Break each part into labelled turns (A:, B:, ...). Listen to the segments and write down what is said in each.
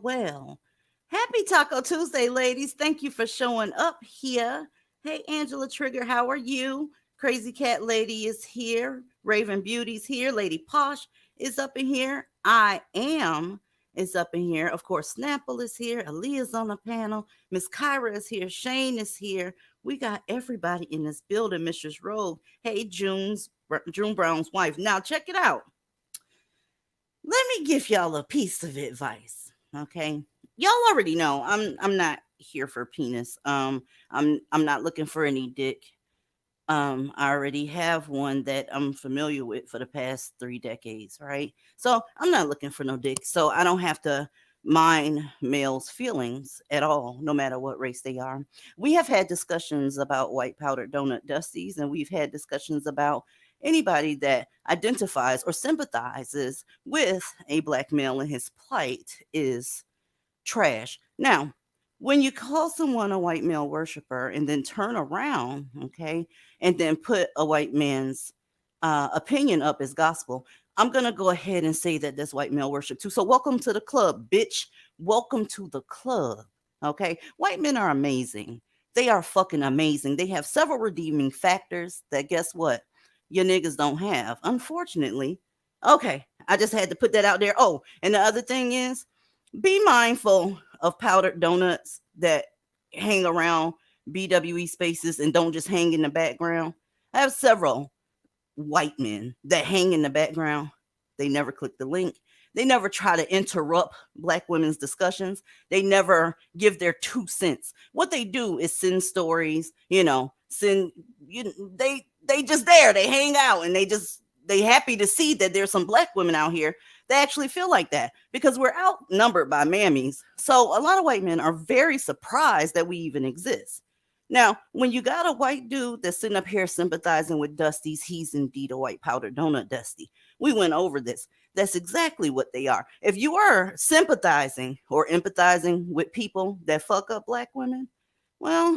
A: Well. Happy Taco Tuesday, ladies. Thank you for showing up here. Hey, Angela Trigger, how are you? Crazy Cat Lady is here. Raven Beauty's here. Lady Posh is up in here. I am is up in here. Of course, Snapple is here. Aaliyah's on the panel. Miss Kyra is here. Shane is here. We got everybody in this building. Mistress Rogue. Hey, June Brown's wife. Now, check it out. Let me give y'all a piece of advice, okay? Y'all already know I'm not here for penis. I'm not looking for any dick. I already have one that I'm familiar with for the past 3 decades, right? So I'm not looking for no dick. So I don't have to mind males' feelings at all, no matter what race they are. We have had discussions about white powdered donut dusties, and we've had discussions about anybody that identifies or sympathizes with a black male and his plight is trash. Now, when you call someone a white male worshiper and then turn around, okay, and then put a white man's opinion up as gospel, I'm going to go ahead and say that that's white male worship too. So welcome to the club, bitch. Welcome to the club. Okay. White men are amazing. They are fucking amazing. They have several redeeming factors that guess what? Your niggas don't have, unfortunately. Okay. I just had to put that out there. Oh, and the other thing is be mindful of powdered donuts that hang around BWE spaces and don't just hang in the background. I have several white men that hang in the background. They never click the link. They never try to interrupt Black women's discussions. They never give their 2 cents. What they do is send stories, send they just there. They hang out and they happy to see that there's some Black women out here that actually feel like that, because we're outnumbered by mammies. So a lot of white men are very surprised that we even exist. Now, when you got a white dude that's sitting up here sympathizing with Dusty's, he's indeed a white powder donut Dusty. We went over this. That's exactly what they are. If you are sympathizing or empathizing with people that fuck up Black women, well,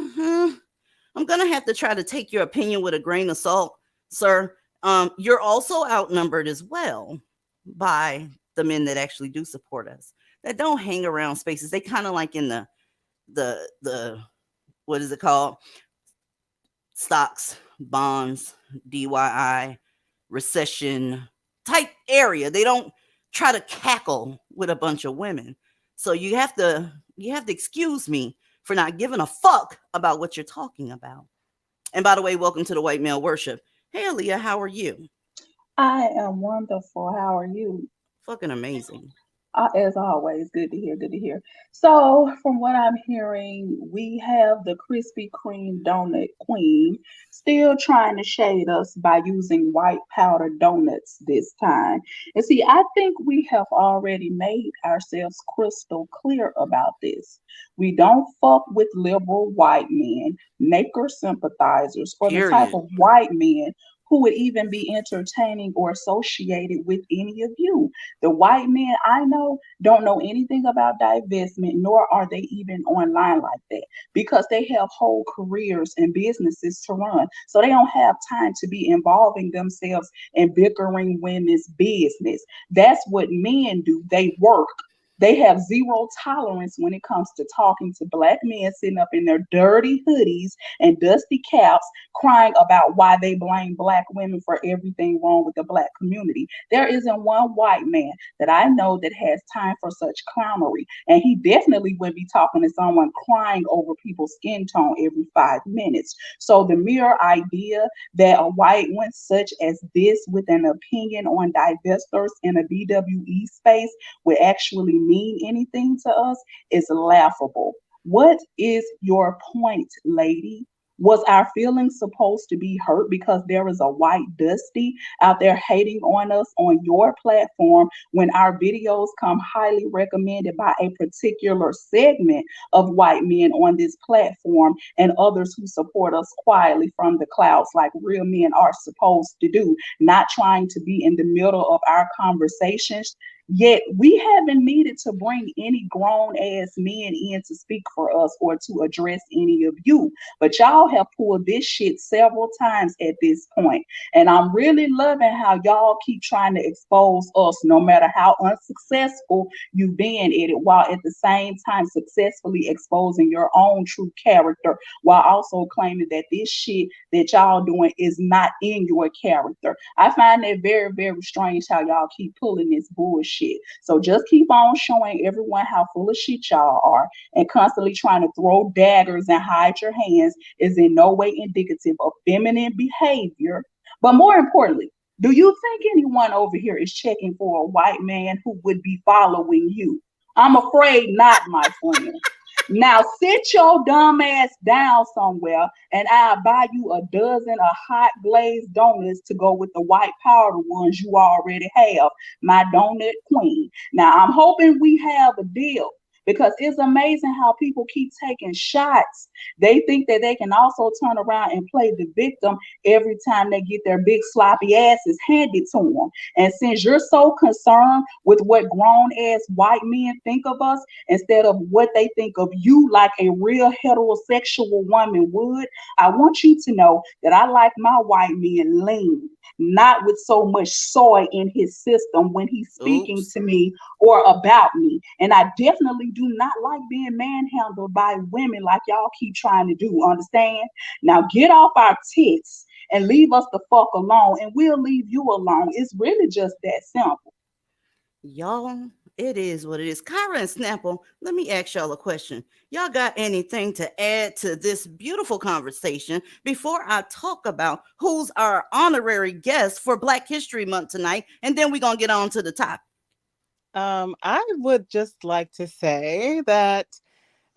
A: I'm going to have to try to take your opinion with a grain of salt, sir. You're also outnumbered as well by the men that actually do support us, that don't hang around spaces. They kind of like in the what is it called? Stocks, bonds, DIY, recession type area. They don't try to cackle with a bunch of women. So you have to excuse me for not giving a fuck about what you're talking about. And by the way, welcome to the White Male Worship. Hey, Aaliyah, how are you?
B: I am wonderful. How are you?
A: Fucking amazing.
B: As always, good to hear, good to hear. So, from what I'm hearing, we have the Krispy Kreme donut queen still trying to shade us by using white powder donuts this time. And see, I think we have already made ourselves crystal clear about this. We don't fuck with liberal white men, maker sympathizers, or the type
A: Period.
B: of white men who would even be entertaining or associated with any of you. The white men I know don't know anything about divestment, nor are they even online like that, because they have whole careers and businesses to run. So they don't have time to be involving themselves in bickering women's business. That's what men do. They work. They have zero tolerance when it comes to talking to Black men sitting up in their dirty hoodies and dusty caps crying about why they blame Black women for everything wrong with the Black community. There isn't one white man that I know that has time for such clownery. And he definitely would be talking to someone crying over people's skin tone every 5 minutes. So the mere idea that a white one such as this with an opinion on divestors in a BWE space would actually mean anything to us is laughable. What is your point, lady? Was our feelings supposed to be hurt because there is a white Dusty out there hating on us on your platform when our videos come highly recommended by a particular segment of white men on this platform and others who support us quietly from the clouds like real men are supposed to do, not trying to be in the middle of our conversations? Yet we haven't needed to bring any grown ass men in to speak for us or to address any of you. But y'all have pulled this shit several times at this point. And I'm really loving how y'all keep trying to expose us, no matter how unsuccessful you've been at it, while at the same time successfully exposing your own true character, while also claiming that this shit that y'all doing is not in your character. I find that very, very strange how y'all keep pulling this bullshit. So just keep on showing everyone how full of shit y'all are, and constantly trying to throw daggers and hide your hands is in no way indicative of feminine behavior. But more importantly, do you think anyone over here is checking for a white man who would be following you? I'm afraid not, my friend. Now sit your dumb ass down somewhere and I'll buy you a dozen of hot glazed donuts to go with the white powder ones you already have, my donut queen. Now I'm hoping we have a deal, because it's amazing how people keep taking shots. They think that they can also turn around and play the victim every time they get their big sloppy asses handed to them. And since you're so concerned with what grown ass white men think of us instead of what they think of you like a real heterosexual woman would, I want you to know that I like my white men lean, not with so much soy in his system when he's speaking
A: Oops.
B: to me or about me. And I definitely do not like being manhandled by women like y'all keep trying to do. Understand? Now get off our tits and leave us the fuck alone, and we'll leave you alone. It's really just that simple.
A: Y'all, it is what it is. Kyra and Snapple, let me ask y'all a question. Y'all got anything to add to this beautiful conversation before I talk about who's our honorary guest for Black History Month tonight? And then we're going to get on to the topic.
C: I would just like to say that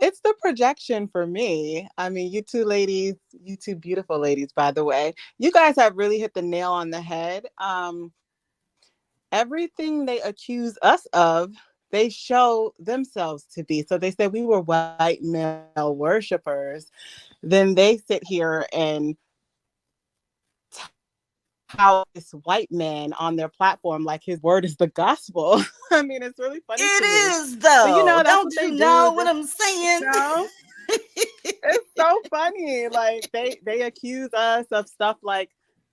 C: it's the projection for me. I mean, you two ladies, you two beautiful ladies, by the way, you guys have really hit the nail on the head. Everything they accuse us of, they show themselves to be. So they said we were white male worshipers. Then they sit here and tout this white man on their platform like his word is the gospel. I mean, it's really funny to
A: It
C: me.
A: is
C: But
A: though.
C: that's what
A: Don't
C: they
A: you
C: do.
A: know what I'm saying?
C: No, it's so funny. Like they accuse us of stuff like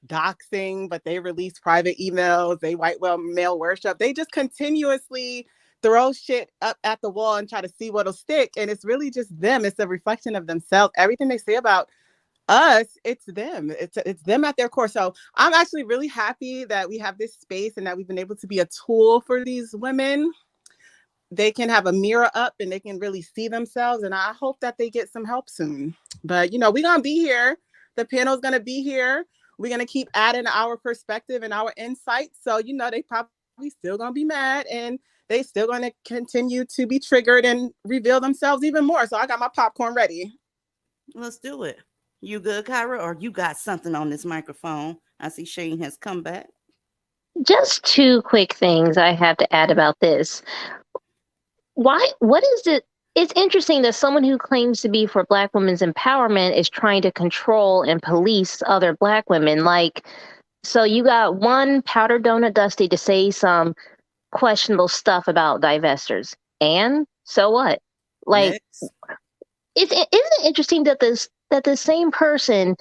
C: doxing, but they release private emails. They white well male worship. They just continuously throw shit up at the wall and try to see what'll stick. And it's really just them. It's a reflection of themselves. Everything they say about us, it's them. It's them at their core. So I'm actually really happy that we have this space and that we've been able to be a tool for these women. They can have a mirror up and they can really see themselves. And I hope that they get some help soon. But, we're going to be here. The panel's going to be here. We're going to keep adding our perspective and our insights. So, they probably still going to be mad and they still going to continue to be triggered and reveal themselves even more. So I got my popcorn ready.
A: Let's do it. You good, Kyra? Or you got something on this microphone? I see Shane has come back.
D: Just two quick things I have to add about this. What is it? It's interesting that someone who claims to be for Black women's empowerment is trying to control and police other Black women. Like, so you got one powder donut Dusty to say some questionable stuff about divestors. And so what? Like,
A: Next.
D: isn't it interesting that the same person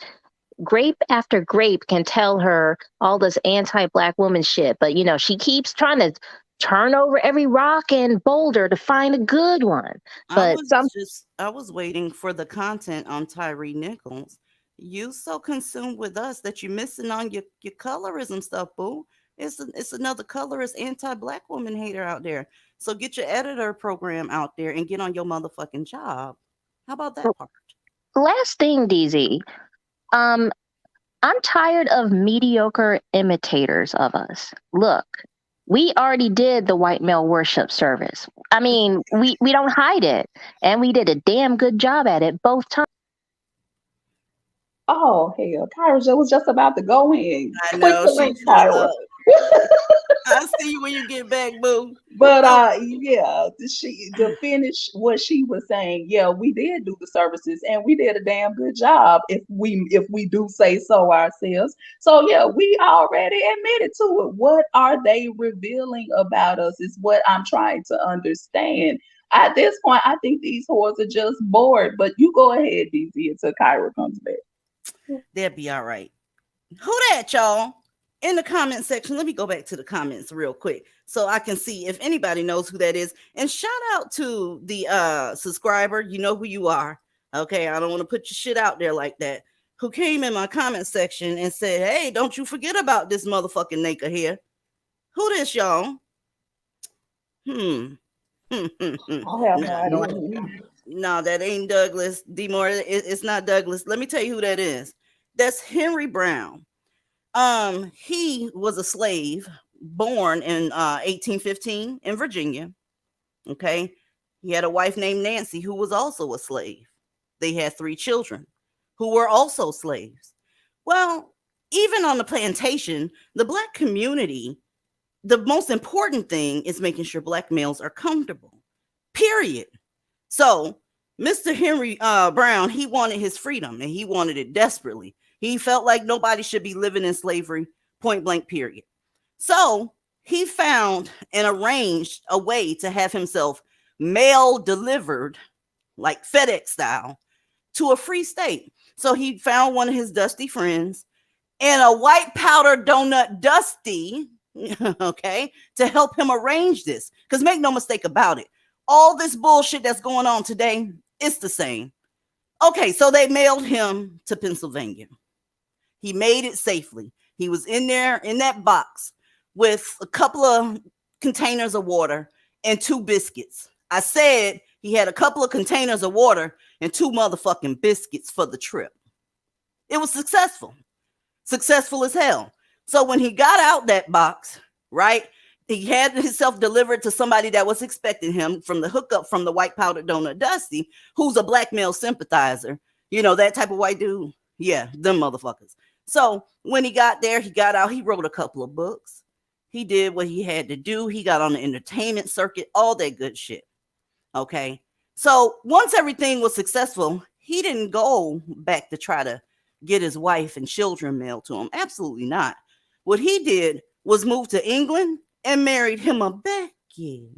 D: grape after grape can tell her all this anti-Black woman shit, but she keeps trying to turn over every rock and boulder to find a good one. But
A: I was waiting for the content on Tyree Nichols. You so consumed with us that you're missing on your colorism stuff, boo. It's another colorist anti-Black woman hater out there. So get your editor program out there and get on your motherfucking job. How about that part?
D: last thing, DZ, um, I'm tired of mediocre imitators of us. Look, we already did the white male worship service. I mean, we don't hide it, and we did a damn good job at it both times.
B: Oh hell, Kyra was just about to go in.
A: I
B: Click
A: know
B: the
A: she
B: link,
A: pulled
B: Kyra.
A: up. I'll see you when you get back, boo.
B: But
A: Oh,
B: yeah, she to finish what she was saying, yeah, we did do the services and we did a damn good job if we do say so ourselves. So yeah, we already admitted to it. What are they revealing about us is what I'm trying to understand. At this point, I think these whores are just bored. But you go ahead, DZ, until Kyra comes back.
A: they'll be all right. Who that, y'all? In the comment section, let me go back to the comments real quick so I can see if anybody knows who that is. And shout out to the subscriber. You know who you are. Okay, I don't want to put your shit out there like that. Who came in my comment section and said, "Hey, don't you forget about this motherfucking nigga here." Who this, y'all? Hmm.
B: I have no
A: Nah,
C: No
B: idea
C: idea.
B: who he is.
A: no, that ain't Douglas. D-Moore, it's not Douglas. Let me tell you who that is. That's Henry Brown. He was a slave born in 1815 in Virginia. Okay. He had a wife named Nancy who was also a slave. They had 3 children who were also slaves. Well, even on the plantation, the Black community, the most important thing is making sure Black males are comfortable. Period. So, Mr. Henry Brown, he wanted his freedom and he wanted it desperately. He felt like nobody should be living in slavery, point blank, period. So, he found and arranged a way to have himself mail delivered, like FedEx style, to a free state. So, he found one of his dusty friends and a white powder donut Dusty, okay, to help him arrange this. Because make no mistake about it, all this bullshit that's going on today, it's the same. Okay, so they mailed him to Pennsylvania. He made it safely. He was in there in that box with a couple of containers of water and 2 biscuits. I said he had a couple of containers of water and 2 motherfucking biscuits for the trip. It was successful as hell. So when he got out that box, right, He had himself delivered to somebody that was expecting him from the hookup from the white powdered donut Dusty, who's a black male sympathizer. You know, that type of white dude. Yeah, them motherfuckers. So when he got there, he got out, he wrote a couple of books. He did what he had to do. He got on the entertainment circuit, all that good shit. Okay. So once everything was successful, he didn't go back to try to get his wife and children mailed to him. Absolutely not. What he did was move to England and married him a Becky.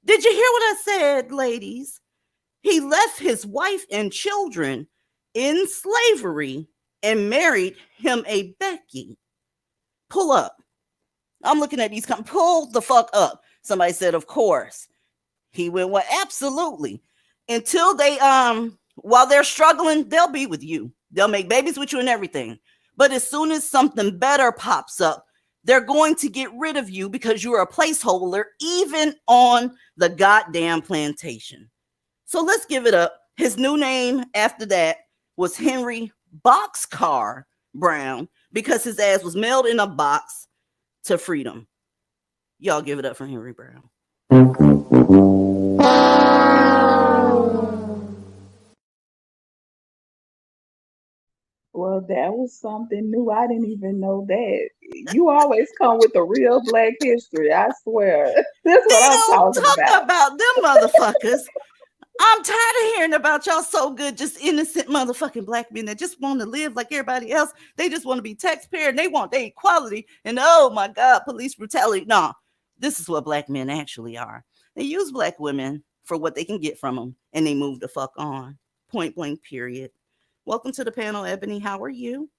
A: Did you hear what I said, ladies? He left his wife and children in slavery and married him a Becky. Pull up. I'm looking at these. Pull the fuck up. Somebody said, of course. He went, well, absolutely. Until they, while they're struggling, they'll be with you. They'll make babies with you and everything. But as soon as something better pops up, they're going to get rid of you because you're a placeholder, even on the goddamn plantation. So let's give it up. His new name after that was Henry Boxcar Brown, because his ass was mailed in a box to freedom. Y'all give it up for Henry Brown.
B: Well, that was something new. I didn't even know that. You always come with the real Black history. I swear. That's what I'm talking
A: about them motherfuckers. I'm tired of hearing about y'all so good, just innocent motherfucking black men that just want to live like everybody else. They just want to be taxpayer and they want their equality. And oh my God, police brutality. No, this is what black men actually are. They use black women for what they can get from them and they move the fuck on. Point blank, period. Welcome to the panel, Ebony. How are you?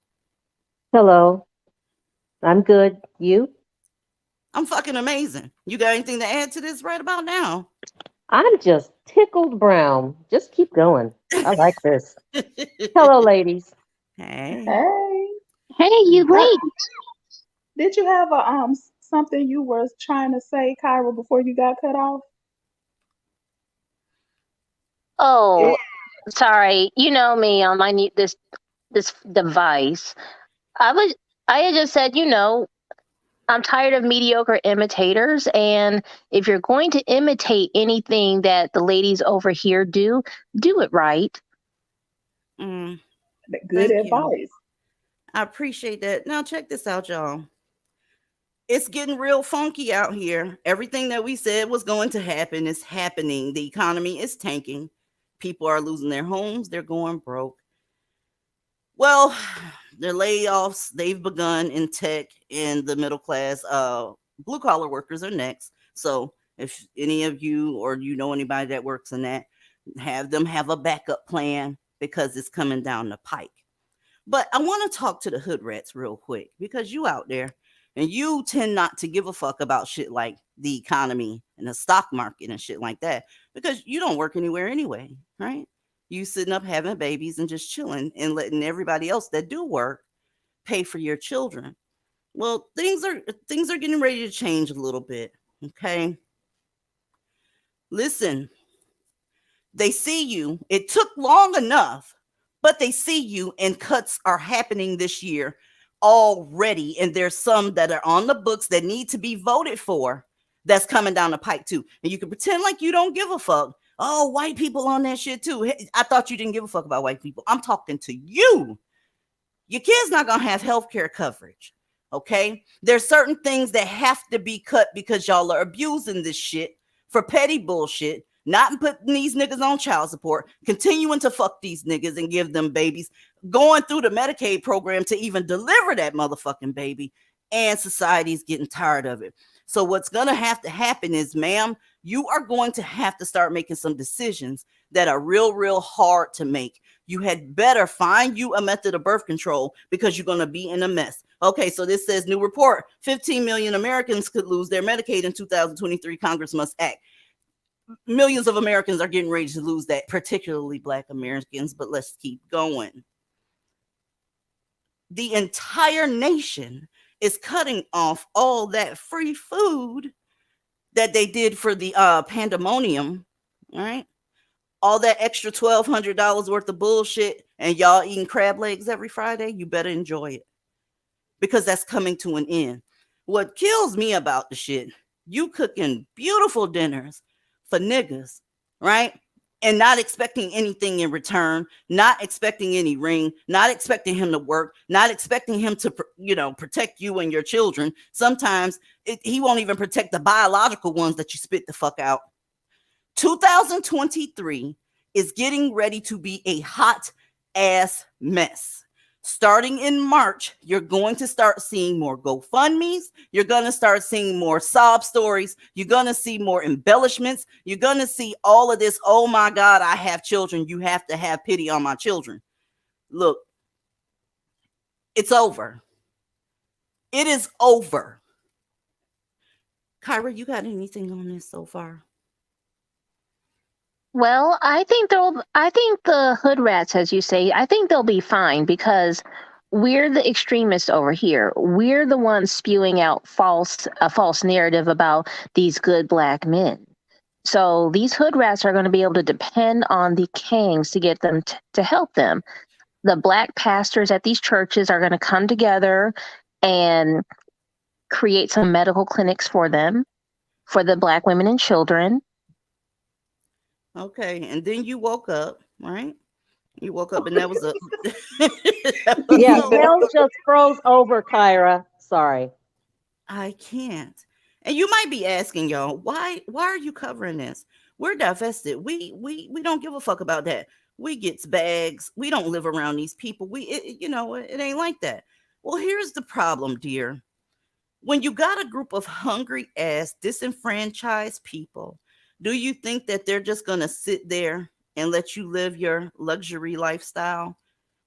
E: Hello. I'm good. You?
A: I'm fucking amazing. You got anything to add to this right about now?
E: I'm just tickled brown. Just keep going. I like this. Hello, ladies.
A: Hey.
B: Hey.
D: Hey, you late.
B: Did you have a something you were trying to say, Kyra, before you got cut off?
D: Oh, sorry. You know me. I need this device. I had just said, I'm tired of mediocre imitators, and if you're going to imitate anything that the ladies over here do it right.
B: Good
A: Thank
B: advice.
A: You. I appreciate that. Now check this out, y'all. It's getting real funky out here. Everything that we said was going to happen is happening. The economy is tanking. People are losing their homes. They're going broke. Well, the layoffs, they've begun in tech and the middle class. Blue collar workers are next. So if any of you or you know anybody that works in that, have them have a backup plan because it's coming down the pike. But I want to talk to the hood rats real quick because you out there and you tend not to give a fuck about shit like the economy and the stock market and shit like that because you don't work anywhere anyway, right? You sitting up having babies and just chilling and letting everybody else that do work pay for your children. Well, things are getting ready to change a little bit, okay? Listen, they see you. It took long enough, but they see you and cuts are happening this year already. And there's some that are on the books that need to be voted for that's coming down the pike too. And you can pretend like you don't give a fuck. Oh, white people on that shit too. I thought you didn't give a fuck about white people. I'm talking to you. Your kid's not going to have healthcare coverage. Okay. There's certain things that have to be cut because y'all are abusing this shit for petty bullshit. Not putting these niggas on child support, continuing to fuck these niggas and give them babies, going through the Medicaid program to even deliver that motherfucking baby, and society's getting tired of it. So what's going to have to happen is, ma'am, you are going to have to start making some decisions that are real, real hard to make. You had better find you a method of birth control because you're going to be in a mess. Okay, so this says new report, 15 million Americans could lose their Medicaid in 2023. Congress must act. Millions of Americans are getting ready to lose that, particularly Black Americans, but let's keep going. The entire nation is cutting off all that free food that they did for the pandemonium, all right? All that extra $1,200 worth of bullshit and y'all eating crab legs every Friday, you better enjoy it because that's coming to an end. What kills me about the shit, you cooking beautiful dinners for niggas, right? And not expecting anything in return, not expecting any ring, not expecting him to work, not expecting him to, protect you and your children. Sometimes he won't even protect the biological ones that you spit the fuck out. 2023 is getting ready to be a hot ass mess. Starting in March, you're going to start seeing more GoFundMes. You're going to start seeing more sob stories. You're going to see more embellishments. You're going to see all of this. Oh my God, I have children. You have to have pity on my children. Look, it's over. It is over. Kyra, you got anything on this so far?
D: Well, I think the hood rats, as you say, I think they'll be fine because we're the extremists over here. We're the ones spewing out a false narrative about these good black men. So these hood rats are going to be able to depend on the kings to get them to help them. The black pastors at these churches are going to come together and create some medical clinics for them, for the black women and children.
A: Okay, and then you woke up, right? You woke up and that was a
E: Yeah, hell just froze over, Kyra. Sorry.
A: I can't. And you might be asking, y'all, why are you covering this? We're divested. We don't give a fuck about that. We gets bags. We don't live around these people. It ain't like that. Well, here's the problem, dear. When you got a group of hungry ass disenfranchised people, do you think that they're just going to sit there and let you live your luxury lifestyle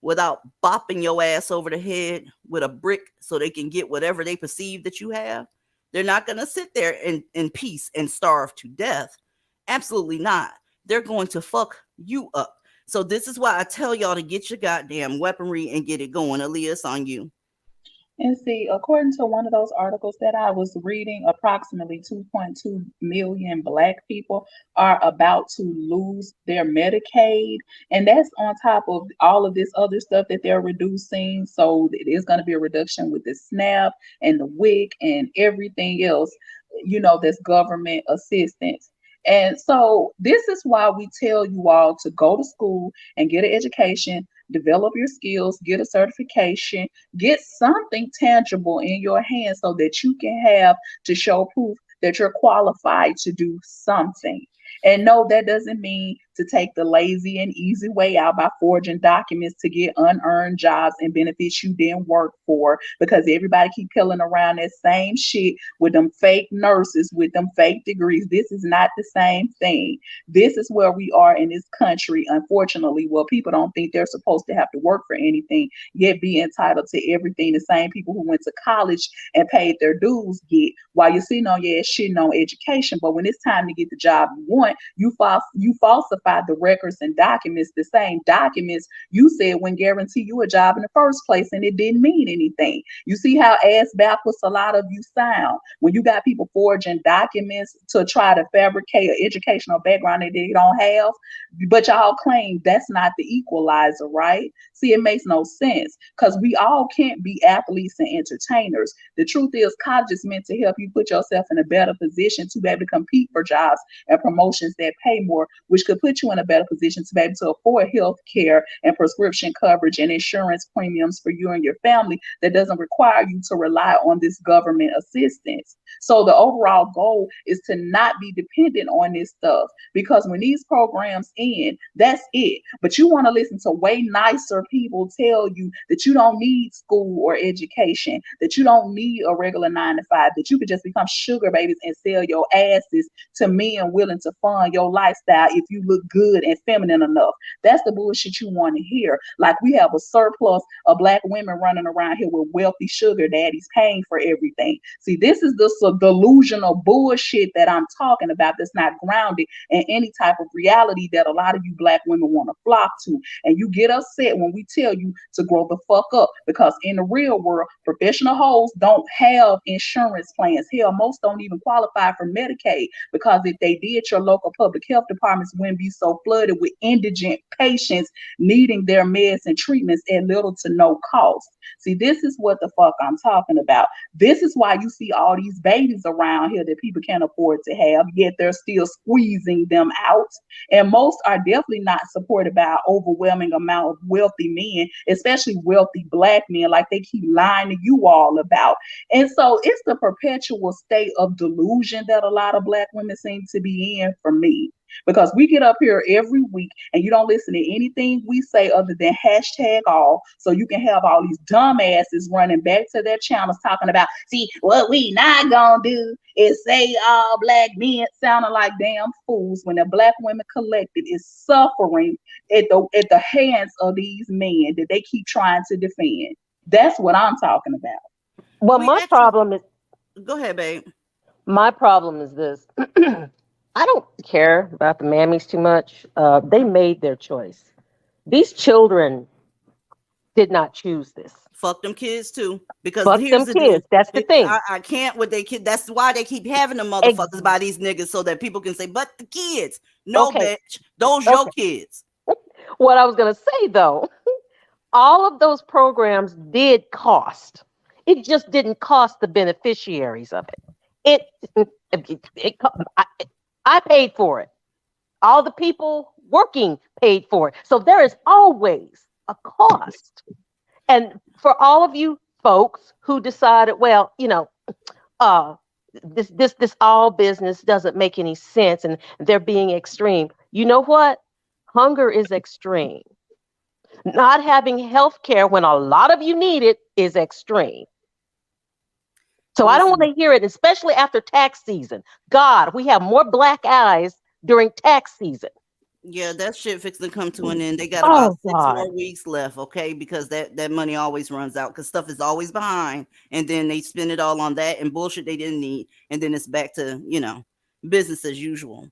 A: without bopping your ass over the head with a brick so they can get whatever they perceive that you have? They're not going to sit there in peace and starve to death. Absolutely not. They're going to fuck you up. So this is why I tell y'all to get your goddamn weaponry and get it going. Aaliyah, it's on you.
B: And see, according to one of those articles that I was reading, approximately 2.2 million Black people are about to lose their Medicaid. And that's on top of all of this other stuff that they're reducing. So it is going to be a reduction with the SNAP and the WIC and everything else, that's government assistance. And so this is why we tell you all to go to school and get an education, develop your skills, get a certification, get something tangible in your hands so that you can have to show proof that you're qualified to do something. And no, that doesn't mean to take the lazy and easy way out by forging documents to get unearned jobs and benefits you didn't work for, because everybody keep killing around that same shit with them fake nurses, with them fake degrees. This is not the same thing. This is where we are in this country, unfortunately, where people don't think they're supposed to have to work for anything, yet be entitled to everything the same people who went to college and paid their dues get, while you're sitting on your ass shitting on education. But when it's time to get the job you want, you falsify the records and documents, the same documents you said wouldn't guarantee you a job in the first place, and it didn't mean anything. You see how ass backwards a lot of you sound when you got people forging documents to try to fabricate an educational background that they don't have, but y'all claim that's not the equalizer, right? See, it makes no sense, because we all can't be athletes and entertainers. The truth is, college is meant to help you put yourself in a better position to be able to compete for jobs and promotions that pay more, which could put you in a better position to be able to afford health care and prescription coverage and insurance premiums for you and your family that doesn't require you to rely on this government assistance. So the overall goal is to not be dependent on this stuff, because when these programs end, that's it. But you want to listen to way nicer people tell you that you don't need school or education, that you don't need a regular 9-to-5, that you could just become sugar babies and sell your asses to men willing to fund your lifestyle if you look good and feminine enough. That's the bullshit you want to hear. Like we have a surplus of Black women running around here with wealthy sugar daddies paying for everything. See, this is the delusional bullshit that I'm talking about, that's not grounded in any type of reality that a lot of you Black women want to flock to. And you get upset when we tell you to grow the fuck up, because in the real world, professional hoes don't have insurance plans. Hell, most don't even qualify for Medicaid, because if they did, your local local public health departments wouldn't be so flooded with indigent patients needing their meds and treatments at little to no cost. See, this is what the fuck I'm talking about. This is why you see all these babies around here that people can't afford to have, yet they're still squeezing them out. And most are definitely not supported by an overwhelming amount of wealthy men, especially wealthy Black men, like they keep lying to you all about. And so it's the perpetual state of delusion that a lot of Black women seem to be in for me. Because we get up here every week and you don't listen to anything we say other than hashtag all. So you can have all these dumbasses running back to their channels talking about, see, what we not gonna do is say all Black men sounding like damn fools when the Black women collective is suffering at the hands of these men that they keep trying to defend. That's what I'm talking about.
E: Well,
A: We
E: my
A: actually-
E: problem is
A: Go ahead, babe.
E: my problem is this. I don't care about the mammies too much. They made their choice. These children did not choose this.
A: Fuck them kids too. Because
E: Fuck
A: here's
E: them
A: the
E: kids.
A: deal.
E: That's the thing.
A: I can't with they kid. That's why they keep having them motherfuckers by these niggas so that people can say, but the kids. No,
E: Okay.
A: bitch. Those your kids.
E: What I was going to say, though, all of those programs did cost. It just didn't cost the beneficiaries of it. I paid for it. All the people working paid for it. So there is always a cost. And for all of you folks who decided, well, this all business doesn't make any sense and they're being extreme. You know what? Hunger is extreme. Not having health care when a lot of you need it is extreme. So I don't want to hear it, especially after tax season. God, we have more black eyes during tax season.
A: Yeah, that shit fixing to come to an end. They got about 6 more weeks left, okay? Because that money always runs out because stuff is always behind. And then they spend it all on that and bullshit they didn't need. And then it's back to, business as usual.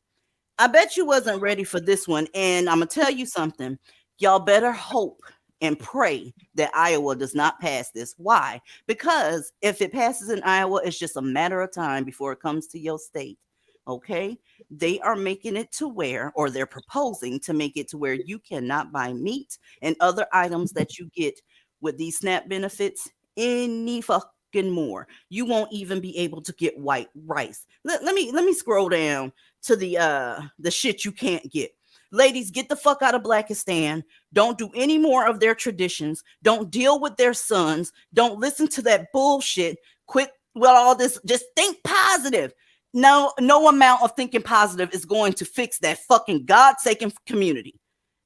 A: I bet you wasn't ready for this one. And I'm going to tell you something. Y'all better hope and pray that Iowa does not pass this. Why? Because if it passes in Iowa, it's just a matter of time before it comes to your state. Okay? They are making it to where, or they're proposing to make it to where you cannot buy meat and other items that you get with these SNAP benefits any fucking more. You won't even be able to get white rice. Let me scroll down to the shit you can't get. Ladies, get the fuck out of Blackistan. Don't do any more of their traditions. Don't deal with their sons. Don't listen to that bullshit. Quit with all this. Just think positive. No amount of thinking positive is going to fix that fucking God-forsaken community.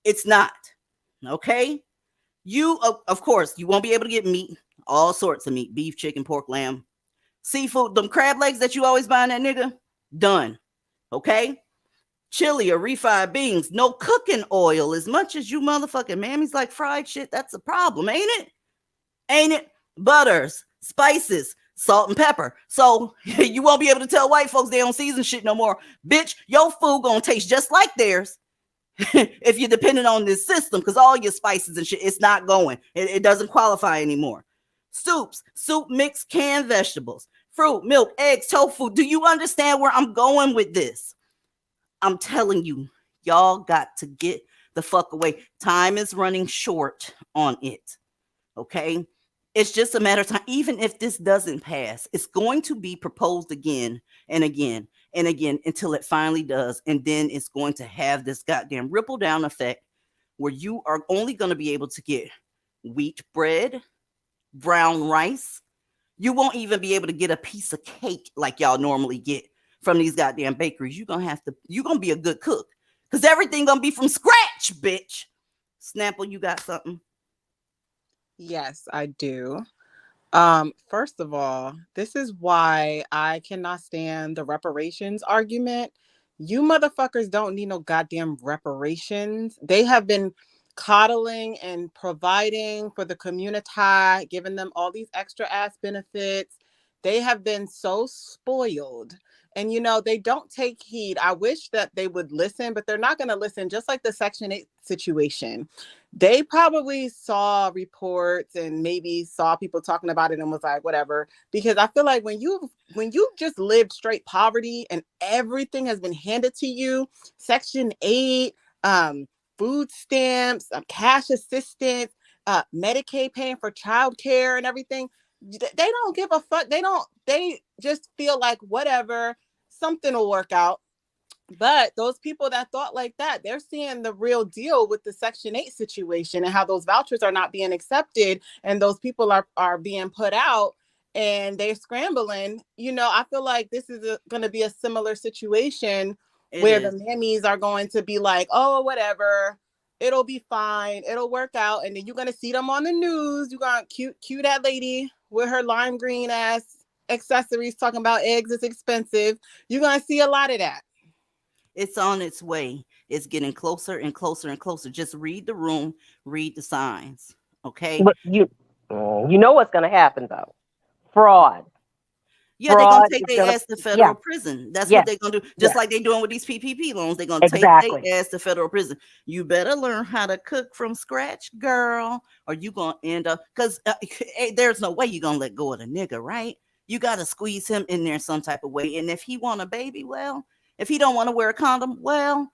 A: It's not. Okay? You, of course, you won't be able to get meat. All sorts of meat. Beef, chicken, pork, lamb. Seafood. Them crab legs that you always buy in that nigga. Done. Okay? Chili or refried beans, no cooking oil. As much as you motherfucking mammies like fried shit, that's a problem, ain't it? Ain't it? Butters, spices, salt and pepper. So you won't be able to tell white folks they don't season shit no more. Bitch, your food gonna taste just like theirs if you're dependent on this system, because all your spices and shit, it's not going. It doesn't qualify anymore. Soups, soup mix, canned vegetables, fruit, milk, eggs, tofu. Do you understand where I'm going with this? I'm telling you, y'all got to get the fuck away. Time is running short on it. Okay? It's just a matter of time. Even if this doesn't pass, it's going to be proposed again and again and again until it finally does. And then it's going to have this goddamn ripple down effect where you are only going to be able to get wheat bread, brown rice. You won't even be able to get a piece of cake like y'all normally get from these goddamn bakeries. You're gonna be a good cook because everything gonna be from scratch, bitch. Snapple, you got something?
C: Yes, I do. First of all, this is why I cannot stand the reparations argument. You motherfuckers don't need no goddamn reparations. They have been coddling and providing for the community, giving them all these extra ass benefits. They have been so spoiled. And, you know, they don't take heed. I wish that they would listen, but they're not going to listen. Just like the Section 8 situation. They probably saw reports and maybe saw people talking about it and was like, whatever. Because I feel like when you just lived straight poverty and everything has been handed to you, Section 8, food stamps, cash assistance, Medicaid paying for childcare and everything, they don't give a fuck. They just feel like whatever, something will work out. But those people that thought like that, they're seeing the real deal with the Section 8 situation and how those vouchers are not being accepted and those people are being put out and they're scrambling. You know, I feel like this is going to be a similar situation where the mammies are going to be like, oh, whatever, it'll be fine, it'll work out. And then you're going to see them on the news. You're going to cue that lady with her lime green ass accessories talking about eggs is expensive. You're going to see a lot of that.
A: It's on its way. It's getting closer and closer and closer. Just read the room, read the signs. Okay.
E: But you know what's going to happen though? Fraud.
A: Yeah, they're gonna take their ass to federal
E: yeah.
A: prison. That's what they're gonna do. Just like they're doing with these PPP loans. They're gonna take their ass to federal prison. You better learn how to cook from scratch, girl, or you gonna end up, because there's no way you're gonna let go of the nigga, right? You gotta squeeze him in there some type of way. And if he want a baby, well, if he don't want to wear a condom, well,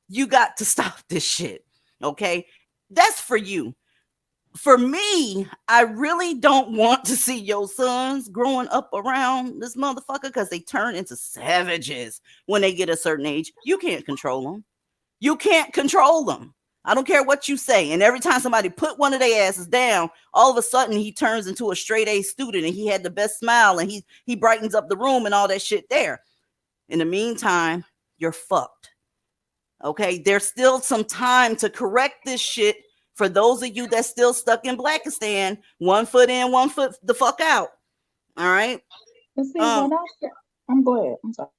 A: you got to stop this shit. Okay, that's for you. For me, I really don't want to see your sons growing up around this motherfucker, because they turn into savages when they get a certain age. You can't control them. You can't control them. I don't care what you say. And every time somebody put one of their asses down, all of a sudden he turns into a straight A student and he had the best smile and he brightens up the room and all that shit there. In the meantime, you're fucked. Okay, there's still some time to correct this shit. For those of you that's still stuck in Blackistan, 1 foot in, 1 foot the fuck out. All right.
B: And see, I'm go ahead. I'm sorry.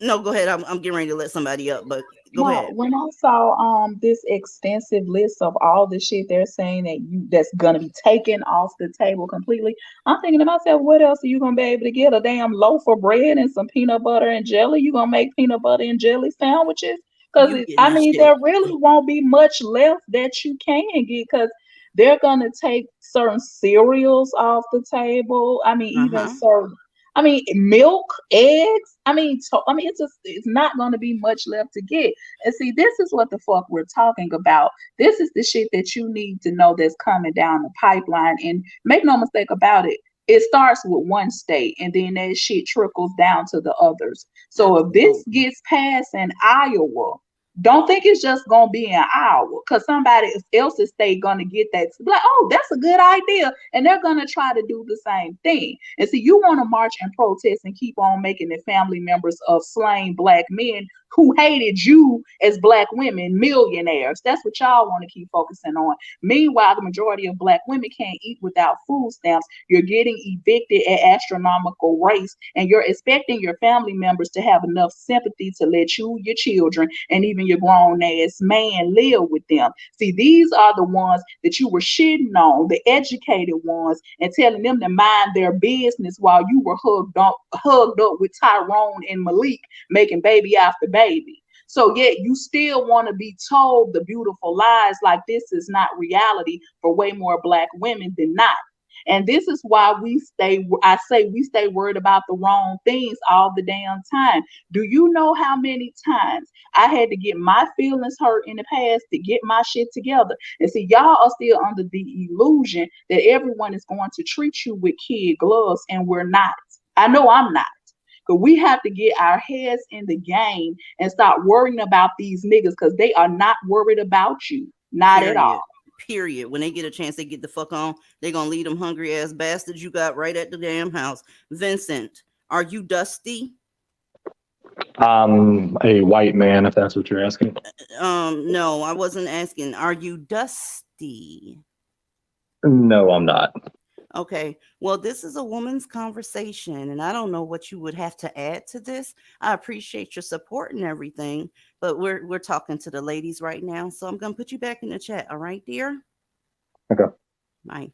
A: No, go ahead. I'm getting ready to let somebody up, but go ahead.
B: When I saw this extensive list of all the shit they're saying that's gonna be taken off the table completely, I'm thinking to myself, what else are you gonna be able to get? A damn loaf of bread and some peanut butter and jelly? You gonna make peanut butter and jelly sandwiches? Because there really won't be much left that you can get, because they're gonna take certain cereals off the table. Even certain. Milk, eggs. It's not going to be much left to get. And see, this is what the fuck we're talking about. This is the shit that you need to know that's coming down the pipeline. And make no mistake about it, it starts with one state and then that shit trickles down to the others. So if this gets passed in Iowa, don't think it's just going to be an hour, because somebody else's state going to get that. Like, oh, that's a good idea. And they're going to try to do the same thing. And so you want to march and protest and keep on making the family members of slain Black men who hated you as Black women millionaires. That's what y'all want to keep focusing on. Meanwhile, the majority of Black women can't eat without food stamps. You're getting evicted at astronomical rates, and you're expecting your family members to have enough sympathy to let you, your children, and even your grown ass man live with them. See, these are the ones that you were shitting on, the educated ones, and telling them to mind their business while you were hugged up with Tyrone and Malik making baby after baby. So yet you still want to be told the beautiful lies like this is not reality for way more Black women than not. And this is why we stay worried about the wrong things all the damn time. Do you know how many times I had to get my feelings hurt in the past to get my shit together? And see, y'all are still under the illusion that everyone is going to treat you with kid gloves, and we're not. I know I'm not. Because we have to get our heads in the game and stop worrying about these niggas, because they are not worried about you. Not at all.
A: Period. When they get a chance, they get the fuck on. They're gonna leave them hungry ass bastards you got right at the damn house. Vincent, are you dusty?
F: A white man, if that's what you're asking.
A: No, I wasn't asking. Are you dusty?
F: No, I'm not.
A: Okay, well, this is a woman's conversation, and I don't know what you would have to add to this. I appreciate your support and everything, but we're talking to the ladies right now, so I'm gonna put you back in the chat. All right, dear?
F: Okay.
A: Right.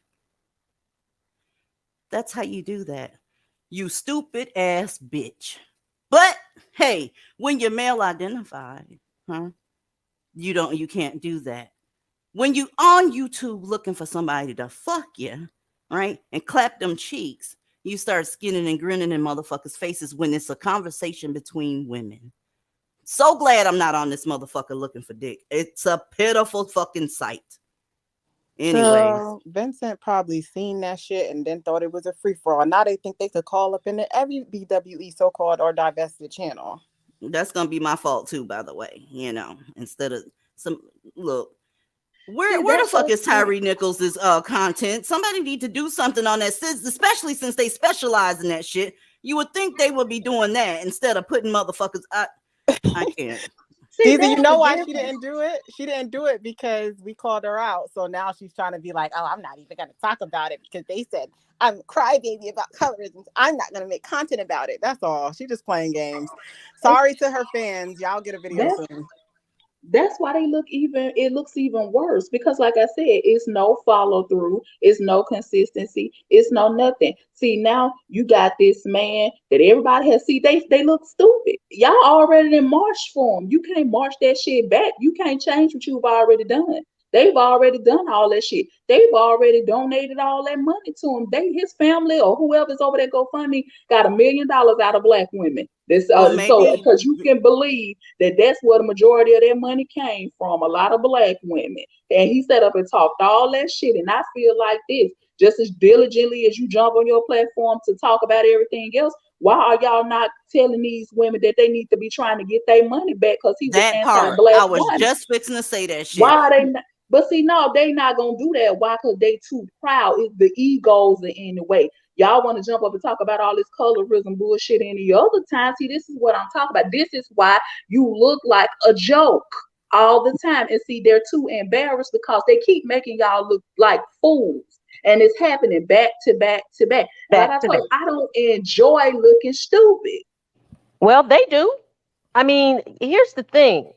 A: That's how you do that. You stupid ass bitch. But hey, when you're male identified, you can't do that. When you on YouTube looking for somebody to fuck you, right, and clap them cheeks, you start skinning and grinning in motherfuckers' faces when it's a conversation between women. So glad I'm not on this motherfucker looking for dick. It's a pitiful fucking sight. Anyways,
C: Girl, Vincent probably seen that shit and then thought it was a free for all. Now they think they could call up into every BWE so-called or divested channel.
A: that's gonna be my fault too, by the way. Instead of some look. Where the
B: that's
A: fuck
B: so
A: is Tyree Nichols' content? Somebody need to do something on that, especially since they specialize in that shit. You would think they would be doing that instead of putting motherfuckers. I can't.
B: See,
C: Caesar, you
B: that's
C: know
B: the
C: why she
B: difference.
C: didn't do it? She didn't do it because we called her out. So now she's trying to be like, oh, I'm not even going to talk about it because they said I'm a crybaby about colorism. I'm not going to make content about it. That's all. She just playing games. Sorry to her fans. Y'all get a video
B: That's
C: soon.
B: that's why it looks even worse because like I said, it's no follow through, it's no consistency, it's no nothing. See, now you got this man that everybody has see they look stupid. Y'all already in march for him. You can't march that shit back. You can't change what you've already done. They've already done all that shit. They've already donated all that money to him. His family or whoever's over there GoFundMe got $1 million out of black women. This
A: Well,
B: so
A: maybe
B: because you can believe that's where the majority of their money came from, a lot of black women. And he sat up and talked all that shit. And I feel like this, just as diligently as you jump on your platform to talk about everything else, why are y'all not telling these women that they need to be trying to get their money back because he was
A: that part.
B: anti-black
A: I was
B: women?
A: just fixing to say that shit.
B: Why are they not? But see, no, they not gonna do that. Why? Because they too proud. The egos are in the way. Y'all want to jump up and talk about all this colorism bullshit any other time. See, this is what I'm talking about. This is why you look like a joke all the time. And see, they're too embarrassed because they keep making y'all look like fools. And it's happening back to back to back. And like I told you, I don't enjoy looking stupid.
E: Well, they do. I mean, here's the thing.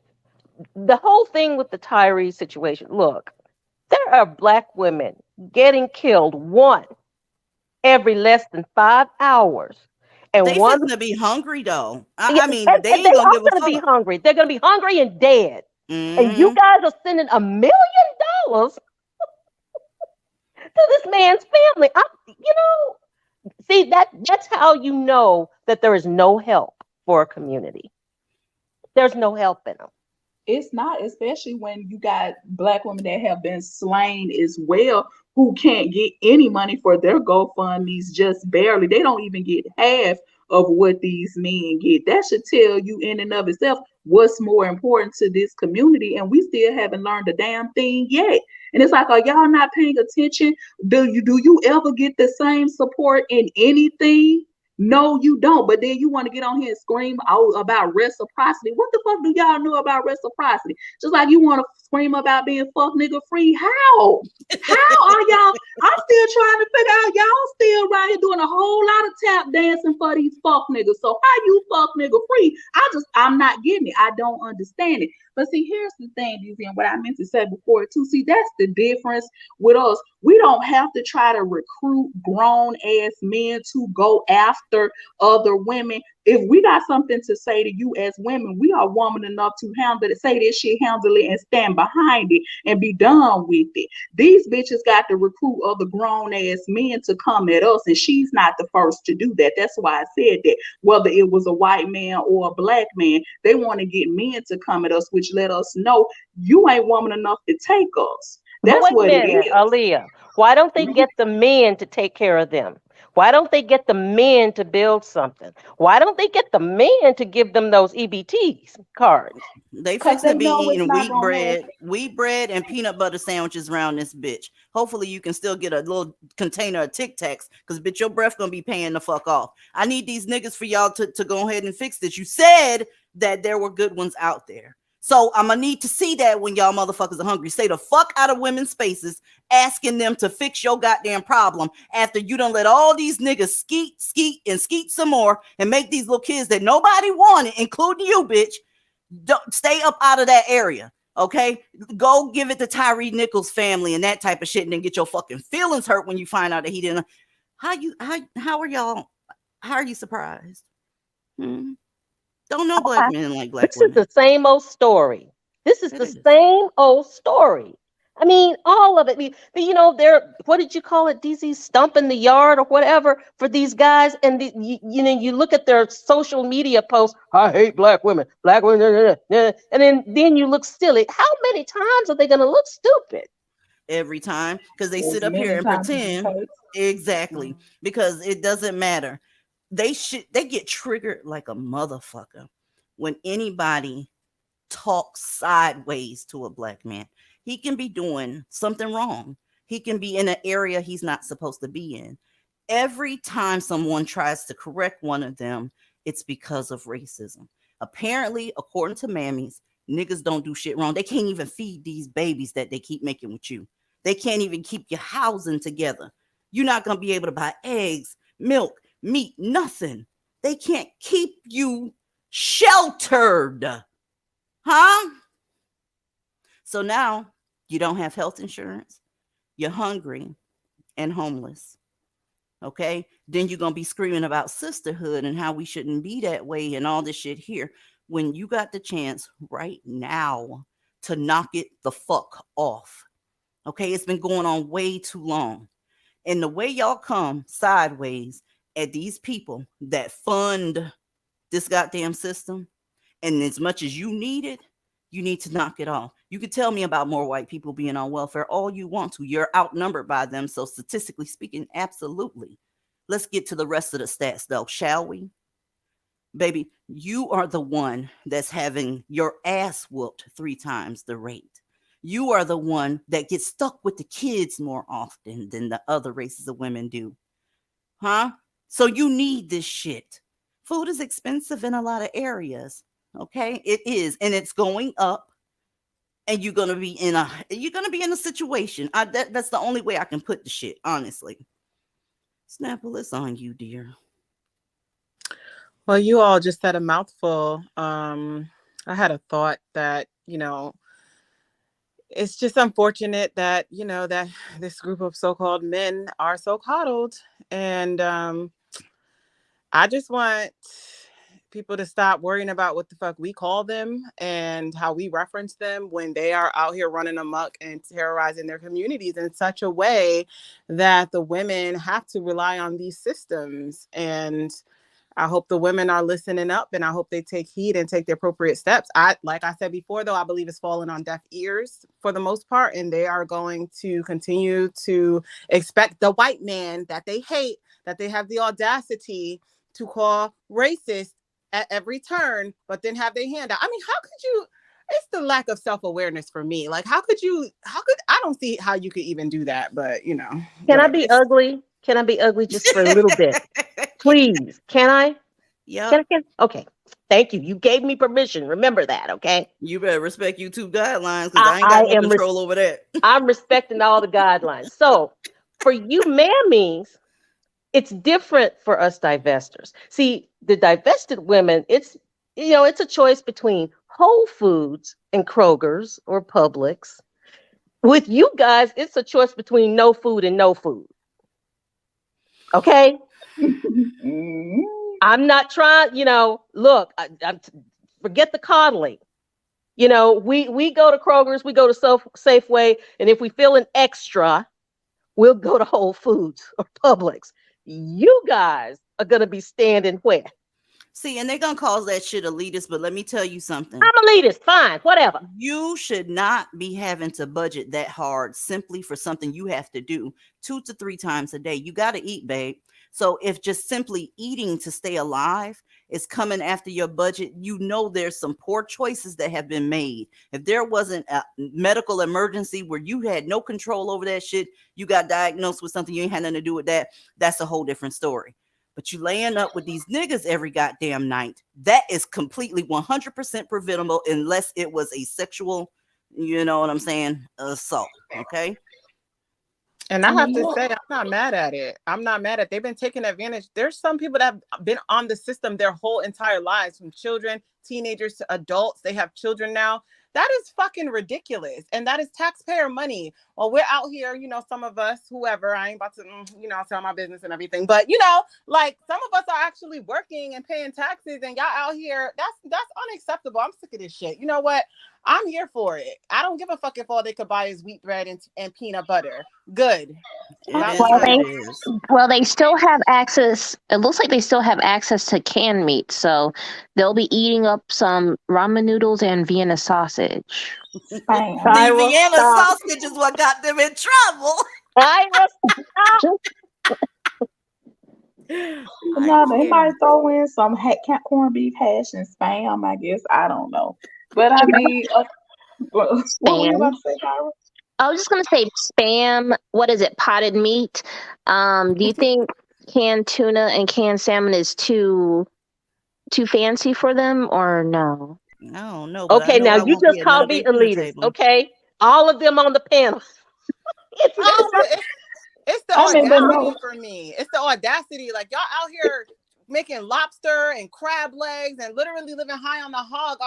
E: The whole thing with the Tyree situation. Look, there are black women getting killed one every less than 5 hours. And
A: They
E: one
A: fixing to be hungry though.
E: yeah,
A: I mean, they
E: and they
A: ain't gonna
E: are
A: give a
E: going to be
A: fuck.
E: hungry. They're going to be hungry and dead. And you guys are sending $1 million to this man's family. See, that's how you know that there is no help for a community. There's no help in them.
B: It's not, especially when you got black women that have been slain as well, who can't get any money for their GoFundMe's, just barely. They don't even get half of what these men get. That should tell you in and of itself what's more important to this community. And we still haven't learned a damn thing yet. And it's like, are y'all not paying attention? Do you ever get the same support in anything? No, you don't. But then you want to get on here and scream out about reciprocity. What the fuck do y'all know about reciprocity? Just like you want to scream about being fuck nigga free. How? How are y'all? I'm still trying to figure out. Y'all still right here doing a whole lot of tap dancing for these fuck niggas. So how you fuck nigga free? I'm not getting it. I don't understand it. But see, here's the thing, DZ, and what I meant to say before too. See, that's the difference with us. We don't have to try to recruit grown ass men to go after other women. If we got something to say to you as women, we are woman enough to handle it, say this shit, handle it, and stand behind it and be done with it. These bitches got to recruit other grown ass men to come at us, and she's not the first to do that. That's why I said that. Whether it was a white man or a black man, they want to get men to come at us, which let us know you ain't woman enough to take us. That's
E: But wait
B: what
E: a
B: it
E: minute,
B: is.
E: Aaliyah. Why don't they get the men to take care of them? Why don't they get the men to build something? Why don't they get the men to give them those EBT cards?
A: They
B: Because
A: fixing
B: they
A: to be
B: know it's
A: eating
B: not gonna happen.
A: wheat bread and peanut butter sandwiches around this bitch. Hopefully you can still get a little container of Tic Tacs, because bitch, your breath gonna be paying the fuck off. I need these niggas for y'all to go ahead and fix this. You said that there were good ones out there. So I'm gonna need to see that when y'all motherfuckers are hungry. Stay the fuck out of women's spaces asking them to fix your goddamn problem after you done let all these niggas skeet some more and make these little kids that nobody wanted, including you, bitch. Don't stay up out of that area. Okay, go give it to Tyree Nichols' family and that type of shit, and then get your fucking feelings hurt when you find out that he didn't. How are y'all? How are you surprised? Don't know black men like black
E: This is
A: women.
E: the same old story. This is
A: It
E: the
A: is.
E: same old story. I mean, all of it. They're, what did you call it, DZ? Stumping the yard or whatever for these guys. And you look at their social media posts. I hate black women. Black women. And then you look silly. How many times are they going to look stupid?
A: Every time, because they
B: As
A: sit up here
B: many
A: and
B: times as it
A: pretend.
B: takes.
A: Exactly, because it doesn't matter. They get triggered like a motherfucker when anybody talks sideways to a black man. He can be doing something wrong. He can be in an area he's not supposed to be in. Every time someone tries to correct one of them, it's because of racism. Apparently, according to Mammies, niggas don't do shit wrong. They can't even feed these babies that they keep making with you. They can't even keep your housing together. You're not going to be able to buy eggs, milk, meat, nothing. They can't keep you sheltered. Huh? So now you don't have health insurance. You're hungry and homeless. Okay? Then you're going to be screaming about sisterhood and how we shouldn't be that way and all this shit here when you got the chance right now to knock it the fuck off. Okay? It's been going on way too long. And the way y'all come sideways at these people that fund this goddamn system, and as much as you need it, you need to knock it off. You could tell me about more white people being on welfare all you want to. You're outnumbered by them. So statistically speaking, absolutely. Let's get to the rest of the stats though, shall we? Baby, you are the one that's having your ass whooped 3 times the rate. You are the one that gets stuck with the kids more often than the other races of women do. Huh? So you need this shit. Food is expensive in a lot of areas. Okay? It is, and it's going up. And you're gonna be in a situation. That's the only way I can put the shit, honestly. Snapple, it's on you, dear.
C: Well, you all just said a mouthful. I had a thought that, it's just unfortunate that, that this group of so-called men are so coddled. And I just want people to stop worrying about what the fuck we call them and how we reference them when they are out here running amok and terrorizing their communities in such a way that the women have to rely on these systems. And I hope the women are listening up, and I hope they take heed and take the appropriate steps. Like I said before, though, I believe it's fallen on deaf ears for the most part, and they are going to continue to expect the white man that they hate, that they have the audacity to call racist at every turn, but then have their hand out. I mean, how could you? It's the lack of self-awareness for me. Like, I don't see how you could even do that, but
E: Can
C: whatever.
E: I be ugly? Can I be ugly just for a little bit? Please. Can I?
A: Yeah.
E: Okay. Thank you. You gave me permission. Remember that, okay?
A: You better respect YouTube guidelines because I ain't got no control over that.
E: I'm respecting all the guidelines. So for you mammies, it's different for us divestors. See, the divested women, it's a choice between Whole Foods and Kroger's or Publix. With you guys, it's a choice between no food and no food. Okay? I'm not trying, look, forget the coddling. We go to Kroger's, we go to Safeway, and if we feel an extra, we'll go to Whole Foods or Publix. You guys are going to be standing where?
A: See, and they're going to call that shit elitist, but let me tell you something.
E: I'm elitist, fine, whatever.
A: You should not be having to budget that hard simply for something you have to do 2 to 3 times a day. You got to eat, babe. So if just simply eating to stay alive is coming after your budget, there's some poor choices that have been made. If there wasn't a medical emergency where you had no control over that shit, you got diagnosed with something, you ain't had nothing to do with that, that's a whole different story. But you laying up with these niggas every goddamn night, that is completely 100% preventable unless it was a sexual, you know what I'm saying, assault, okay?
C: And I have to say, I'm not mad at it. I'm not mad at it. They've been taking advantage. There's some people that have been on the system their whole entire lives, from children, teenagers to adults. They have children now. That is fucking ridiculous. And that is taxpayer money. Well, we're out here, you know, some of us, whoever, I ain't about to, you know, tell my business and everything. But, you know, like some of us are actually working and paying taxes and y'all out here. That's unacceptable. I'm sick of this shit. You know what? I'm here for it. I don't give a fuck if all they could buy is wheat bread and peanut butter. Good.
A: It
C: Y'all
A: is
C: be
A: what
C: great.
A: it is.
D: Well, they still have access. It looks like they still have access to canned meat, so they'll be eating up some ramen noodles and Vienna sausage.
A: The
B: Spam.
E: Tyra,
A: Vienna
E: stop.
A: sausage is what got them in trouble.
E: Tyra, stop.
B: No, they
A: can't.
B: might throw in some corned beef hash and spam, I guess. I don't know. But I mean, what were you about
D: Spam.
B: to say, Tyra?
D: I was just gonna say spam. What is it? Potted meat. Do you think canned tuna and canned salmon is too fancy for them, or no?
A: No, no, but I
E: Okay,
A: know
E: now
A: I
E: you
A: won't be
E: just
A: at none
E: called
A: of their
E: me
A: dinner
E: elitist,
A: table.
E: okay? All of them on the panel.
C: It's the
B: I mean, but
C: audacity
B: no,
C: for me. It's the audacity. Like y'all out here making lobster and crab legs and literally living high on the hog.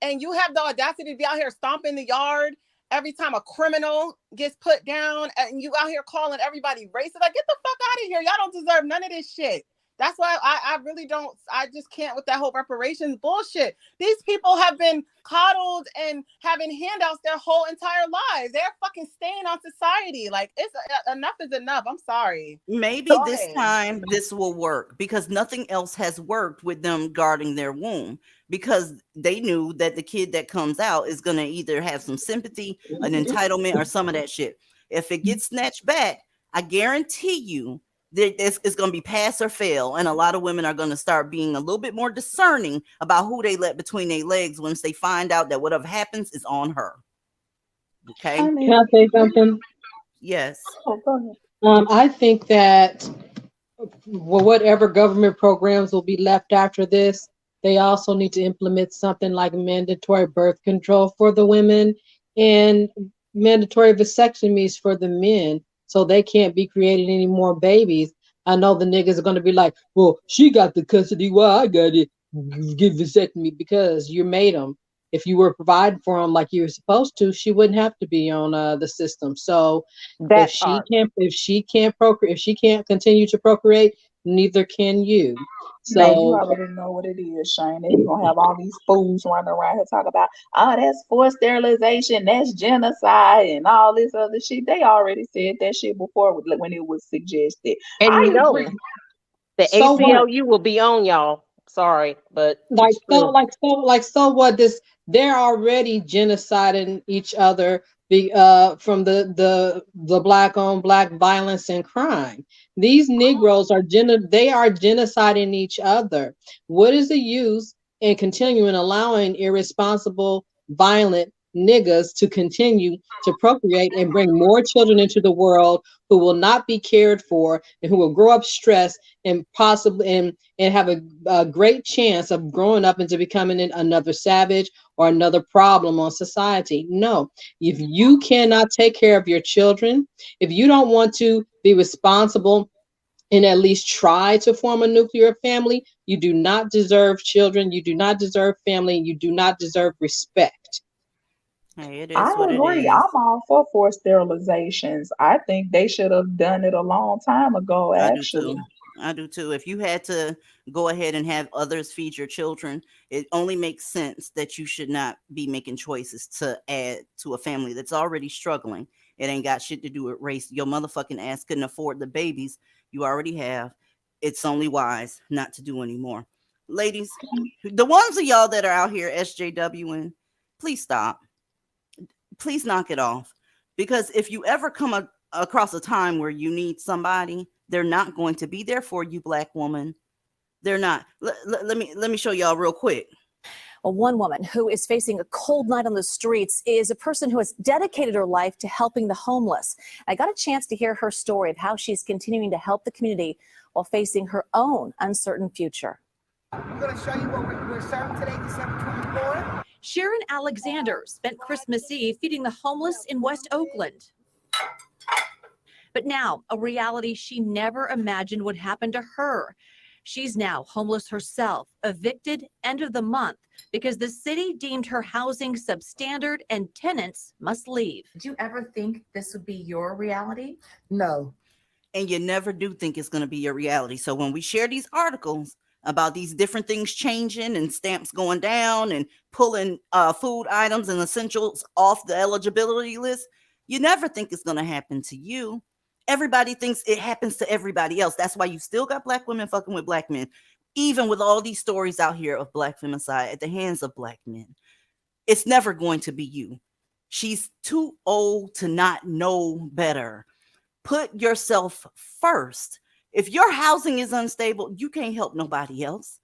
C: And you have the audacity to be out here stomping the yard every time a criminal gets put down, and you out here calling everybody racist. Like, get the fuck out of here. Y'all don't deserve none of this shit. That's why I really don't, I just can't with that whole reparations bullshit. These people have been coddled and having handouts their whole entire lives. They're fucking staying on society. Like, it's enough is enough. I'm sorry.
A: Maybe
C: Go
A: this
C: ahead.
A: time this will work because nothing else has worked with them guarding their womb, because they knew that the kid that comes out is going to either have some sympathy, an entitlement, or some of that shit. If it gets snatched back, I guarantee you that it's going to be pass or fail. And a lot of women are going to start being a little bit more discerning about who they let between their legs once they find out that whatever happens is on her. Okay.
B: I
G: Can
B: mean,
G: I say something?
A: Yes.
B: oh, go ahead.
G: I think that whatever government programs will be left after this, they also need to implement something like mandatory birth control for the women and mandatory vasectomies for the men, so they can't be creating any more babies. I know the niggas are going to be like, well, she got the custody, well, I got it. Give vasectomy, because you made them. If you were providing for them like you were supposed to, she wouldn't have to be on the system. So
E: That part.
G: if she can't procreate, if she can't continue to procreate, neither can you.
B: Babe, you
G: So
B: already know what it is, Shane. And you're gonna have all these fools running around here talking about, oh, that's forced sterilization, that's genocide, and all this other shit. They already said that shit before when it was suggested.
E: And
B: I
E: you know,
B: agree.
E: the
G: so what?
E: ACLU will be on y'all. Sorry, but
G: Like
E: it's
G: so
E: true.
G: so what, this, they're already genociding each other, from the black on black violence and crime. These Negroes are they are genociding each other. What is the use in continuing allowing irresponsible violent niggas to continue to procreate and bring more children into the world who will not be cared for and who will grow up stressed and possibly and have a great chance of growing up into becoming another savage or another problem on society? No. If you cannot take care of your children, if you don't want to be responsible and at least try to form a nuclear family, you do not deserve children, you do not deserve family, you do not deserve respect.
A: Hey, it is
B: I
A: what it
B: agree.
A: is.
B: I'm all for forced sterilizations. I think they should have done it a long time ago,
A: I do
B: actually.
A: too. I do too. If you had to go ahead and have others feed your children, it only makes sense that you should not be making choices to add to a family that's already struggling. It ain't got shit to do with race. Your motherfucking ass couldn't afford the babies you already have. It's only wise not to do anymore. Ladies, the ones of y'all that are out here SJWing, please stop. Please knock it off. Because if you ever come across a time where you need somebody, they're not going to be there for you, black woman. They're not. Let me show y'all real quick.
H: Well, one woman who is facing a cold night on the streets is a person who has dedicated her life to helping the homeless. I got a chance to hear her story of how she's continuing to help the community while facing her own uncertain future.
I: I'm going to show you what we're serving today, December 24th.
J: Sharon Alexander spent Christmas Eve feeding the homeless in West Oakland. But now, a reality she never imagined would happen to her. She's now homeless herself, evicted end of the month because the city deemed her housing substandard and tenants must leave.
K: Did you ever think this would be your reality?
I: No.
A: And you never do think it's going to be your reality. So when we share these articles about these different things changing and stamps going down and pulling food items and essentials off the eligibility list, you never think it's going to happen to you. Everybody thinks it happens to everybody else. That's why you still got black women fucking with black men, even with all these stories out here of black femicide at the hands of black men. It's never going to be you. She's too old to not know better. Put yourself first. If your housing is unstable, you can't help nobody else.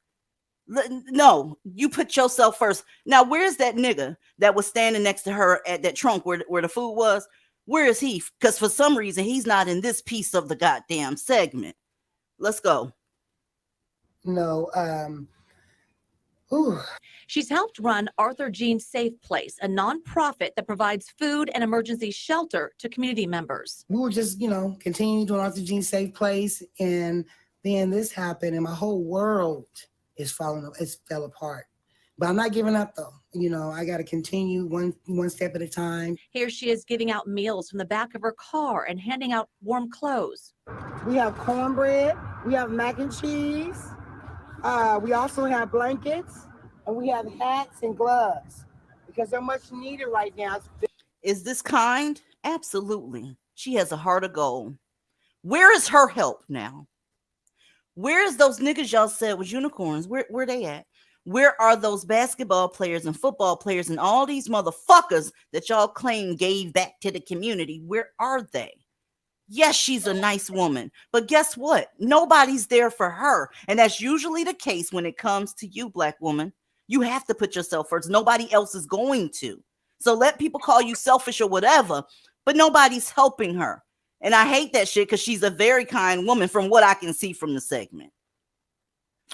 A: No, you put yourself first. Now, where's that nigga that was standing next to her at that trunk where the food was? Where is he? Because for some reason, he's not in this piece of the goddamn segment. Let's go.
I: No.
J: She's helped run Arthur Jean Safe Place, a nonprofit that provides food and emergency shelter to community members.
I: We were just, continuing doing Arthur Jean Safe Place, and then this happened, and my whole world is fell apart. But I'm not giving up, though. I got to continue one step at a time.
J: Here she is giving out meals from the back of her car and handing out warm clothes.
I: We have cornbread. We have mac and cheese. We also have blankets, and we have hats and gloves because they're much needed right now.
A: Is this kind? Absolutely. She has a heart of gold. Where is her help now? Where is those niggas y'all said was unicorns? Where they at? Where are those basketball players and football players and all these motherfuckers that y'all claim gave back to the community? Where are they? Yes, she's a nice woman, but guess what? Nobody's there for her. And that's usually the case when it comes to you, black woman. You have to put yourself first. Nobody else is going to. So let people call you selfish or whatever, but nobody's helping her. And I hate that shit because she's a very kind woman from what I can see from the segment.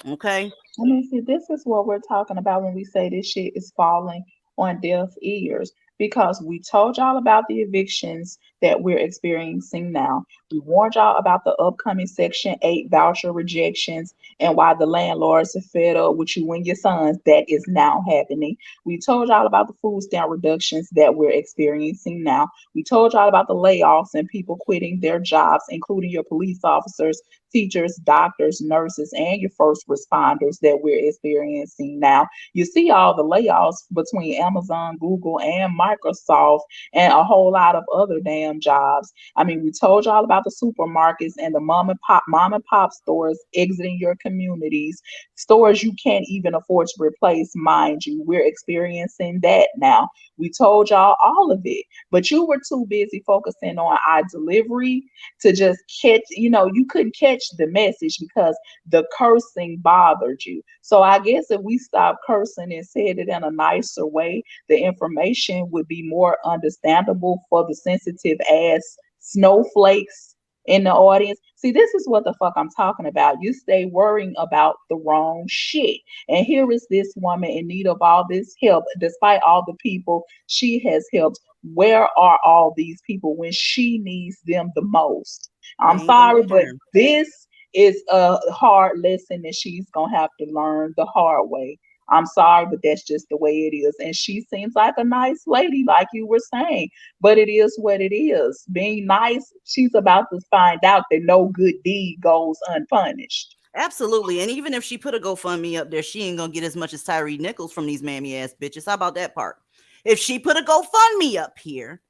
A: Okay.
B: See, this is what we're talking about when we say this shit is falling on deaf ears, because we told y'all about the evictions that we're experiencing now. We warned y'all about the upcoming Section 8 voucher rejections and why the landlords are fed up with you and your sons. That is now happening. We told y'all about the food stamp reductions that we're experiencing now. We told y'all about the layoffs and people quitting their jobs, including your police officers, teachers, doctors, nurses, and your first responders that we're experiencing now. You see all the layoffs between Amazon, Google, and Microsoft, and a whole lot of other damn jobs. We told y'all about the supermarkets and the mom and pop stores exiting your communities, stores you can't even afford to replace, mind you. We're experiencing that now. We told y'all all of it, but you were too busy focusing on our delivery to just catch, you couldn't catch the message because the cursing bothered you. So I guess if we stopped cursing and said it in a nicer way, the information would be more understandable for the sensitive ass snowflakes in the audience. See, this is what the fuck I'm talking about. You stay worrying about the wrong shit. And here is this woman in need of all this help, despite all the people she has helped. Where are all these people when she needs them the most? I'm sorry, but this is a hard lesson that she's gonna have to learn the hard way. I'm sorry, but that's just the way it is. And she seems like a nice lady, like you were saying, but it is what it is. Being nice, she's about to find out that no good deed goes unpunished.
A: Absolutely. And even if she put a GoFundMe up there, she ain't gonna get as much as Tyree Nichols from these mammy ass bitches. How about that part? If she put a GoFundMe up here,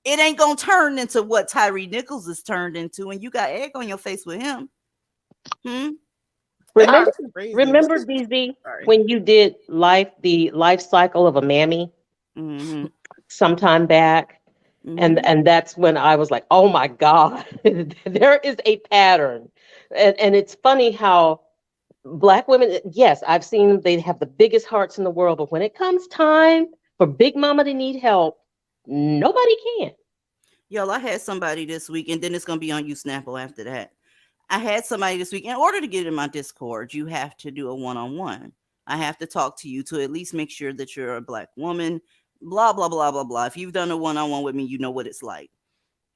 A: it ain't gonna turn into what Tyree Nichols is turned into, and you got egg on your face with him.
E: Remember, DZ, when you did the life cycle of a mammy sometime back? And that's when I was like, oh my God, there is a pattern. And it's funny how Black women, yes, I've seen them, they have the biggest hearts in the world, but when it comes time for Big Mama to need help, nobody can.
A: Y'all, I had somebody this week, and then it's going to be on you, Snapple, after that. I had somebody this week. In order to get in my Discord, you have to do a one-on-one. I have to talk to you to at least make sure that you're a Black woman, blah, blah, blah, blah, blah. If you've done a one-on-one with me, you know what it's like.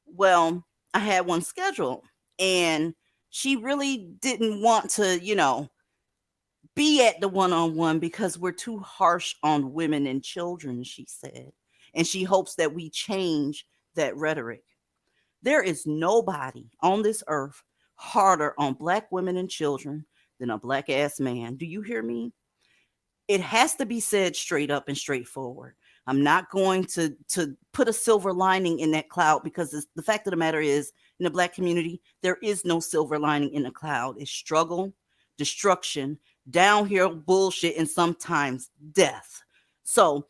A: Well, I had one scheduled, and She really didn't want to, be at the one-on-one because we're too harsh on women and children, she said. And she hopes that we change that rhetoric. There is nobody on this earth harder on Black women and children than a Black ass man. Do you hear me? It has to be said straight up and straightforward. I'm not going to put a silver lining in that cloud, because the fact of the matter is, in the Black community, there is no silver lining in the cloud. It's struggle, destruction, downhill bullshit, and sometimes death. So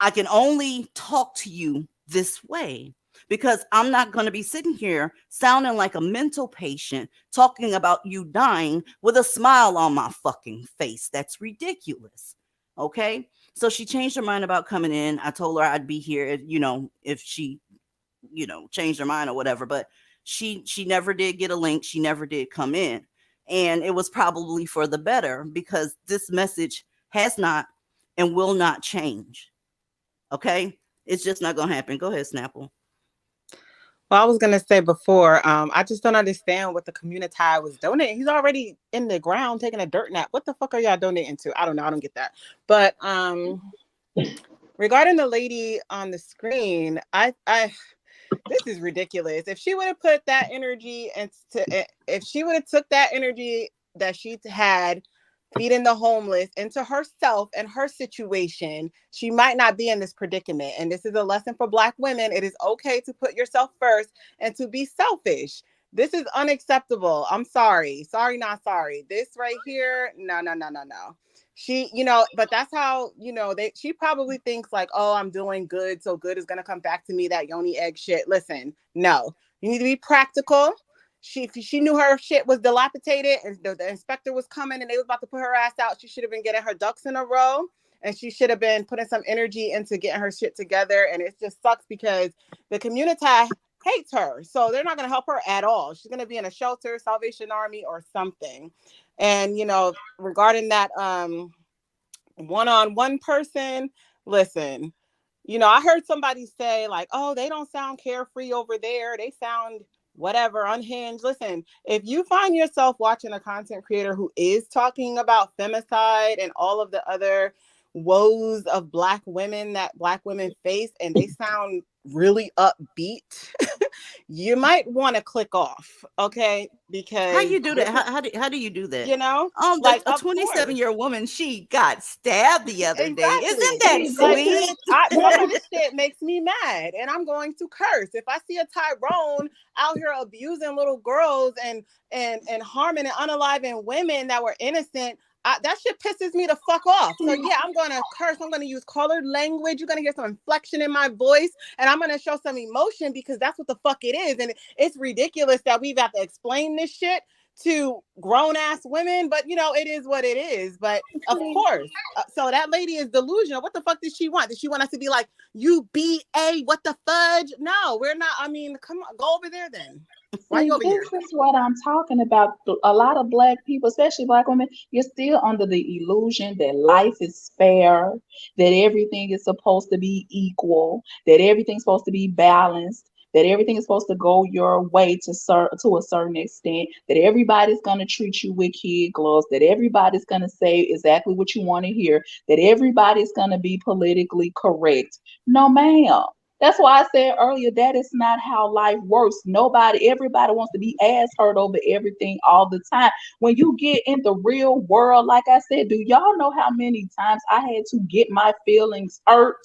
A: I can only talk to you this way, because I'm not going to be sitting here sounding like a mental patient talking about you dying with a smile on my fucking face. That's ridiculous. Okay. So she changed her mind about coming in. I told her I'd be here if she, changed her mind or whatever, but she never did get a link. She never did come in. And it was probably for the better, because this message has not and will not change. Okay. It's just not going to happen. Go ahead, Snapple.
C: Well, I was going to say before, I just don't understand what the community was donating. He's already in the ground taking a dirt nap. What the fuck are y'all donating to? I don't know. I don't get that. But regarding the lady on the screen, this is ridiculous. If she would have put that energy if she would have took that energy that she had feeding the homeless into herself and her situation, she might not be in this predicament. And this is a lesson for Black women. It is okay to put yourself first and to be selfish. This is unacceptable. I'm sorry. Sorry, not sorry. This right here, no. She, but that's how, she probably thinks like, oh, I'm doing good, so good is going to come back to me, that yoni egg shit. Listen, no, you need to be practical. She knew her shit was dilapidated and the inspector was coming and they was about to put her ass out. She should have been getting her ducks in a row, and she should have been putting some energy into getting her shit together. And it just sucks because the community hates her. So they're not going to help her at all. She's going to be in a shelter, Salvation Army or something. And, regarding that one-on-one person, listen, I heard somebody say like, oh, they don't sound carefree over there. They sound whatever, unhinged. Listen, if you find yourself watching a content creator who is talking about femicide and all of the other woes of Black women that Black women face, and they sound really upbeat, you might want to click off, okay? Because
A: how you do that? How do you do that?
C: Like
A: a 27-year-old woman, she got stabbed the other
C: exactly.
A: day. Isn't that sweet?
C: Some of this shit makes me mad, and I'm going to curse if I see a Tyrone out here abusing little girls and harming and unaliving women that were innocent. That shit pisses me the fuck off. So yeah, I'm going to curse. I'm going to use colored language. You're going to hear some inflection in my voice, and I'm going to show some emotion, because that's what the fuck it is. And it's ridiculous that we've got to explain this shit to grown ass women, but it is what it is. But of course, so that lady is delusional. What the fuck did she want? Did she want us to be like, you BA, what the fudge? No, we're not. I mean, come on, go over there then. Why you over here?
B: This is what I'm talking about. A lot of Black people, especially Black women, you're still under the illusion that life is fair, that everything is supposed to be equal, that everything's supposed to be balanced, that everything is supposed to go your way to a certain extent, that everybody's going to treat you with kid gloves, that everybody's going to say exactly what you want to hear, that everybody's going to be politically correct. No, ma'am. That's why I said earlier, that is not how life works. Everybody wants to be ass hurt over everything all the time. When you get in the real world, like I said, do y'all know how many times I had to get my feelings hurt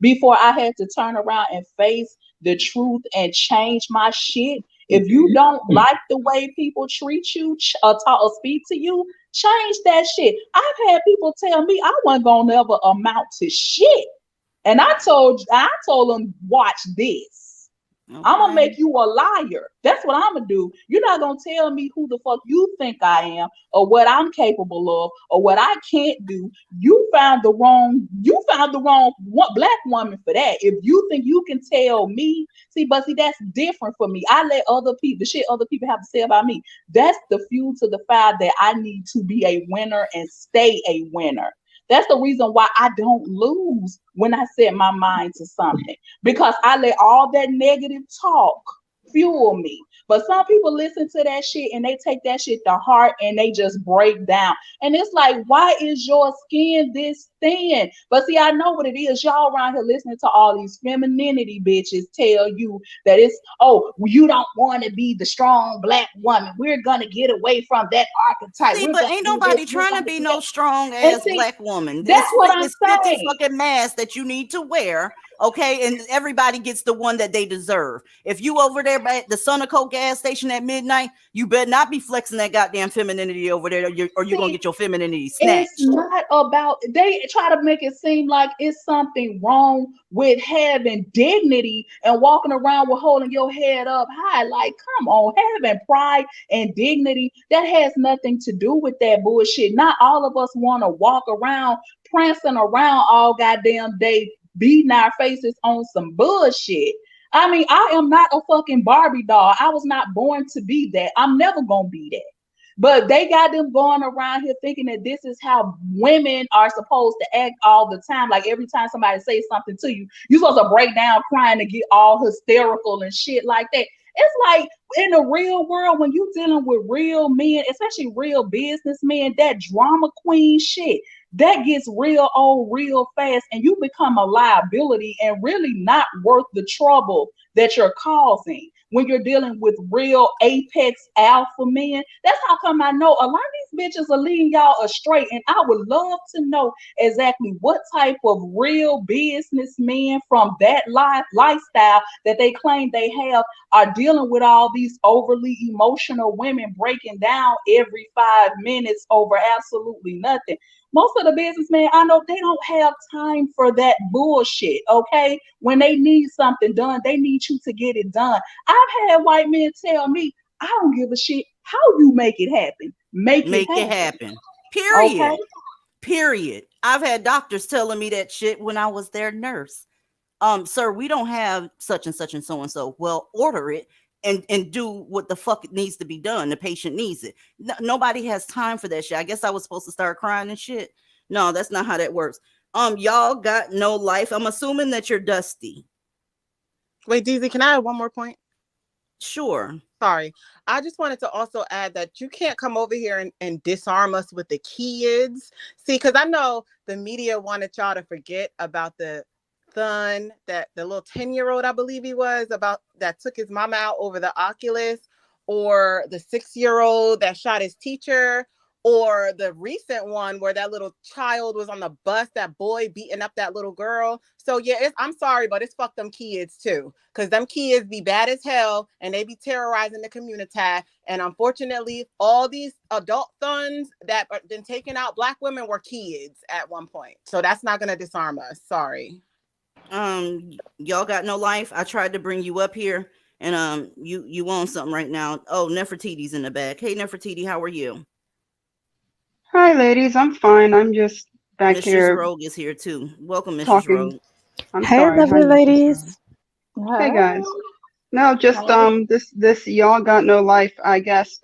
B: before I had to turn around and face the truth and change my shit? If you don't like the way people treat you or talk or speak to you, change that shit. I've had people tell me I wasn't gonna ever amount to shit. And I told them, watch this. Okay. I'm gonna make you a liar. That's what I'm gonna do. You're not gonna tell me who the fuck you think I am, or what I'm capable of, or what I can't do. You found the wrong Black woman for that. If you think you can tell me, see, that's different for me. I let the shit other people have to say about me. That's the fuel to the fire that I need to be a winner and stay a winner. That's the reason why I don't lose when I set my mind to something, because I let all that negative talk fuel me. But some people listen to that shit and they take that shit to heart and they just break down. And it's like, why is your skin this thin? But see, I know what it is. Y'all around here listening to all these femininity bitches tell you that it's, oh, you don't want to be the strong black woman. We're gonna get away from that archetype.
A: See,
B: We're
A: but
B: gonna
A: ain't
B: do
A: nobody
B: this. We're
A: trying to
B: gonna
A: be
B: do
A: no
B: that.
A: strong
B: And
A: ass
B: see,
A: black woman.
B: that's what I'm
A: It's 50
B: saying.
A: fucking masks that you need to wear, okay? And everybody gets the one that they deserve. If you over there at the Sunoco gas station at midnight, you better not be flexing that goddamn femininity over there, or you're gonna get your femininity snatched.
B: It's not about, they try to make it seem like it's something wrong with having dignity and walking around with holding your head up high. Like, come on, having pride and dignity, that has nothing to do with that bullshit. Not all of us want to walk around prancing around all goddamn day, beating our faces on some bullshit. I mean, I am not a fucking Barbie doll. I was not born to be that. I'm never gonna be that. But they got them going around here thinking that this is how women are supposed to act all the time. Like every time somebody says something to you, you're supposed to break down crying to get all hysterical and shit like that. It's like in the real world, when you're dealing with real men, especially real businessmen, that drama queen shit, that gets real old real fast, and you become a liability and really not worth the trouble that you're causing when you're dealing with real apex alpha men. That's how come I know a lot of these bitches are leading y'all astray. And I would love to know exactly what type of real businessmen from that lifestyle that they claim they have are dealing with all these overly emotional women breaking down every 5 minutes over absolutely nothing. Most of the businessmen I know, they don't have time for that bullshit, okay? When they need something done, they need you to get it done. I've had white men tell me, I don't give a shit how you make it happen. Make it happen.
A: Period.
B: Okay?
A: Period. I've had doctors telling me that shit when I was their nurse. Sir, we don't have such and such and so and so. Well, order it and do what the fuck needs to be done. The patient needs it. Nobody has time for that shit. I guess I was supposed to start crying and shit. No, that's not how that works. Y'all got no life. I'm assuming that you're dusty.
C: Wait, DZ, can I add one more point?
A: Sure.
C: Sorry. I just wanted to also add that you can't come over here and disarm us with the kids. See, because I know the media wanted y'all to forget about the son, that the little 10-year-old, I believe he was, about that took his mama out over the Oculus, or the 6-year-old that shot his teacher, or the recent one where that little child was on the bus, that boy beating up that little girl. So yeah, I'm sorry, but it's fuck them kids too, because them kids be bad as hell and they be terrorizing the community. And unfortunately, all these adult sons that have been taking out Black women were kids at one point. So that's not gonna disarm us. Sorry.
A: Y'all got no life. I tried to bring you up here, and you want something right now. Oh, Nefertiti's in the back. Hey, Nefertiti, how are you?
L: Hi, ladies. I'm fine. I'm just back
A: Mrs.
L: here
A: Rogue is here too. Welcome, Mrs.
L: talking.
A: Rogue.
L: I'm
M: Hey,
L: sorry.
M: lovely
L: Hi, Mrs.
M: ladies.
L: Rowe. Hey, guys. No, just this y'all got no life, I guess.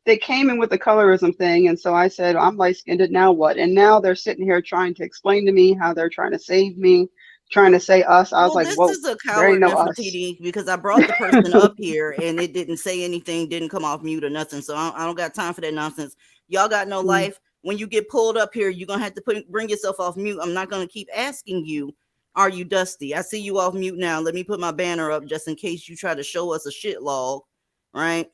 L: They came in with the colorism thing, and so I said, I'm light-skinned, now what? And now they're sitting here trying to explain to me how they're trying to save me, trying to say us. I was like,
A: This
L: whoa,
A: is a
L: there ain't
A: coward,
L: no us.
A: Nefertiti, because I brought the person up here and it didn't say anything, didn't come off mute or nothing. So I don't got time for that nonsense. Y'all got no life. When you get pulled up here, you're gonna have to bring yourself off mute. I'm not gonna keep asking you, are you dusty? I see you off mute now. Let me put my banner up just in case you try to show us a shit log. Right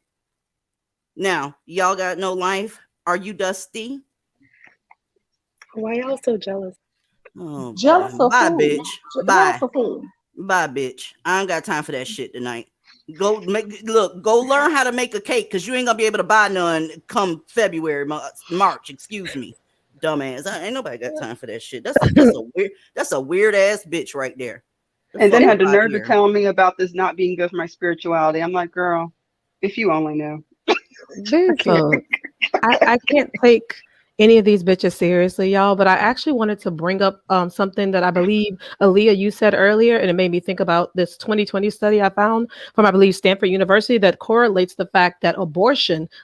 A: now, y'all got no life. Are you dusty?
M: Why y'all so jealous?
A: Oh,
B: Jealous of
A: bye,
B: who?
A: bitch.
B: Jealous
A: Bye.
B: of who?
A: Bye, bitch. I ain't got time for that shit tonight. Go learn how to make a cake, because you ain't gonna be able to buy none come February, March, excuse me. Dumbass. Ain't nobody got time for that shit. That's a weird ass bitch right there.
L: And then had the nerve to tell me about this not being good for my spirituality. I'm like, girl, if you only knew.
M: I can't take any of these bitches seriously, y'all, but I actually wanted to bring up something that I believe, Aaliyah, you said earlier, and it made me think about this 2020 study I found from, I believe, Stanford University, that correlates the fact that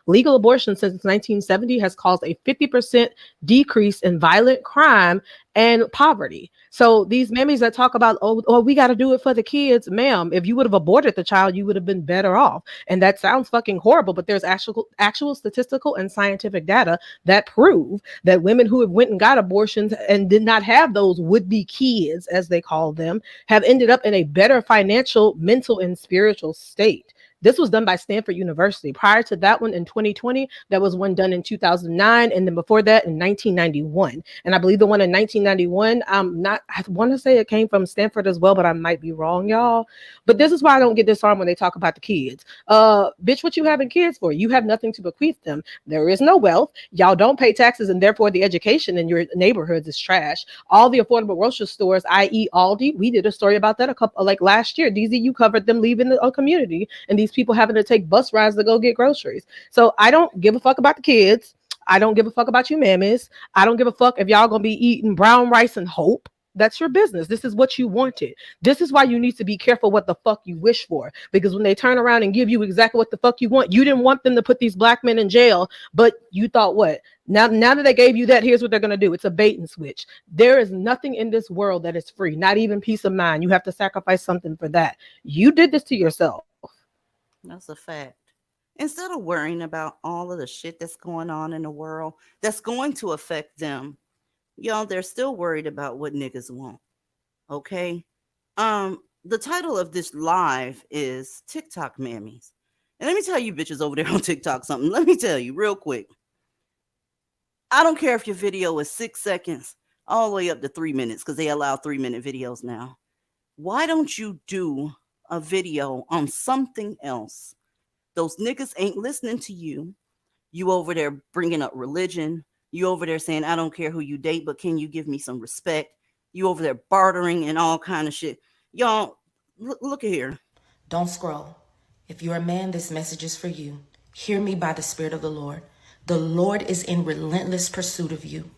M: legal abortion since 1970 has caused a 50% decrease in violent crime and poverty. So these mammies that talk about, oh, we got to do it for the kids, ma'am. If you would have aborted the child, you would have been better off. And that sounds fucking horrible, but there's actual statistical and scientific data that prove that women who have went and got abortions and did not have those would-be kids, as they call them, have ended up in a better financial, mental, and spiritual state. This was done by Stanford University. Prior to that one in 2020, that was one done in 2009, and then before that in 1991. And I believe the one in 1991, I want to say it came from Stanford as well, but I might be wrong, y'all. But this is why I don't get disarmed when they talk about the kids. Bitch, what you having kids for? You have nothing to bequeath them. There is no wealth. Y'all don't pay taxes, and therefore the education in your neighborhoods is trash. All the affordable grocery stores, i.e. Aldi, we did a story about that last year. DZ, you covered them leaving the community, and these people having to take bus rides to go get groceries. So I don't give a fuck about the kids. I don't give a fuck about you mammies. I don't give a fuck if y'all gonna be eating brown rice and hope. That's your business. This is what you wanted. This is why you need to be careful what the fuck you wish for. Because when they turn around and give you exactly what the fuck you want, you didn't want them to put these black men in jail, but you thought what? Now that they gave you that, here's what they're going to do. It's a bait and switch. There is nothing in this world that is free, not even peace of mind. You have to sacrifice something for that. You did this to yourself.
A: That's a fact. Instead of worrying about all of the shit that's going on in the world that's going to affect them, y'all, they're still worried about what niggas want. Okay? The title of this live is TikTok Mammies. And let me tell you bitches over there on TikTok something. Let me tell you real quick. I don't care if your video is 6 seconds all the way up to 3 minutes, because they allow 3-minute videos now. Why don't you do a video on something else? Those niggas ain't listening to you. You over there bringing up religion. You over there saying, I don't care who you date, but can you give me some respect? You over there bartering and all kind of shit. Y'all, look at here.
N: Don't scroll. If you're a man, this message is for you. Hear me by the Spirit of the Lord. The Lord is in relentless pursuit of you.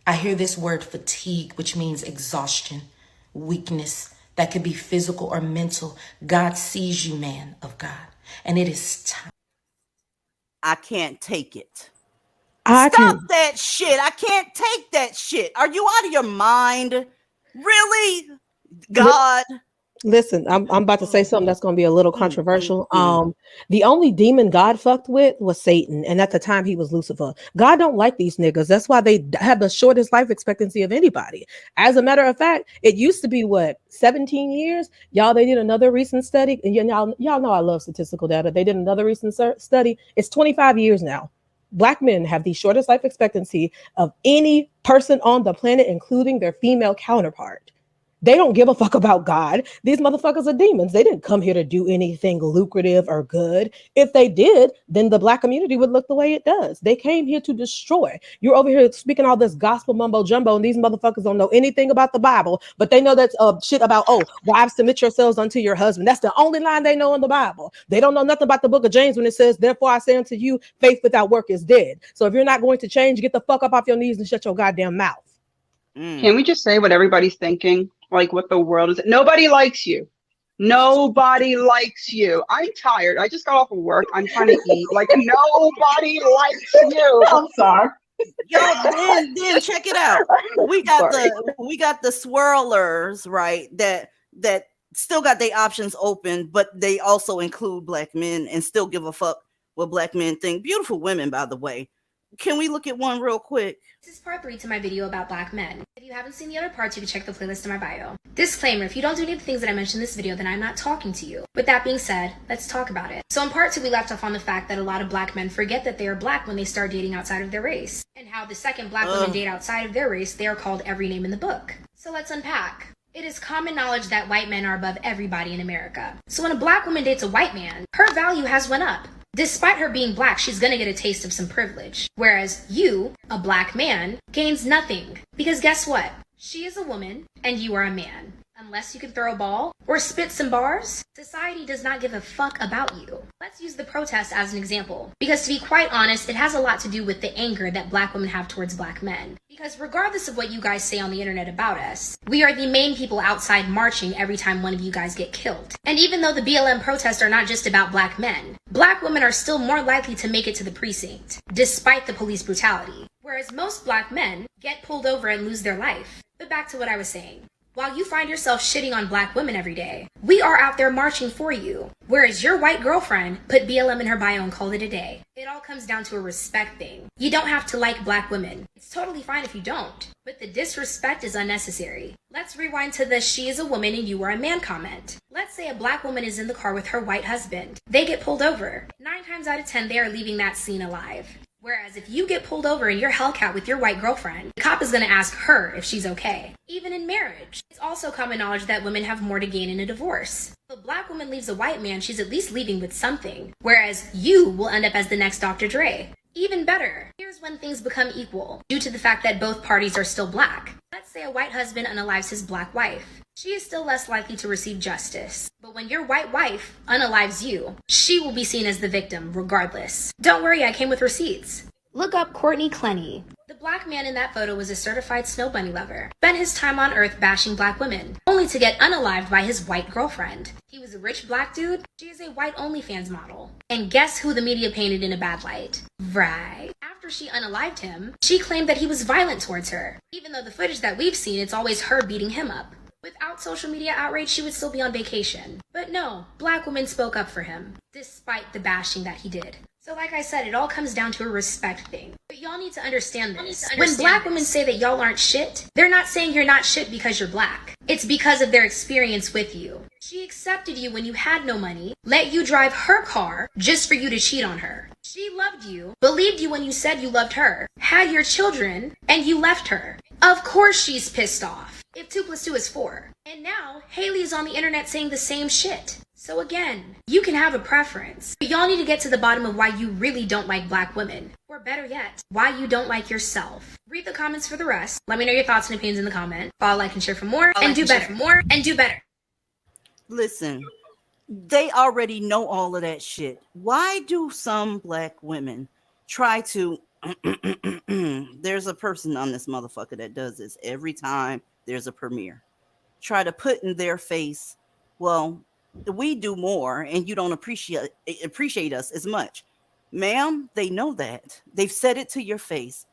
N: I hear this word fatigue, which means exhaustion, weakness, that could be physical or mental. God sees you, man of God, and it is time.
A: I can't take it. Stop that shit. I can't take that shit. Are you out of your mind? Really? God.
M: Listen, I'm about to say something that's going to be a little controversial. The only demon God fucked with was Satan, and at the time he was Lucifer. God don't like these niggas. That's why they have the shortest life expectancy of anybody. As a matter of fact, it used to be 17 years. Y'all, they did another recent study, and y'all know I love statistical data. They did another recent study. It's 25 years now. Black men have the shortest life expectancy of any person on the planet, including their female counterpart. They don't give a fuck about God. These motherfuckers are demons. They didn't come here to do anything lucrative or good. If they did, then the black community would look the way it does. They came here to destroy. You're over here speaking all this gospel mumbo jumbo, and these motherfuckers don't know anything about the Bible, but they know that's shit about, wives, submit yourselves unto your husband. That's the only line they know in the Bible. They don't know nothing about the book of James when it says, therefore I say unto you, faith without work is dead. So if you're not going to change, get the fuck up off your knees and shut your goddamn mouth.
L: Can we just say what everybody's thinking? Like what the world is. Nobody likes you. Nobody likes you. I'm tired. I just got off of work. I'm trying to eat. Like nobody likes you.
B: I'm sorry.
A: Y'all, then check it out. We got the swirlers, right? That still got their options open, but they also include black men and still give a fuck what black men think. Beautiful women, by the way. Can we look at one real quick?
O: This is part 3 to my video about black men. If you haven't seen the other parts, you can check the playlist in my bio. Disclaimer, if you don't do any of the things that I mentioned in this video, then I'm not talking to you. With that being said, let's talk about it. So in part 2, we left off on the fact that a lot of black men forget that they are black when they start dating outside of their race. And how the second black women date outside of their race, they are called every name in the book. So let's unpack. It is common knowledge that white men are above everybody in America. So when a black woman dates a white man, her value has went up. Despite her being black, she's gonna get a taste of some privilege. Whereas you, a black man, gains nothing. Because guess what? She is a woman, and you are a man. Unless you can throw a ball or spit some bars, society does not give a fuck about you. Let's use the protest as an example. Because to be quite honest, it has a lot to do with the anger that black women have towards black men. Because regardless of what you guys say on the internet about us, we are the main people outside marching every time one of you guys get killed. And even though the BLM protests are not just about black men, black women are still more likely to make it to the precinct, despite the police brutality. Whereas most black men get pulled over and lose their life. But back to what I was saying. While you find yourself shitting on black women every day, we are out there marching for you. Whereas your white girlfriend put BLM in her bio and called it a day. It all comes down to a respect thing. You don't have to like black women. It's totally fine if you don't. But the disrespect is unnecessary. Let's rewind to the "she is a woman and you are a man" comment. Let's say a black woman is in the car with her white husband. They get pulled over. 9 times out of 10, they are leaving that scene alive. Whereas if you get pulled over and you're Hellcat with your white girlfriend, the cop is going to ask her if she's okay. Even in marriage, it's also common knowledge that women have more to gain in a divorce. If a black woman leaves a white man, she's at least leaving with something. Whereas you will end up as the next Dr. Dre. Even better, here's when things become equal, due to the fact that both parties are still black. Let's say a white husband unalives his black wife. She is still less likely to receive justice. But when your white wife unalives you, she will be seen as the victim regardless. Don't worry, I came with receipts. Look up Courtney Clenny. The black man in that photo was a certified snow bunny lover. Spent his time on Earth bashing black women, only to get unalived by his white girlfriend. He was a rich black dude. She is a white OnlyFans model. And guess who the media painted in a bad light? Right. After she unalived him, she claimed that he was violent towards her. Even though the footage that we've seen, it's always her beating him up. Without social media outrage, she would still be on vacation. But no, black women spoke up for him, despite the bashing that he did. So like I said, it all comes down to a respect thing. But y'all need to understand this. When black women say that y'all aren't shit, they're not saying you're not shit because you're black. It's because of their experience with you. She accepted you when you had no money, let you drive her car just for you to cheat on her. She loved you, believed you when you said you loved her, had your children, and you left her. Of course she's pissed off. If 2 + 2 is 4. And now, Haley is on the internet saying the same shit. So again, you can have a preference, but y'all need to get to the bottom of why you really don't like black women. Or better yet, why you don't like yourself. Read the comments for the rest. Let me know your thoughts and opinions in the comment. Follow, like, and share for more, and do better.
A: Listen, they already know all of that shit. Why do some black women try to there's a person on this motherfucker that does this every time there's a premiere. Try to put in their face, well, we do more and you don't appreciate us as much. Ma'am, they know that. They've said it to your face.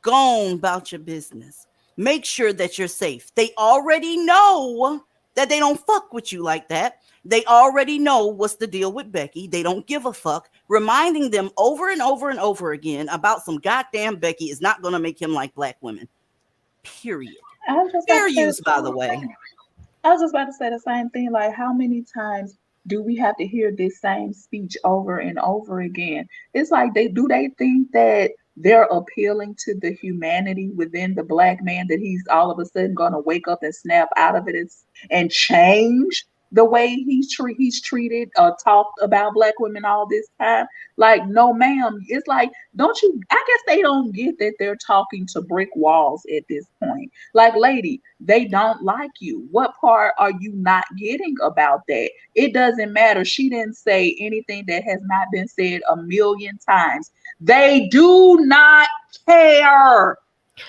A: Go on about your business. Make sure that you're safe. They already know that they don't fuck with you like that. They already know what's the deal with Becky. They don't give a fuck. Reminding them over and over and over again about some goddamn Becky is not going to make him like black women. Period. Fair use, by the way.
B: I was just about to say the same thing. Like, how many times do we have to hear this same speech over and over again? It's like, they think that they're appealing to the humanity within the black man, that he's all of a sudden going to wake up and snap out of it and change the way he's treated or talked about black women all this time? Like, no, ma'am. It's like, I guess they don't get that they're talking to brick walls at this point. Like, lady, they don't like you. What part are you not getting about that? It doesn't matter. She didn't say anything that has not been said a million times. They do not care.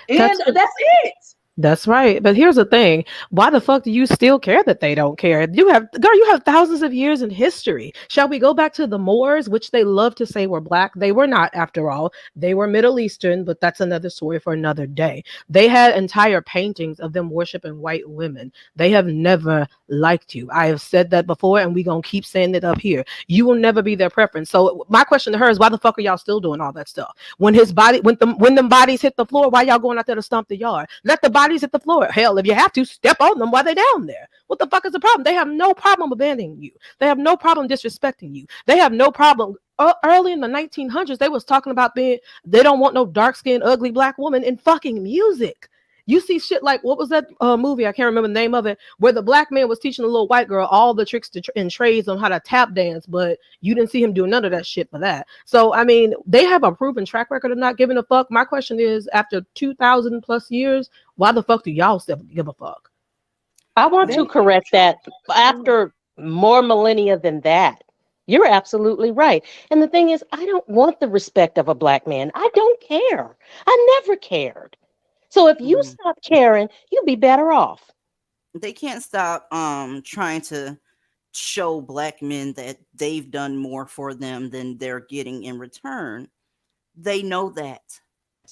B: And that's it.
M: That's right. But here's the thing. Why the fuck do you still care that they don't care? You have thousands of years in history. Shall we go back to the Moors, which they love to say were black? They were not, after all. They were Middle Eastern, but that's another story for another day. They had entire paintings of them worshiping white women. They have never liked you. I have said that before, and we're going to keep saying it up here. You will never be their preference. So my question to her is, why the fuck are y'all still doing all that stuff? When them bodies hit the floor, why y'all going out there to stomp the yard? Let the bodies hit the floor. Hell, if you have to, step on them while they're down there. What the fuck is the problem? They have no problem abandoning you. They have no problem disrespecting you. They have no problem. Early in the 1900s, they was talking about they don't want no dark-skinned, ugly black woman in fucking music. You see shit like, what was that movie? I can't remember the name of it, where the black man was teaching the little white girl all the tricks and trades on how to tap dance, but you didn't see him do none of that shit for that. So, I mean, they have a proven track record of not giving a fuck. My question is, after 2,000 plus years, why the fuck do y'all still give a fuck?
E: I want to correct that. After more millennia than that, you're absolutely right. And the thing is, I don't want the respect of a black man. I don't care. I never cared. So if you stop caring, you'll be better off.
A: They can't stop trying to show black men that they've done more for them than they're getting in return. They know that.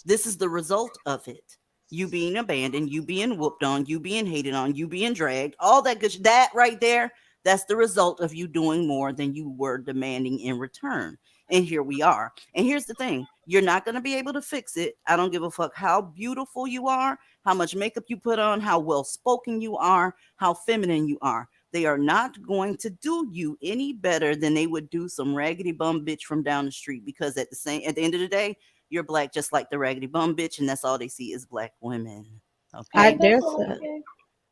A: This is the result of it. you being abandoned, you being whooped on, you being hated on, you being dragged, all that good, that right there, that's the result of you doing more than you were demanding in return. And here we are. And here's the thing, you're not going to be able to fix it. I don't give a fuck how beautiful you are, how much makeup you put on, how well spoken you are, how feminine you are. They are not going to do you any better than they would do some raggedy bum bitch from down the street, because at the end of the day, you're black just like the raggedy bum bitch, and that's all they see is black women.
M: I
A: Okay.
M: dare say.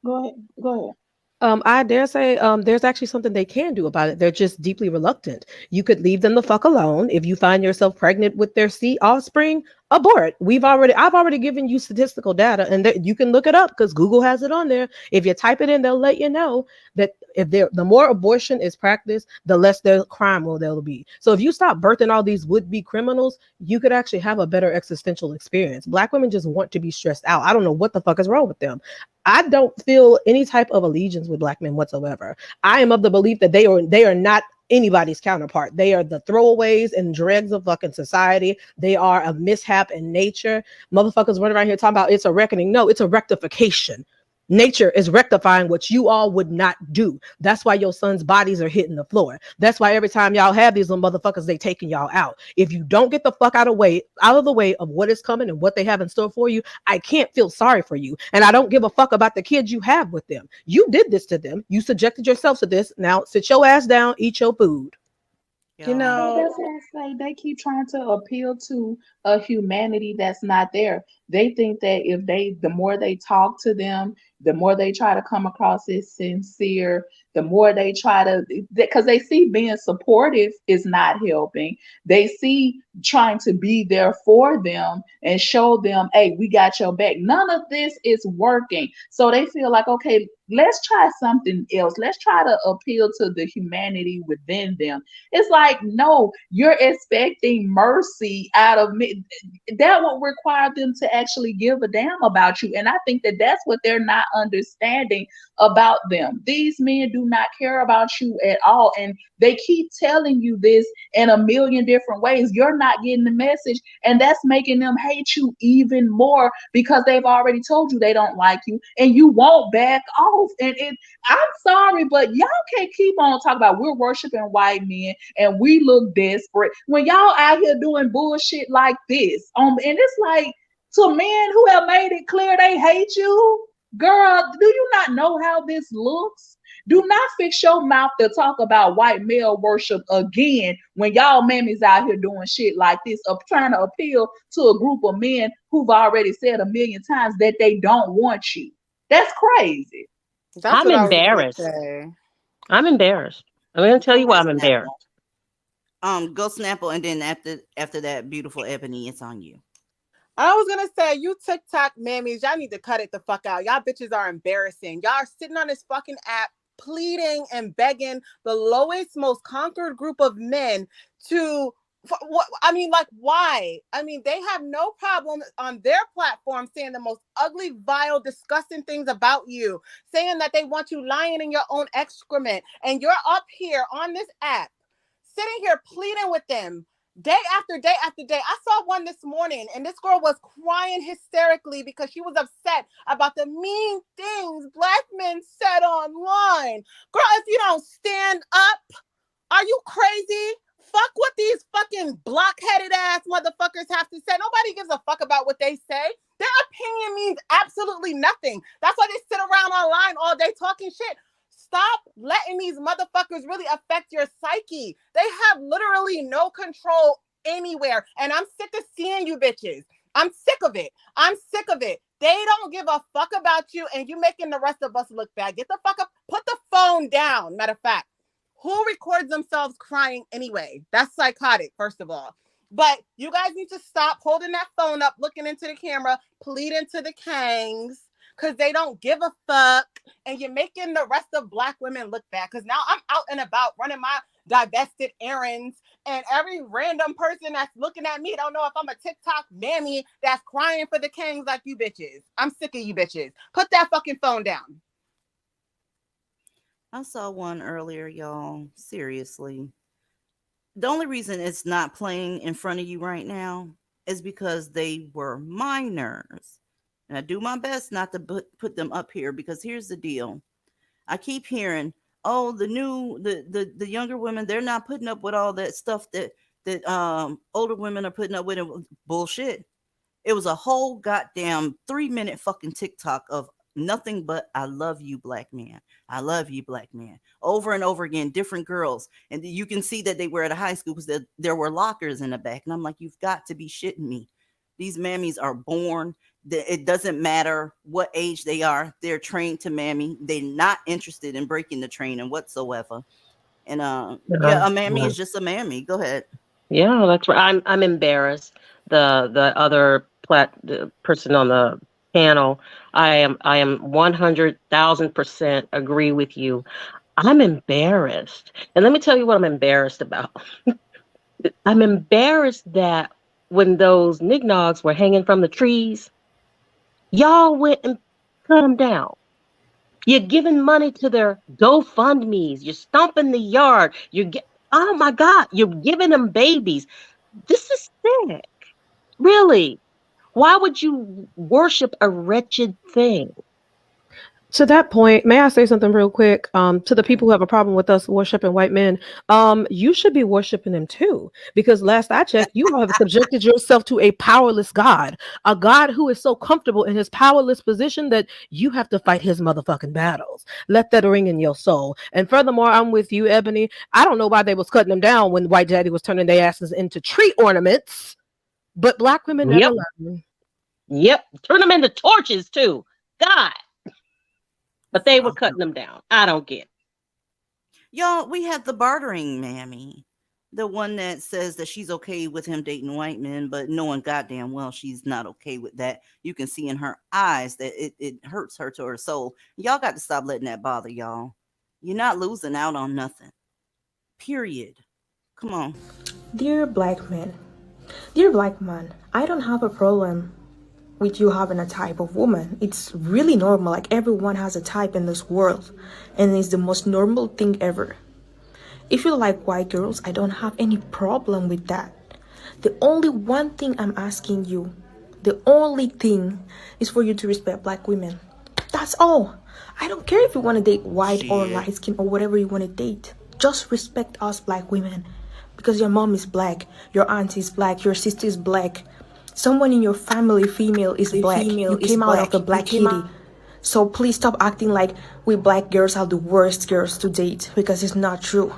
B: Go ahead. Go ahead.
M: I dare say there's actually something they can do about it. They're just deeply reluctant. You could leave them the fuck alone. If you find yourself pregnant with their seed offspring, abort. I've already given you statistical data, and you can look it up because Google has it on there. If you type it in, they'll let you know that the more abortion is practiced, the less their crime will there will be. So if you stop birthing all these would-be criminals, you could actually have a better existential experience. Black women just want to be stressed out. I don't know what the fuck is wrong with them. I don't feel any type of allegiance with black men whatsoever. I am of the belief that they are not anybody's counterpart. They are the throwaways and dregs of fucking society. They are a mishap in nature. Motherfuckers running around here talking about it's a reckoning. No, it's a rectification. Nature is rectifying what you all would not do. That's why your sons' bodies are hitting the floor. That's why every time y'all have these little motherfuckers, they taking y'all out. If you don't get the fuck out of the way of what is coming and what they have in store for you, I can't feel sorry for you. And I don't give a fuck about the kids you have with them. You did this to them. You subjected yourself to this. Now sit your ass down, eat your food.
C: You know,
B: that's what I say. They keep trying to appeal to a humanity that's not there. They think that the more they talk to them, the more they try to come across as sincere, the more they try to, because they see being supportive is not helping. They see trying to be there for them and show them, hey, we got your back. None of this is working. So they feel like, okay, let's try something else. Let's try to appeal to the humanity within them. It's like, no, you're expecting mercy out of me. That would require them to actually give a damn about you. And I think that that's what they're not understanding about them. These men do not care about you at all. And they keep telling you this in a million different ways. You're not getting the message. And that's making them hate you even more because they've already told you they don't like you and you won't back off. And I'm sorry, but y'all can't keep on talking about we're worshiping white men and we look desperate when y'all out here doing bullshit like this. And it's like, to men who have made it clear they hate you, girl, do you not know how this looks? Do not fix your mouth to talk about white male worship again when y'all mammies out here doing shit like this, of trying to appeal to a group of men who've already said a million times that they don't want you. That's crazy.
C: That's
E: I'm embarrassed. I'm embarrassed. I'm going to tell you why I'm embarrassed.
A: Go Snapple, and then after that, beautiful Ebony, it's on you.
C: I was gonna say, you TikTok mammies, y'all need to cut it the fuck out. Y'all bitches are embarrassing. Y'all are sitting on this fucking app pleading and begging the lowest, most conquered group of men to what? I mean, like, why? I mean, they have no problem on their platform saying the most ugly, vile, disgusting things about you, saying that they want you lying in your own excrement, and you're up here on this app sitting here pleading with them day after day after day. I saw one this morning, and this girl was crying hysterically because she was upset about the mean things black men said online. Girl, if you don't stand up, are you crazy? Fuck what these fucking blockheaded ass motherfuckers have to say. Nobody gives a fuck about what they say. Their opinion means absolutely nothing. That's why they sit around online all day talking shit. Stop letting these motherfuckers really affect your psyche. They have literally no control anywhere. And I'm sick of seeing you bitches. I'm sick of it. I'm sick of it. They don't give a fuck about you, and you making the rest of us look bad. Get the fuck up. Put the phone down. Matter of fact, who records themselves crying anyway? That's psychotic, first of all. But you guys need to stop holding that phone up, looking into the camera, pleading to the kangs, because they don't give a fuck, and you're making the rest of black women look bad. Because now I'm out and about running my divested errands, and every random person that's looking at me don't know if I'm a TikTok mammy that's crying for the kangs like you bitches. I'm sick of you bitches. Put that fucking phone down.
A: I saw one earlier, y'all. Seriously. The only reason it's not playing in front of you right now is because they were minors. And I do my best not to put them up here, because here's the deal. I keep hearing, oh, the younger women, they're not putting up with all that stuff that older women are putting up with. It. Bullshit. It was a whole goddamn 3-minute fucking TikTok of nothing but "I love you, black man. I love you, black man," over and over again, different girls. And you can see that they were at a high school, because there were lockers in the back. And I'm like, you've got to be shitting me. These mammies are born. It doesn't matter what age they are. They're trained to mammy. They're not interested in breaking the training whatsoever. And yeah, a mammy is just a mammy. Go ahead.
E: Yeah, that's right. I'm embarrassed. The other the person on the panel, I am 100,000% agree with you. I'm embarrassed, and let me tell you what I'm embarrassed about. I'm embarrassed that when those nignogs were hanging from the trees, y'all went and cut them down. You're giving money to their GoFundMes. You're stomping the yard. Oh my God, you're giving them babies. This is sick. Really? Why would you worship a wretched thing?
M: To that point, may I say something real quick? To the people who have a problem with us worshiping white men, you should be worshiping them too. Because last I checked, you have subjected yourself to a powerless God, a God who is so comfortable in his powerless position that you have to fight his motherfucking battles. Let that ring in your soul. And furthermore, I'm with you, Ebony. I don't know why they was cutting them down when White Daddy was turning their asses into tree ornaments, but black women never learn.
E: Yep, turn them into torches too. God. But they were cutting them down. I don't get it.
A: Y'all, we have the bartering mammy. The one that says that she's okay with him dating white men, but knowing goddamn well she's not okay with that. You can see in her eyes that it hurts her to her soul. Y'all got to stop letting that bother y'all. You're not losing out on nothing. Period. Come on.
P: Dear black men, dear black man, I don't have a problem with you having a type of woman. It's really normal. Like, everyone has a type in this world, and it's the most normal thing ever. If you like white girls, I don't have any problem with that. The only one thing I'm asking you, the only thing, is for you to respect black women. That's all. I don't care if you want to date white or light skin or whatever you want to date. Just respect us black women, because your mom is black, your aunt is black, your sister is black. Someone in your family, female, is black. You came out of the black kitty. So please stop acting like we black girls are the worst girls to date, because it's not true.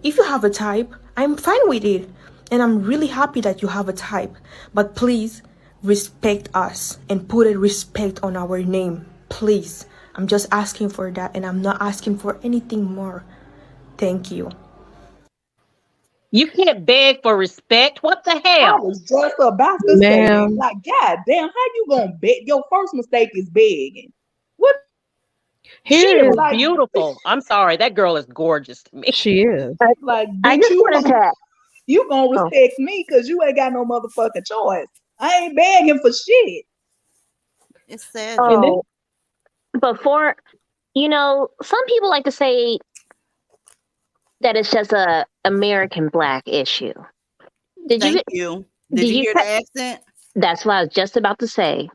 P: If you have a type, I'm fine with it. And I'm really happy that you have a type. But please respect us and put a respect on our name. Please. I'm just asking for that, and I'm not asking for anything more. Thank you.
E: You can't beg for respect. What the hell?
B: I was just about to say that. Like, God damn, how you gonna beg? Your first mistake is begging. What?
E: She is beautiful. I'm sorry, that girl is gorgeous to me.
M: She is.
B: Like,
E: I
B: bitch,
E: just wanted to.
B: you gonna respect me because you ain't got no motherfucking choice. I ain't begging for shit.
A: It's sad.
D: Oh, before, some people like to say that it's just a American black issue.
A: Thank you. Did you hear the accent?
D: That's what I was just about to say.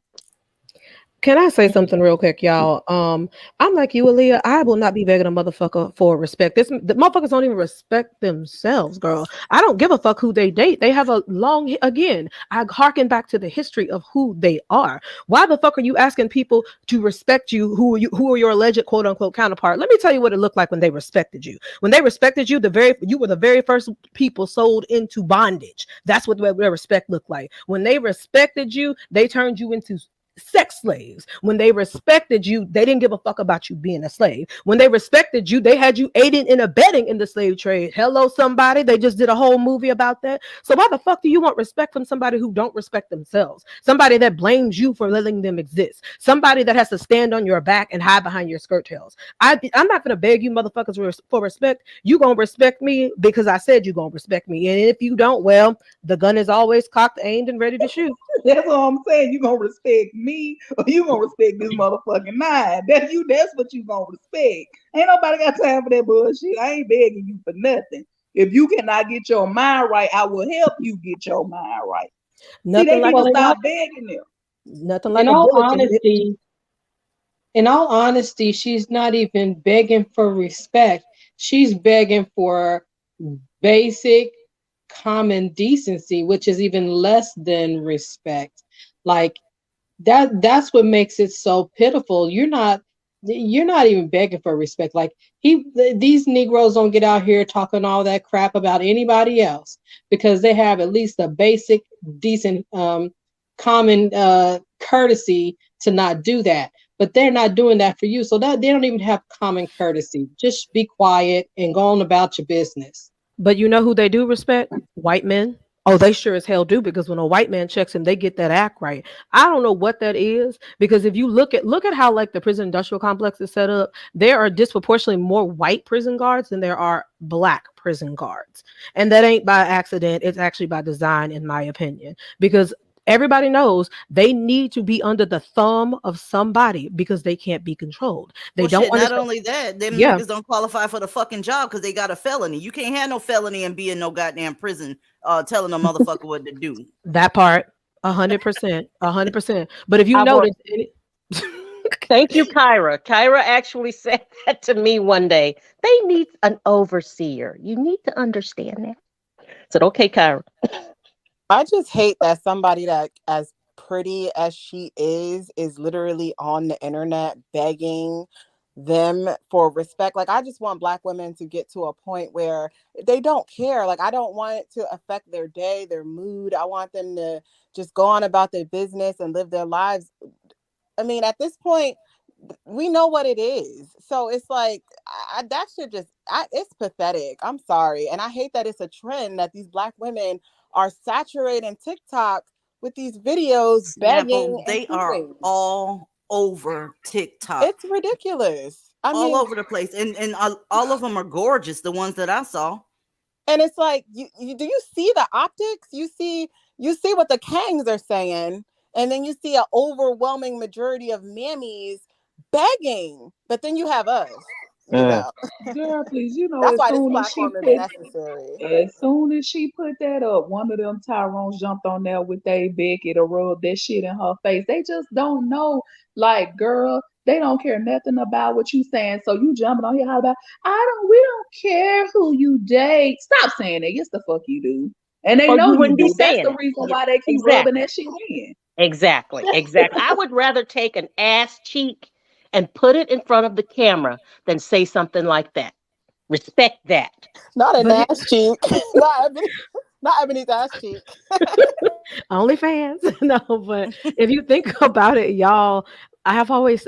M: Can I say something real quick, y'all? I'm like you, Aaliyah. I will not be begging a motherfucker for respect. The motherfuckers don't even respect themselves, girl. I don't give a fuck who they date. They have a long, again, I harken back to the history of who they are. Why the fuck are you asking people to respect you who are your alleged quote unquote counterpart? Let me tell you what it looked like when they respected you. When they respected you, you were the very first people sold into bondage. That's what their respect looked like. When they respected you, they turned you into sex slaves. When they respected you, they didn't give a fuck about you being a slave. When they respected you, they had you aiding and abetting in the slave trade. Hello, somebody. They just did a whole movie about that. So why the fuck do you want respect from somebody who don't respect themselves? Somebody that blames you for letting them exist. Somebody that has to stand on your back and hide behind your skirt tails. I'm not gonna beg you motherfuckers for respect. You gonna respect me because I said you gonna respect me. And if you don't, well, the gun is always cocked, aimed, and ready to shoot.
B: That's what I'm saying. You gonna respect me, or you gonna respect this motherfucking mind. That's what you gonna respect. Ain't nobody got time for that bullshit. I ain't begging you for nothing. If you cannot get your mind right, I will help you get your mind right.
M: Nothing
B: See, they
M: like
B: need to stop begging them.
M: Nothing like
G: In
M: a
G: all
M: bullet to hit.
G: honesty, in all honesty, she's not even begging for respect. She's begging for basic common decency, which is even less than respect. Like that's what makes it so pitiful. You're not even begging for respect. Like these Negroes don't get out here talking all that crap about anybody else because they have at least a basic decent common courtesy to not do that. But they're not doing that for you. So that they don't even have common courtesy. Just be quiet and go on about your business.
M: But you know who they do respect? White men. Oh, they sure as hell do, because when a white man checks him, they get that act right. I don't know what that is, because if you look at how like the prison industrial complex is set up, there are disproportionately more white prison guards than there are black prison guards. And that ain't by accident, it's actually by design, in my opinion, because everybody knows they need to be under the thumb of somebody because they can't be controlled. They
A: Well,
M: don't
A: shit, not
M: understand.
A: only that, them
M: Yeah.
A: niggas don't qualify for the fucking job because they got a felony. You can't have no felony and be in no goddamn prison telling a motherfucker what to do.
M: That part, 100%, 100%. But if you
E: I want.
M: notice,
E: Thank you, Kyra. Kyra actually said that to me one day. They need an overseer. You need to understand that. I said, okay, Kyra.
C: I just hate that somebody that as pretty as she is literally on the internet begging them for respect. Like, I just want Black women to get to a point where they don't care. Like, I don't want it to affect their day, their mood. I want them to just go on about their business and live their lives. I mean, at this point, we know what it is. So it's like, that should just, it's pathetic. I'm sorry. And I hate that it's a trend that these Black women are saturating TikTok with these videos begging
A: Snapple, they are all over TikTok.
C: It's ridiculous. I
A: all
C: mean,
A: over the place. And all of them are gorgeous, the ones that I saw.
C: And it's like, you do you see the optics? You see what the Kangs are saying, and then you see an overwhelming majority of Mammies begging, but then you have us. You know,
B: girl, please,
C: that's
B: as
C: why this
B: soon as she
C: platform is
B: put,
C: necessary.
B: as soon as she put that up, one of them Tyrones jumped on there with they Becky to rub that shit in her face. They just don't know, like, girl, they don't care nothing about what you saying. So you jumping on here how about we don't care who you date. Stop saying that. Yes, the fuck you do. And they know
E: you
B: you
E: wouldn't be
B: do. That's
E: saying
B: the
E: it.
B: reason
E: Yeah,
B: why they keep rubbing that shit in.
E: Exactly. I would rather take an ass cheek and put it in front of the camera than say something like that. Respect that.
C: Not an ass cheek. Not Ebony's ass cheek.
M: OnlyFans. No, but if you think about it, y'all,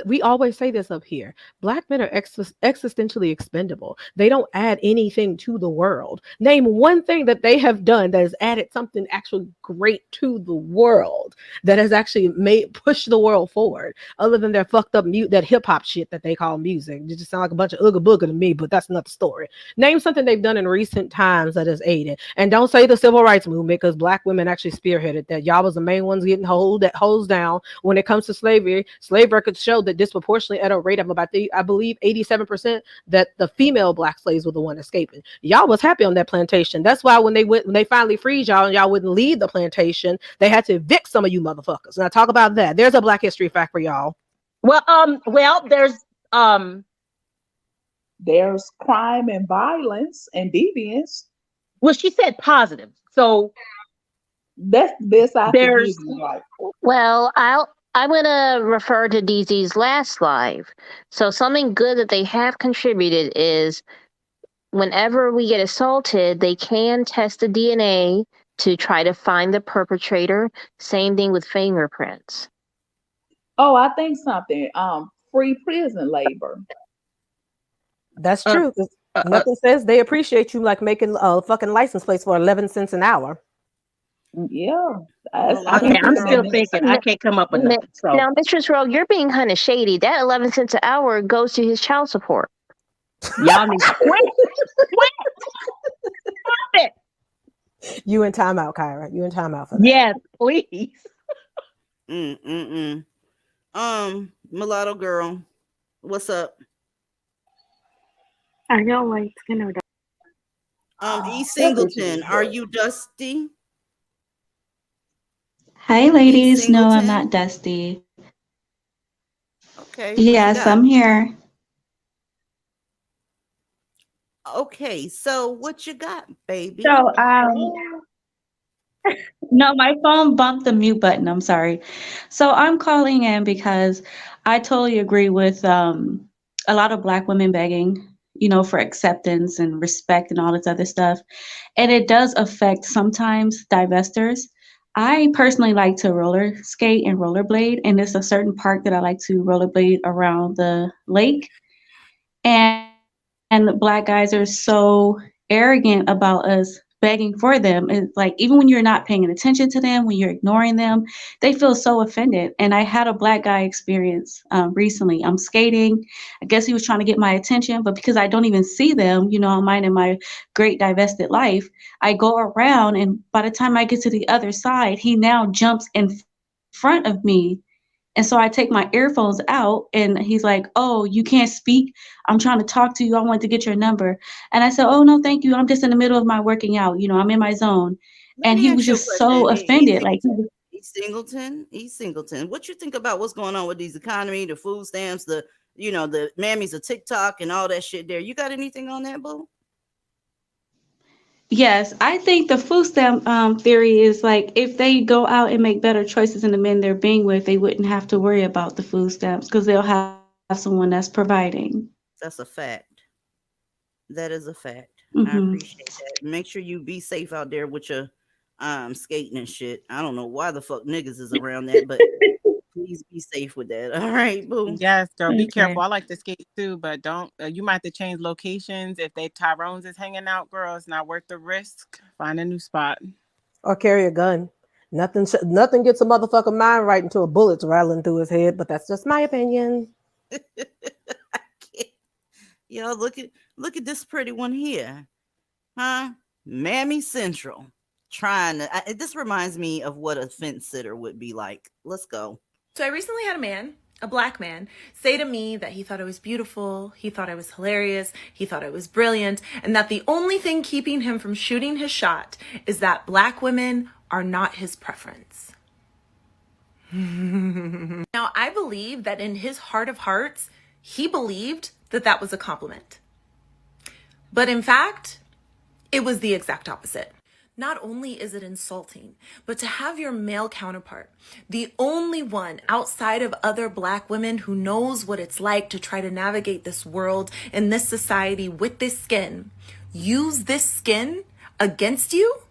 M: we always say this up here. Black men are existentially expendable. They don't add anything to the world. Name one thing that they have done that has added something actually great to the world, that has actually pushed the world forward, other than their fucked up that hip hop shit that they call music. It just sound like a bunch of ooga booga to me, but that's another story. Name something they've done in recent times that has aided. And don't say the civil rights movement, because Black women actually spearheaded that. Y'all was the main ones getting hosed down when it comes to slavery. Slave records show that disproportionately at a rate of about I believe 87%, that the female Black slaves were the one escaping. Y'all was happy on that plantation. That's why when they finally freed y'all and y'all wouldn't leave the plantation, they had to evict some of you motherfuckers. Now talk about that. There's a Black history fact for y'all.
E: Well,
B: there's crime and violence and deviance.
E: Well, she said positive. So
B: that's the best I can give you. Like,
D: well, I'm going to refer to DZ's last live. So something good that they have contributed is whenever we get assaulted, they can test the DNA to try to find the perpetrator. Same thing with fingerprints.
B: Oh, I think something. Free prison labor.
M: That's true. Nothing says they appreciate you like making fucking license plates for 11 cents an hour.
B: Yeah.
E: I'm still thinking. I can't come up with nothing. So.
D: Now, Mistress Rowe, you're being kind of shady. That 11 cents an hour goes to his child support.
E: Y'all need to quit. Stop it.
M: You in timeout, Kyra. You in timeout for that.
E: Yes, please.
A: Mulatto girl, what's up?
Q: I don't like skin.
A: E. Singleton, are you dusty?
Q: Hi,
A: E
Q: ladies. No, I'm
A: Singleton.
Q: not Dusty.
A: Okay, what you
Q: Yes,
A: got?
Q: I'm here.
A: Okay, so what you got, baby?
Q: So, no, my phone bumped the mute button. I'm sorry. So I'm calling in because I totally agree with a lot of Black women begging, for acceptance and respect and all this other stuff. And it does affect sometimes divestors. I personally like to roller skate and rollerblade, and there's a certain park that I like to rollerblade around the lake. And and Black guys are so arrogant about us begging for them. It's like even when you're not paying attention to them, when you're ignoring them, they feel so offended. And I had a Black guy experience recently. I'm skating. I guess he was trying to get my attention, but because I don't even see them, I'm minding my great divested life. I go around, and by the time I get to the other side, he now jumps in front of me, and so I take my earphones out, and he's like, "Oh, you can't speak? I'm trying to talk to you. I wanted to get your number." And I said, "Oh, no, thank you. I'm just in the middle of my working out. I'm in my zone."
A: Let
Q: And
A: me
Q: he
A: ask
Q: was
A: you a
Q: just so
A: question.
Q: offended. Like,
A: E Singleton. What you think about what's going on with these economy, the food stamps, the mammies of TikTok and all that shit there? You got anything on that, boo?
Q: yes, I think the food stamp theory is like if they go out and make better choices in the men they're being with, they wouldn't have to worry about the food stamps because they'll have someone that's providing.
A: That's a fact. That is a fact. I
Q: Hmm.
A: appreciate that. Make sure you be safe out there with your skating and shit. I don't know why the fuck niggas is around that, but please be safe with that. All right, boo.
C: Yes, girl, be
Q: Okay.
C: careful. I like to skate too, but don't. You might have to change locations if they Tyrone's is hanging out. Girl, it's not worth the risk. Find a new spot.
M: Or carry a gun. Nothing gets a motherfucker mind right until a bullet's rattling through his head, but that's just my opinion.
A: Y'all look at this pretty one here. Huh? Mammy Central. This reminds me of what a fence sitter would be like. Let's go.
R: So I recently had a Black man, say to me that he thought I was beautiful, he thought I was hilarious, he thought I was brilliant, and that the only thing keeping him from shooting his shot is that Black women are not his preference. Now, I believe that in his heart of hearts, he believed that that was a compliment. But in fact, it was the exact opposite. Not only is it insulting, but to have your male counterpart, the only one outside of other Black women who knows what it's like to try to navigate this world and this society with this skin, use this skin against you,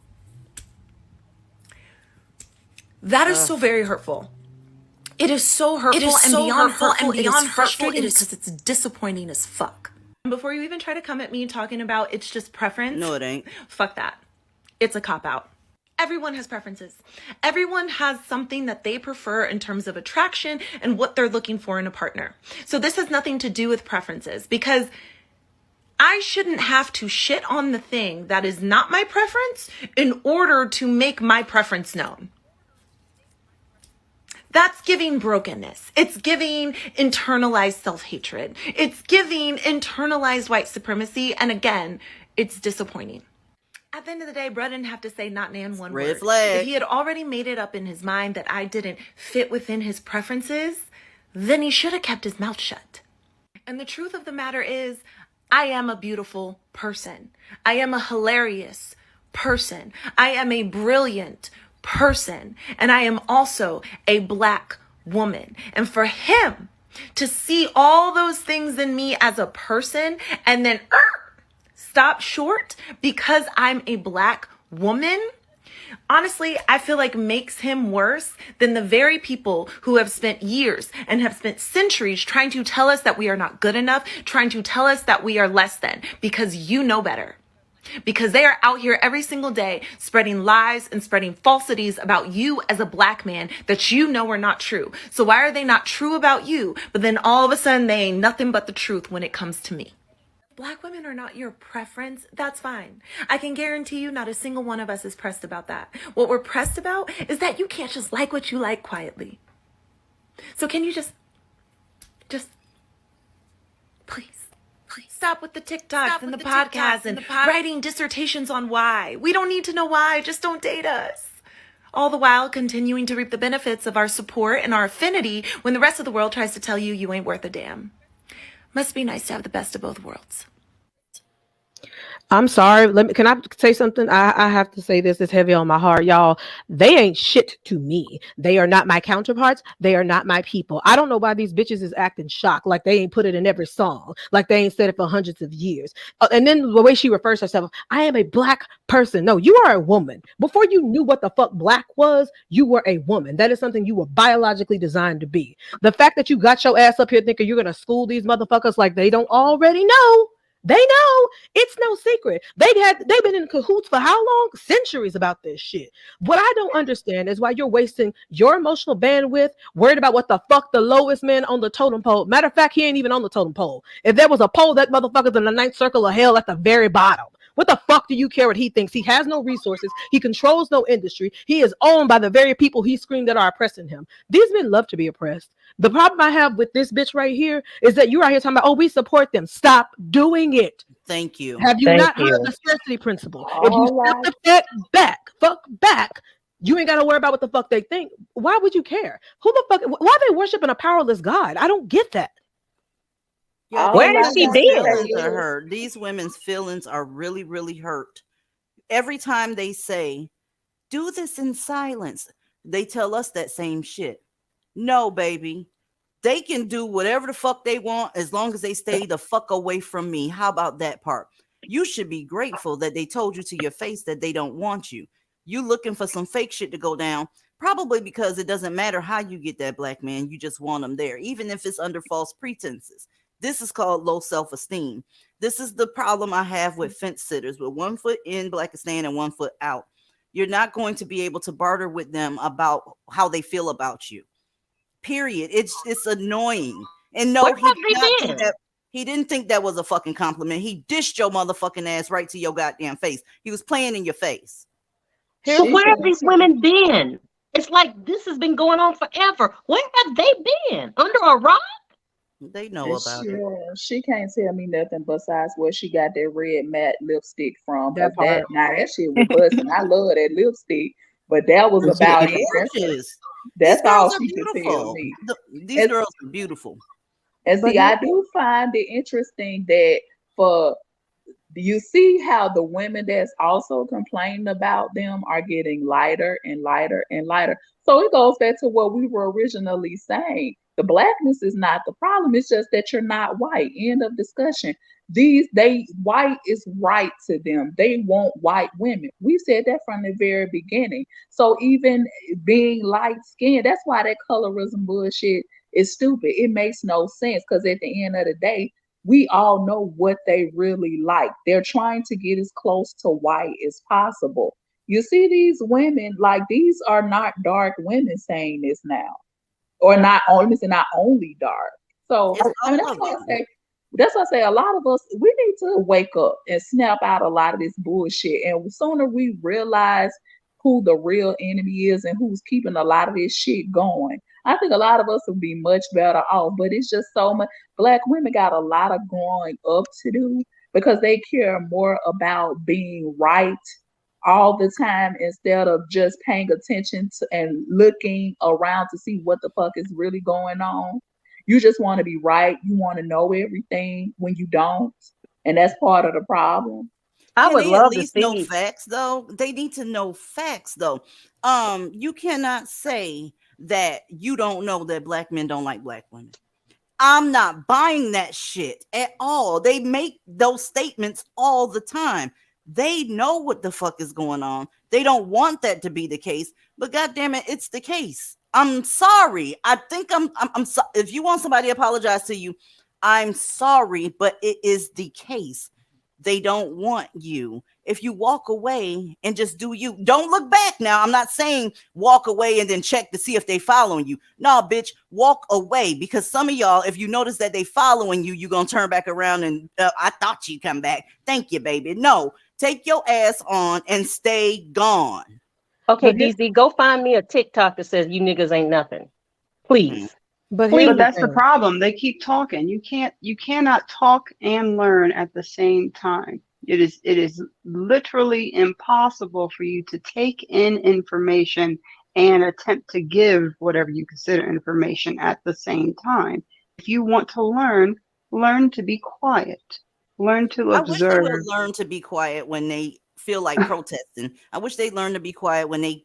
R: that is so very hurtful. It is so hurtful. It is so beyond hurtful and beyond frustrating because it's disappointing as fuck. Before you even try to come at me talking about it's just preference.
A: No, it ain't.
R: Fuck that. It's a cop-out. Everyone has preferences. Everyone has something that they prefer in terms of attraction and what they're looking for in a partner. So this has nothing to do with preferences because I shouldn't have to shit on the thing that is not my preference in order to make my preference known. That's giving brokenness. It's giving internalized self-hatred. It's giving internalized white supremacy. And again, it's disappointing. At the end of the day, Brett didn't have to say not nan one
A: Red
R: word.
A: flag.
R: If he had already made it up in his mind that I didn't fit within his preferences, then he should have kept his mouth shut. And the truth of the matter is, I am a beautiful person. I am a hilarious person. I am a brilliant person. And I am also a Black woman. And for him to see all those things in me as a person and then stop short because I'm a Black woman, honestly, I feel like makes him worse than the very people who have spent years and have spent centuries trying to tell us that we are not good enough, trying to tell us that we are less than, because you know better. Because they are out here every single day spreading lies and spreading falsities about you as a Black man that you know are not true. So why are they not true about you, but then all of a sudden they ain't nothing but the truth when it comes to me? Black women are not your preference. That's fine. I can guarantee you not a single one of us is pressed about that. What we're pressed about is that you can't just like what you like quietly. So can you just please stop with the TikToks and the podcasts and writing dissertations on why. We don't need to know why. Just don't date us. all the while continuing to reap the benefits of our support and our affinity when the rest of the world tries to tell you you ain't worth a damn. Must be nice to have the best of both worlds.
M: I'm sorry. Can I say something? I have to say this. It's heavy on my heart, y'all. They ain't shit to me. They are not my counterparts. They are not my people. I don't know why these bitches is acting shocked, like they ain't put it in every song, like they ain't said it for hundreds of years. And then the way she refers to herself, I am a black person. No, you are a woman. Before you knew what the fuck black was, you were a woman. That is something you were biologically designed to be. The fact that you got your ass up here thinking you're gonna school these motherfuckers like they don't already know. They know. It's no secret. They've been in cahoots for how long? Centuries about this shit. What I don't understand is why you're wasting your emotional bandwidth worried about what the fuck the lowest man on the totem pole. Matter of fact, he ain't even on the totem pole. If there was a pole, that motherfucker's in the ninth circle of hell at the very bottom. What the fuck do you care what he thinks? He has no resources. He controls no industry. He is owned by the very people he screamed that are oppressing him. These men love to be oppressed. The problem I have with this bitch right here is that you're out here talking about, oh, we support them. Stop doing it.
A: Thank you.
M: Have you not heard the scarcity principle? If you step the fuck back, you ain't got to worry about what the fuck they think. Why would you care? Who the fuck? Why are they worshiping a powerless God? I don't get that.
A: Yeah,
E: Where has she been?
A: Feelings are hurt. These women's feelings are really, really hurt. Every time they say, do this in silence, they tell us that same shit. No, baby. They can do whatever the fuck they want as long as they stay the fuck away from me. How about that part? You should be grateful that they told you to your face that they don't want you. You looking for some fake shit to go down, probably because it doesn't matter how you get that black man. You just want them there, even if it's under false pretenses. This is called low self-esteem. This is the problem I have with fence sitters with 1 foot in Blackistan and 1 foot out. You're not going to be able to barter with them about how they feel about you. Period. It's annoying. And no, he didn't think that was a fucking compliment. He dished your motherfucking ass right to your goddamn face. He was playing in your face.
E: But where have these women been? It's like this has been going on forever. Where have they been? Under a rock?
A: They know about it.
B: She can't tell me nothing besides where she got that red matte lipstick from.
M: That part.
B: That shit was busting. I love that lipstick, but that was about it. That's all she could tell me.
A: These girls are beautiful.
B: And see, I do find it interesting that you see how the women that's also complaining about them are getting lighter and lighter and lighter. So it goes back to what we were originally saying. The blackness is not the problem. It's just that you're not white. End of discussion. White is right to them. They want white women. We said that from the very beginning. So even being light skinned, that's why that colorism bullshit is stupid. It makes no sense because at the end of the day, we all know what they really like. They're trying to get as close to white as possible. You see these women, like these are not dark women saying this now. Or not only dark. So I mean, that's why I say a lot of us, we need to wake up and snap out a lot of this bullshit. And the sooner we realize who the real enemy is and who's keeping a lot of this shit going, I think a lot of us will be much better off. But it's just so much. Black women got a lot of growing up to do because they care more about being right all the time instead of just paying attention to and looking around to see what the fuck is really going on. You just want to be right. You want to know everything when you don't. And that's part of the problem.
E: I would love
A: to know facts though. They need to know facts though. You cannot say that you don't know that black men don't like black women. I'm not buying that shit at all. They make those statements all the time. They know what the fuck is going on. They don't want that to be the case, but goddamn it, it's the case. I'm sorry. I think I'm so, if you want somebody to apologize to you, I'm sorry, but it is the case. They don't want you. If you walk away and just do you, don't look back now. I'm not saying walk away and then check to see if they following you. No, bitch, walk away, because some of y'all, if you notice that they following you, you're going to turn back around and I thought you'd come back. Thank you, baby. No, take your ass on and stay gone.
E: Okay, DZ, go find me a TikTok that says you niggas ain't nothing. Please.
L: But that's the problem. They keep talking. You cannot talk and learn at the same time. It is literally impossible for you to take in information and attempt to give whatever you consider information at the same time. If you want to learn, learn to be quiet. Learn to
A: I wish they would
L: observe.
A: learn to be quiet when they feel like protesting. I wish they learn to be quiet when they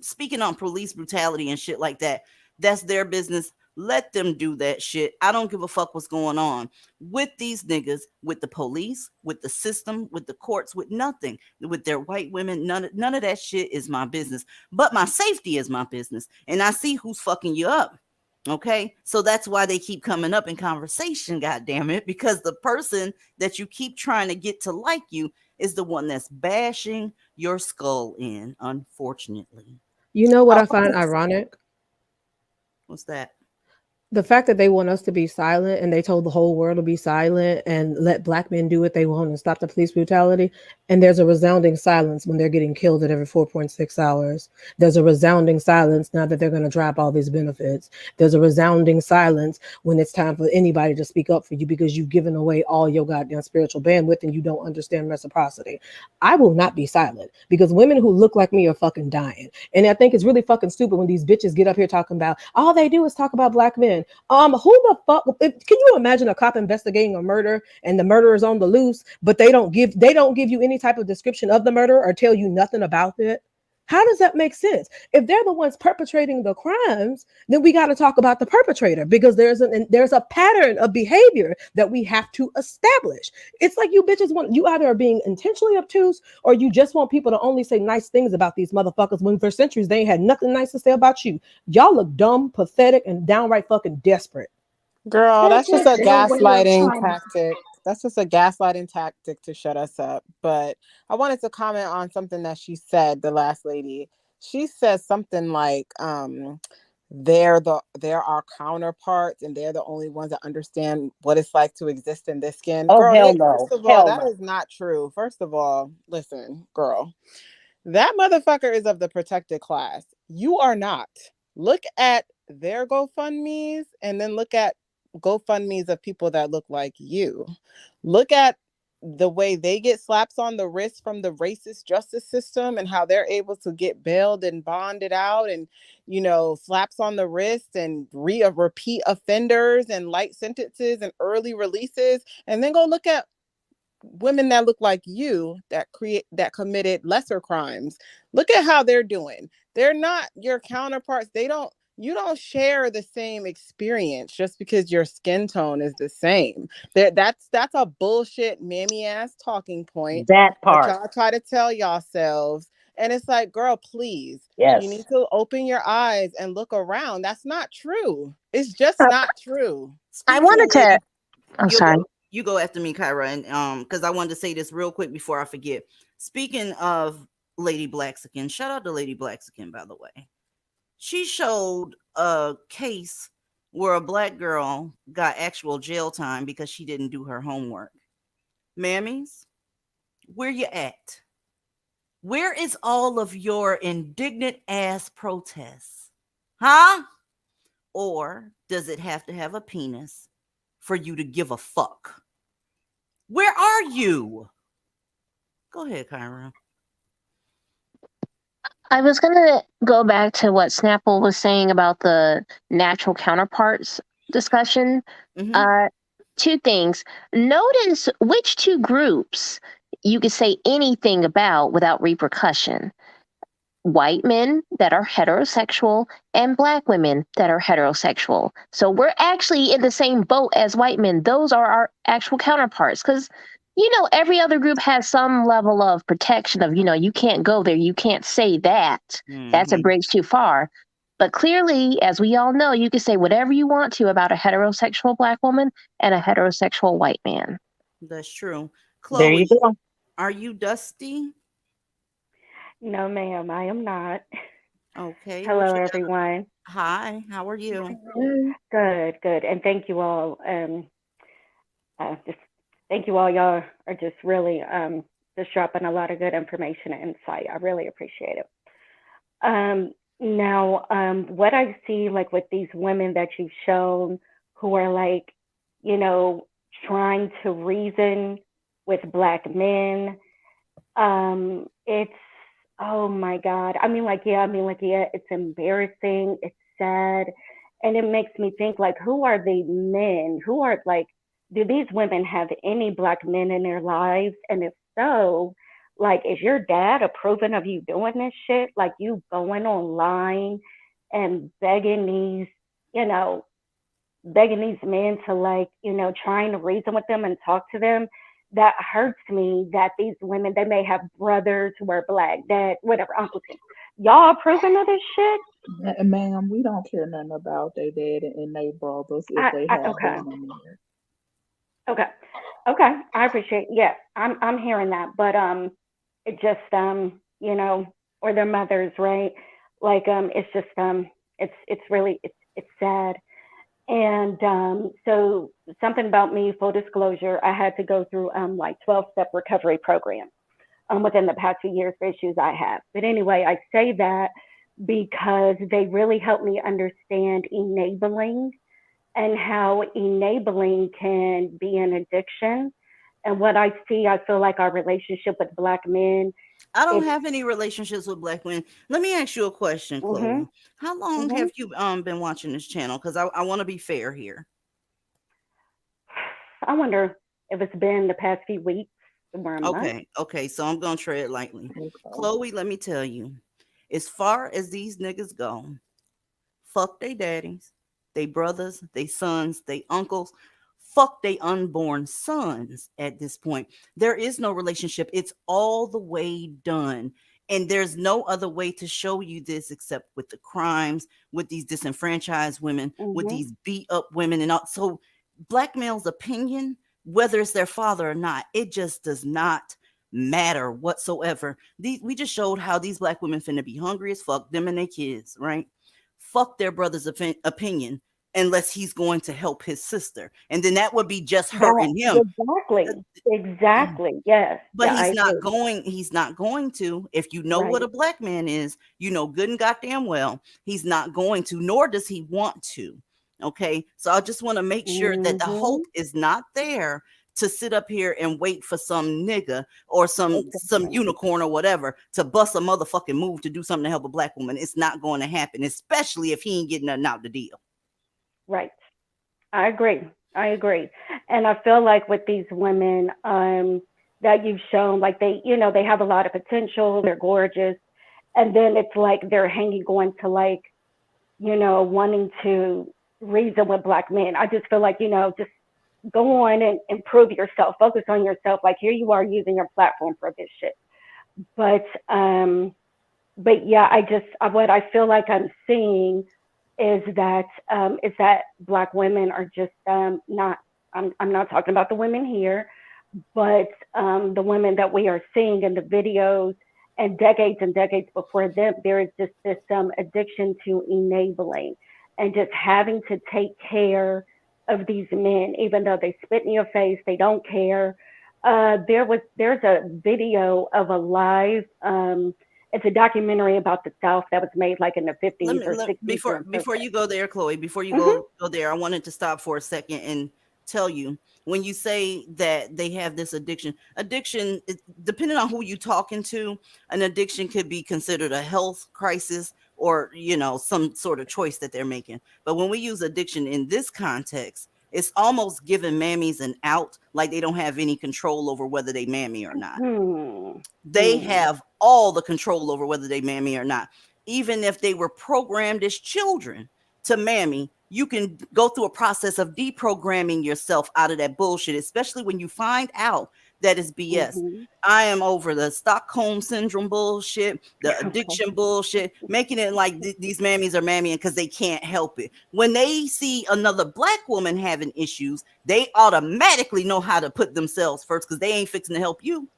A: speaking on police brutality and shit like that. That's their business. Let them do that shit. I don't give a fuck what's going on with these niggas, with the police, with the system, with the courts, with nothing, with their white women. None of that shit is my business. But my safety is my business. And I see who's fucking you up. Okay, so that's why they keep coming up in conversation, god damn it, because the person that you keep trying to get to like you is the one that's bashing your skull in, unfortunately.
M: You know what I find ironic?
A: What's that?
M: The fact that they want us to be silent and they told the whole world to be silent and let black men do what they want and stop the police brutality. And there's a resounding silence when they're getting killed at every 4.6 hours. There's a resounding silence now that they're going to drop all these benefits. There's a resounding silence when it's time for anybody to speak up for you because you've given away all your goddamn spiritual bandwidth and you don't understand reciprocity. I will not be silent because women who look like me are fucking dying. And I think it's really fucking stupid when these bitches get up here talking about all they do is talk about black men. Who the fuck? Can you imagine a cop investigating a murder and the murderer's on the loose, but they don't give you any type of description of the murder or tell you nothing about it? How does that make sense? If they're the ones perpetrating the crimes, then we got to talk about the perpetrator because there's a pattern of behavior that we have to establish. It's like you bitches you either are being intentionally obtuse or you just want people to only say nice things about these motherfuckers when for centuries they ain't had nothing nice to say about you. Y'all look dumb, pathetic, and downright fucking desperate.
C: Girl, that's just a
P: their way of
C: gaslighting
P: trying.
C: tactic. That's just a gaslighting tactic to shut us up. But I wanted to comment on something that she said, the last lady. She says something like, they're our counterparts and they're the only ones that understand what it's like to exist in this skin.
E: Oh,
C: Girl,
E: hell no.
C: first of all, that is not true. First of all, listen, girl, that motherfucker is of the protected class. You are not. Look at their GoFundMes and then look at GoFundMes of people that look like you. Look at the way they get slaps on the wrist from the racist justice system and how they're able to get bailed and bonded out and, slaps on the wrist and repeat offenders and light sentences and early releases. And then go look at women that look like you that committed lesser crimes. Look at how they're doing. They're not your counterparts. You don't share the same experience just because your skin tone is the same. That's a bullshit mammy ass talking point
E: That part.
C: y'all try to tell yourselves. And it's like, girl, please,
E: Yes.
C: you need to open your eyes and look around. That's not true. It's just not true.
D: I wanted to. I'm sorry.
A: You go after me, Kyra, and because I wanted to say this real quick before I forget. Speaking of Lady Blaxican, shout out to Lady Blaxican, by the way. She showed a case where a black girl got actual jail time because she didn't do her homework. Mammies, where you at? Where is all of your indignant ass protests? Huh? Or does it have to have a penis for you to give a fuck? Where are you? Go ahead, Kyra.
D: I was going to go back to what Snapple was saying about the natural counterparts discussion.
A: Mm-hmm.
D: Two things. Notice which two groups you could say anything about without repercussion. White men that are heterosexual and black women that are heterosexual. So we're actually in the same boat as white men. Those are our actual counterparts because every other group has some level of protection of, you can't go there. You can't say that. Mm-hmm. That's a bridge too far. But clearly, as we all know, you can say whatever you want to about a heterosexual black woman and a heterosexual white man.
A: That's true. Chloe,
E: there you go.
A: Are you dusty?
S: No, ma'am, I am not.
A: Okay.
S: Hello, everyone.
A: Hi, how are you?
S: Good, good. And thank you all. Thank you all. Y'all are just really just dropping a lot of good information and insight. I really appreciate it. Now, what I see like with these women that you've shown who are like, trying to reason with Black men. It's, oh my God. Yeah, it's embarrassing. It's sad. And it makes me think, like, who are the men? Who are, like, do these women have any Black men in their lives? And if so, like, is your dad approving of you doing this shit? Like, you going online and begging you know, begging these men to, like, trying to reason with them and talk to them. That hurts me that these women, they may have brothers who are Black, dad, whatever, uncles. Y'all approving of this shit?
B: Ma'am, we don't care nothing about their dad and their brothers if they have
S: Okay.
B: them in there.
S: Okay. Okay. I appreciate, yeah, I'm hearing that. But it just or their mothers, right? Like it's just it's really it's sad. And so something about me, full disclosure, I had to go through like 12-step recovery programs within the past few years for issues I have. But anyway, I say that because they really helped me understand enabling and how enabling can be an addiction. And what I see, I feel like our relationship with Black men.
A: I don't have any relationships with Black women. Let me ask you a question, Chloe.
S: Mm-hmm.
A: How long
S: Mm-hmm.
A: have you been watching this channel? Because I want to be fair here.
S: I wonder if it's been the past few weeks or a month.
A: Okay. So I'm gonna tread lightly.
B: Okay.
A: Chloe, let me tell you, as far as these niggas go, fuck they daddies, they brothers, they sons, they uncles, fuck they unborn sons at this point. There is no relationship. It's all the way done. And there's no other way to show you this except with the crimes, with these disenfranchised women, with
S: Mm-hmm.
A: these beat up women. And all. So Black male's opinion, whether it's their father or not, it just does not matter whatsoever. We just showed how these Black women finna be hungry as fuck, them and their kids, right? Fuck their brother's opinion unless he's going to help his sister. And then that would be just her and him.
S: Exactly. Yes.
A: But
S: Yeah,
A: he's not going to, if you know what
S: Right.
A: a Black man is, you know good and goddamn well, he's not going to, nor does he want to. Okay. So I just want to make sure that the hope is not there to sit up here and wait for some nigga or some unicorn or whatever to bust a motherfucking move to do something to help a Black woman. It's not going to happen, especially if he ain't getting nothing out the deal.
S: Right. I agree. And I feel like with these women that you've shown, like they have a lot of potential, they're gorgeous. And then it's like they're hanging on to, like, wanting to reason with Black men. I just feel like, just go on and improve yourself, focus on yourself. Like, here you are using your platform for this shit. But yeah, what I feel like I'm seeing is that Black women are just not. I'm not talking about the women here, but the women that we are seeing in the videos and decades before them, there is just this addiction to enabling and just having to take care of these men, even though they spit in your face, they don't care. There's a video of a live. It's a documentary about the South that was made like in the 50s or 60s.
A: Before you go there, Chloe, before you go there, I wanted to stop for a second and tell you, when you say that they have this addiction, depending on who you talking to, an addiction could be considered a health crisis or, some sort of choice that they're making. But when we use addiction in this context, it's almost giving mammies an out, like they don't have any control over whether they mammy or not. They have all the control over whether they mammy or not. Even if they were programmed as children to mammy, you can go through a process of deprogramming yourself out of that bullshit, especially when you find out that it's BS. I am over the Stockholm syndrome bullshit, the addiction bullshit, making it like these mammies are mammying because they can't help it. When they see another Black woman having issues, they automatically know how to put themselves first because they ain't fixing to help you.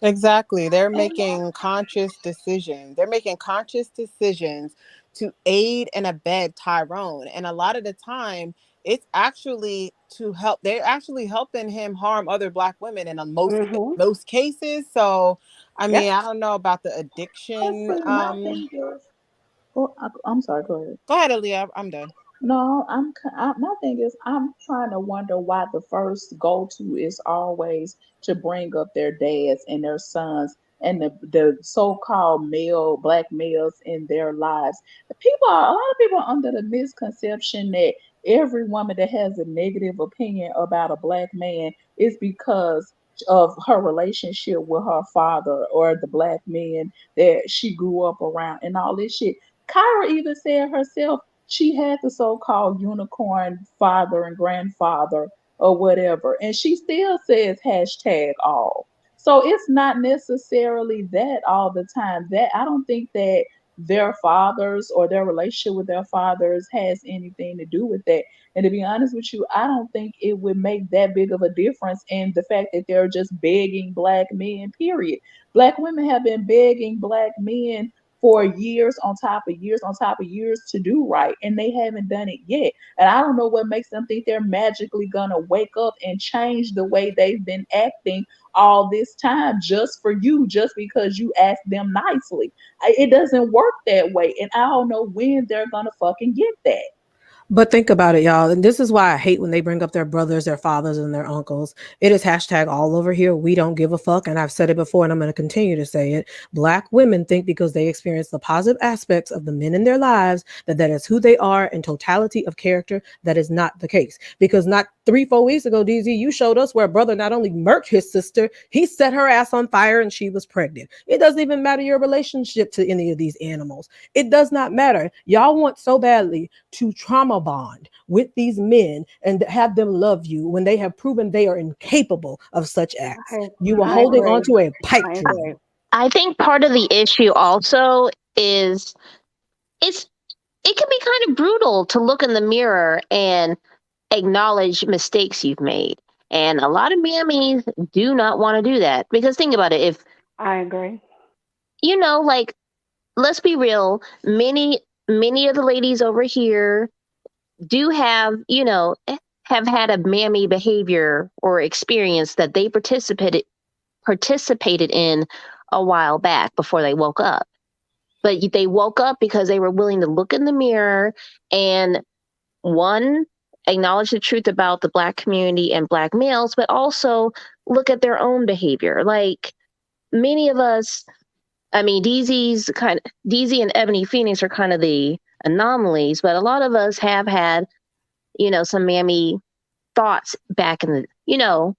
C: Exactly. They're making conscious decisions. They're making conscious decisions to aid and abet Tyrone. And a lot of the time, it's actually to help. They're actually helping him harm other Black women in most cases. So, I mean, I don't know about the addiction.
B: My thing is, I'm sorry. Go ahead.
C: Go ahead, Aaliyah. I'm done.
B: No, my thing is, I'm trying to wonder why the first go to is always to bring up their dads and their sons and the so-called male black males in their lives. A lot of people are under the misconception that every woman that has a negative opinion about a black man is because of her relationship with her father or the black men that she grew up around and all this shit. Kyra even said herself she had the so-called unicorn father and grandfather or whatever, and she still says hashtag all. So it's not necessarily that all the time. That I don't think that their fathers or their relationship with their fathers has anything to do with that. And to be honest with you, I don't think it would make that big of a difference in the fact that they're just begging black men, period. Black women have been begging black men for years on top of years on top of years to do right, and they haven't done it yet. And I don't know what makes them think they're magically gonna wake up and change the way they've been acting all this time just for you, just because you asked them nicely. It doesn't work that way, and I don't know when they're gonna fucking get that.
M: But think about it, y'all. And this is why I hate when they bring up their brothers, their fathers, and their uncles. It is hashtag all over here. We don't give a fuck. And I've said it before and I'm going to continue to say it. Black women think because they experience the positive aspects of the men in their lives, that is who they are in totality of character. That is not the case. Because not 3-4 weeks ago, DZ, you showed us where a brother not only murked his sister, he set her ass on fire and she was pregnant. It doesn't even matter your relationship to any of these animals. It does not matter. Y'all want so badly to trauma bond with these men and have them love you when they have proven they are incapable of such acts. You are holding on to a pipe dream.
D: I think part of the issue also is it can be kind of brutal to look in the mirror and acknowledge mistakes you've made. And a lot of mammies do not want to do that because think about it. If
S: I agree.
D: Like, let's be real. Many of the ladies over here do have, have had a mammy behavior or experience that they participated in a while back before they woke up. But they woke up because they were willing to look in the mirror and one, acknowledge the truth about the Black community and Black males, but also look at their own behavior. Like many of us, I mean, DZ and Ebony Phoenix are kind of the anomalies, but a lot of us have had, some mammy thoughts back in the,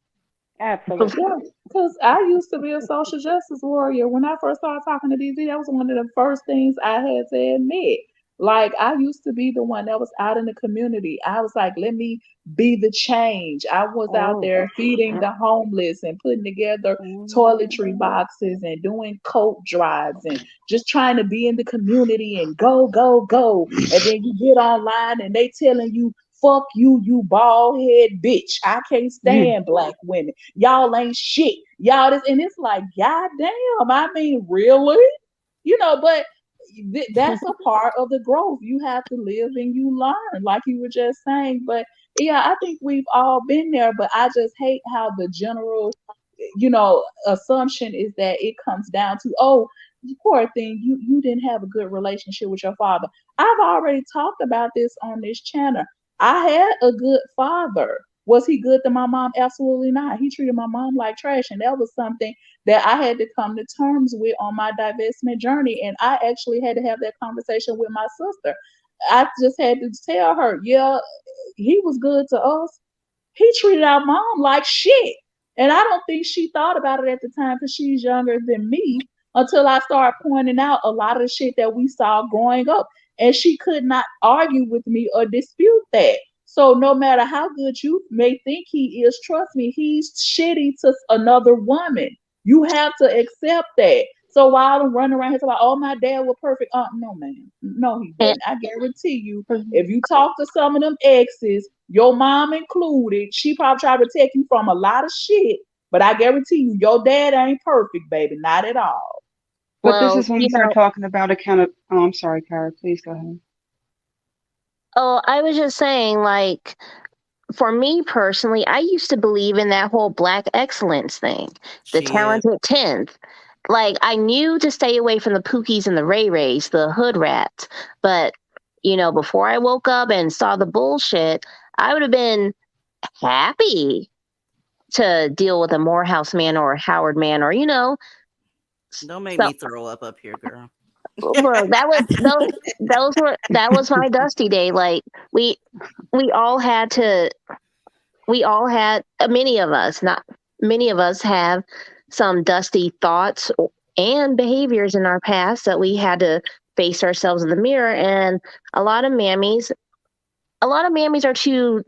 S: Absolutely.
B: Because I used to be a social justice warrior. When I first started talking to DZ, that was one of the first things I had to admit. Like, I used to be the one that was out in the community. I was like, let me be the change. I was out there feeding the homeless and putting together toiletry boxes and doing coat drives and just trying to be in the community and go, go, go. And then you get online and they telling you, fuck you, you bald head bitch. I can't stand black women. Y'all ain't shit. Y'all this, and it's like, God damn, I mean, really? But that's a part of the growth. You have to live and you learn, like you were just saying. But yeah, I think we've all been there, but I just hate how the general, assumption is that it comes down to, oh, poor thing, you didn't have a good relationship with your father. I've already talked about this on this channel. I had a good father. Was he good to my mom? Absolutely not. He treated my mom like trash. And that was something that I had to come to terms with on my divestment journey. And I actually had to have that conversation with my sister. I just had to tell her, yeah, he was good to us. He treated our mom like shit. And I don't think she thought about it at the time because she's younger than me until I started pointing out a lot of the shit that we saw growing up. And she could not argue with me or dispute that. So no matter how good you may think he is, trust me, he's shitty to another woman. You have to accept that. So while I'm running around here talking about, oh, my dad was perfect. No, man. No, he wasn't. I guarantee you, if you talk to some of them exes, your mom included, she probably tried to protect you from a lot of shit. But I guarantee you, your dad ain't perfect, baby. Not at all.
L: But this is when we start talking about oh, I'm sorry, Kara. Please go ahead.
D: Oh, I was just saying, like, for me personally, I used to believe in that whole Black excellence thing, the talented 10th. Like, I knew to stay away from the Pookies and the Ray Rays, the hood rats. But, before I woke up and saw the bullshit, I would have been happy to deal with a Morehouse man or a Howard man or,
A: Don't make
D: so,
A: me throw up here, girl.
D: bro, that was my dusty day. Like we all had to, many of us, not many of us have some dusty thoughts and behaviors in our past that we had to face ourselves in the mirror. And a lot of mammies are too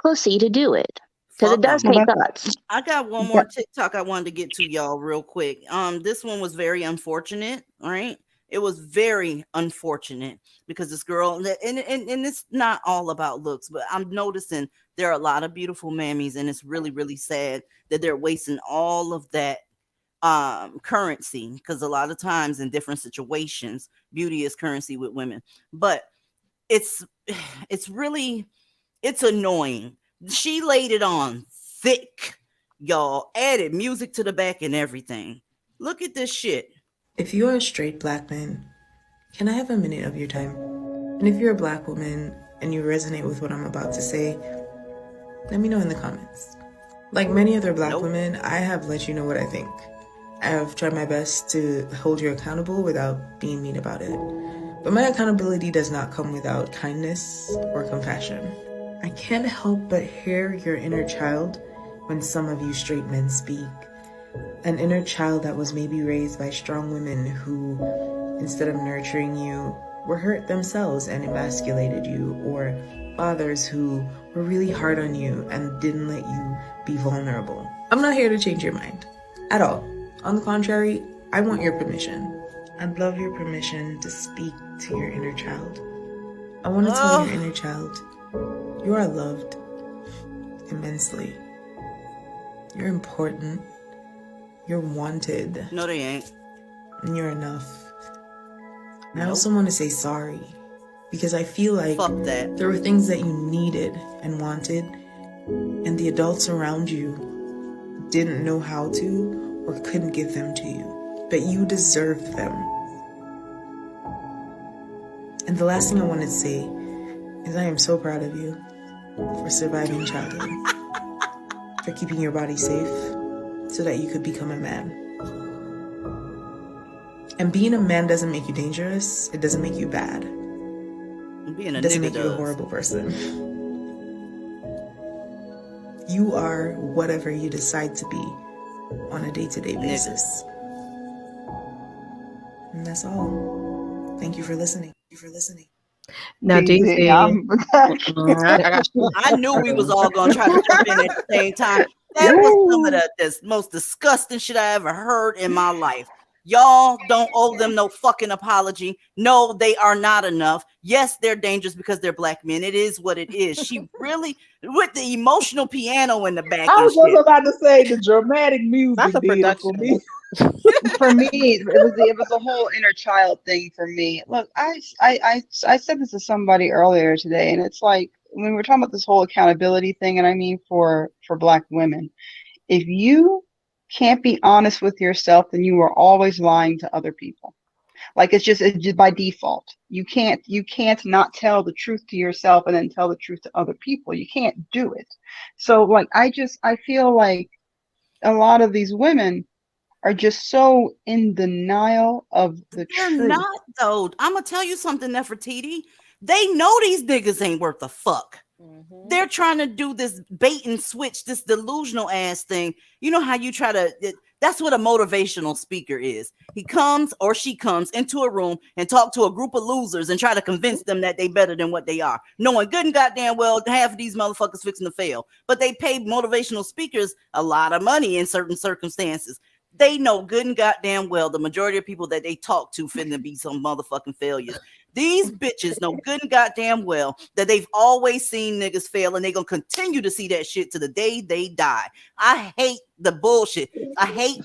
D: pussy to do it because it does take guts.
A: I got one more TikTok I wanted to get to y'all real quick. This one was very unfortunate, right? It was very unfortunate because this girl, and it's not all about looks, but I'm noticing there are a lot of beautiful mammies, and it's really, really sad that they're wasting all of that currency, because a lot of times in different situations, beauty is currency with women. But it's annoying. She laid it on thick, y'all. Added music to the back and everything. Look at this shit.
T: If you are a straight black man, can I have a minute of your time? And if you're a black woman and you resonate with what I'm about to say, let me know in the comments. Like many other black women, I have let you know what I think. I have tried my best to hold you accountable without being mean about it. But my accountability does not come without kindness or compassion. I can't help but hear your inner child when some of you straight men speak. An inner child that was maybe raised by strong women who, instead of nurturing you, were hurt themselves and emasculated you, or fathers who were really hard on you and didn't let you be vulnerable. I'm not here to change your mind at all. On the contrary, I want your permission. I'd love your permission to speak to your inner child. I want to tell your inner child, you are loved immensely. You're important. You're wanted.
A: No, they ain't.
T: And you're enough. And I also want to say sorry, because I feel like there were things that you needed and wanted, and the adults around you didn't know how to or couldn't give them to you, but you deserved them. And the last thing I want to say is I am so proud of you for surviving childhood, for keeping your body safe so that you could become a man. And being a man doesn't make you dangerous. It doesn't make you bad.
A: Being
T: it doesn't make you a horrible person. You are whatever you decide to be on a day-to-day basis. And that's all. Thank you for listening.
M: Now, DC,
A: I knew we was all gonna try to jump in at the same time. That was some of the most disgusting shit I ever heard in my life. Y'all don't owe them no fucking apology. No, they are not enough. Yes, they're dangerous because they're black men. It is what it is. She really, with the emotional piano in the back.
B: I was just about to say the dramatic music.
C: That's a production.
B: For me.
L: For me, it was a whole inner child thing for me. Look, I said this to somebody earlier today, and it's like when we're talking about this whole accountability thing, and I mean for black women, if you can't be honest with yourself, then you are always lying to other people. Like it's just by default. You can't not tell the truth to yourself and then tell the truth to other people. You can't do it. So like I feel like a lot of these women are just so in denial of the truth.
A: They're not though. I'm gonna tell you something, Nefertiti. They know these niggas ain't worth a fuck. They're trying to do this bait and switch, this delusional ass thing. You know how you try to, that's what a motivational speaker is. He comes or she comes into a room and talk to a group of losers and try to convince them that they better than what they are. Knowing good and goddamn well half of these motherfuckers fixing to fail. But they pay motivational speakers a lot of money in certain circumstances. They know good and goddamn well the majority of people that they talk to finna be some motherfucking failures. These bitches know good and goddamn well that they've always seen niggas fail, and they gonna continue to see that shit to the day they die. I hate the bullshit. I hate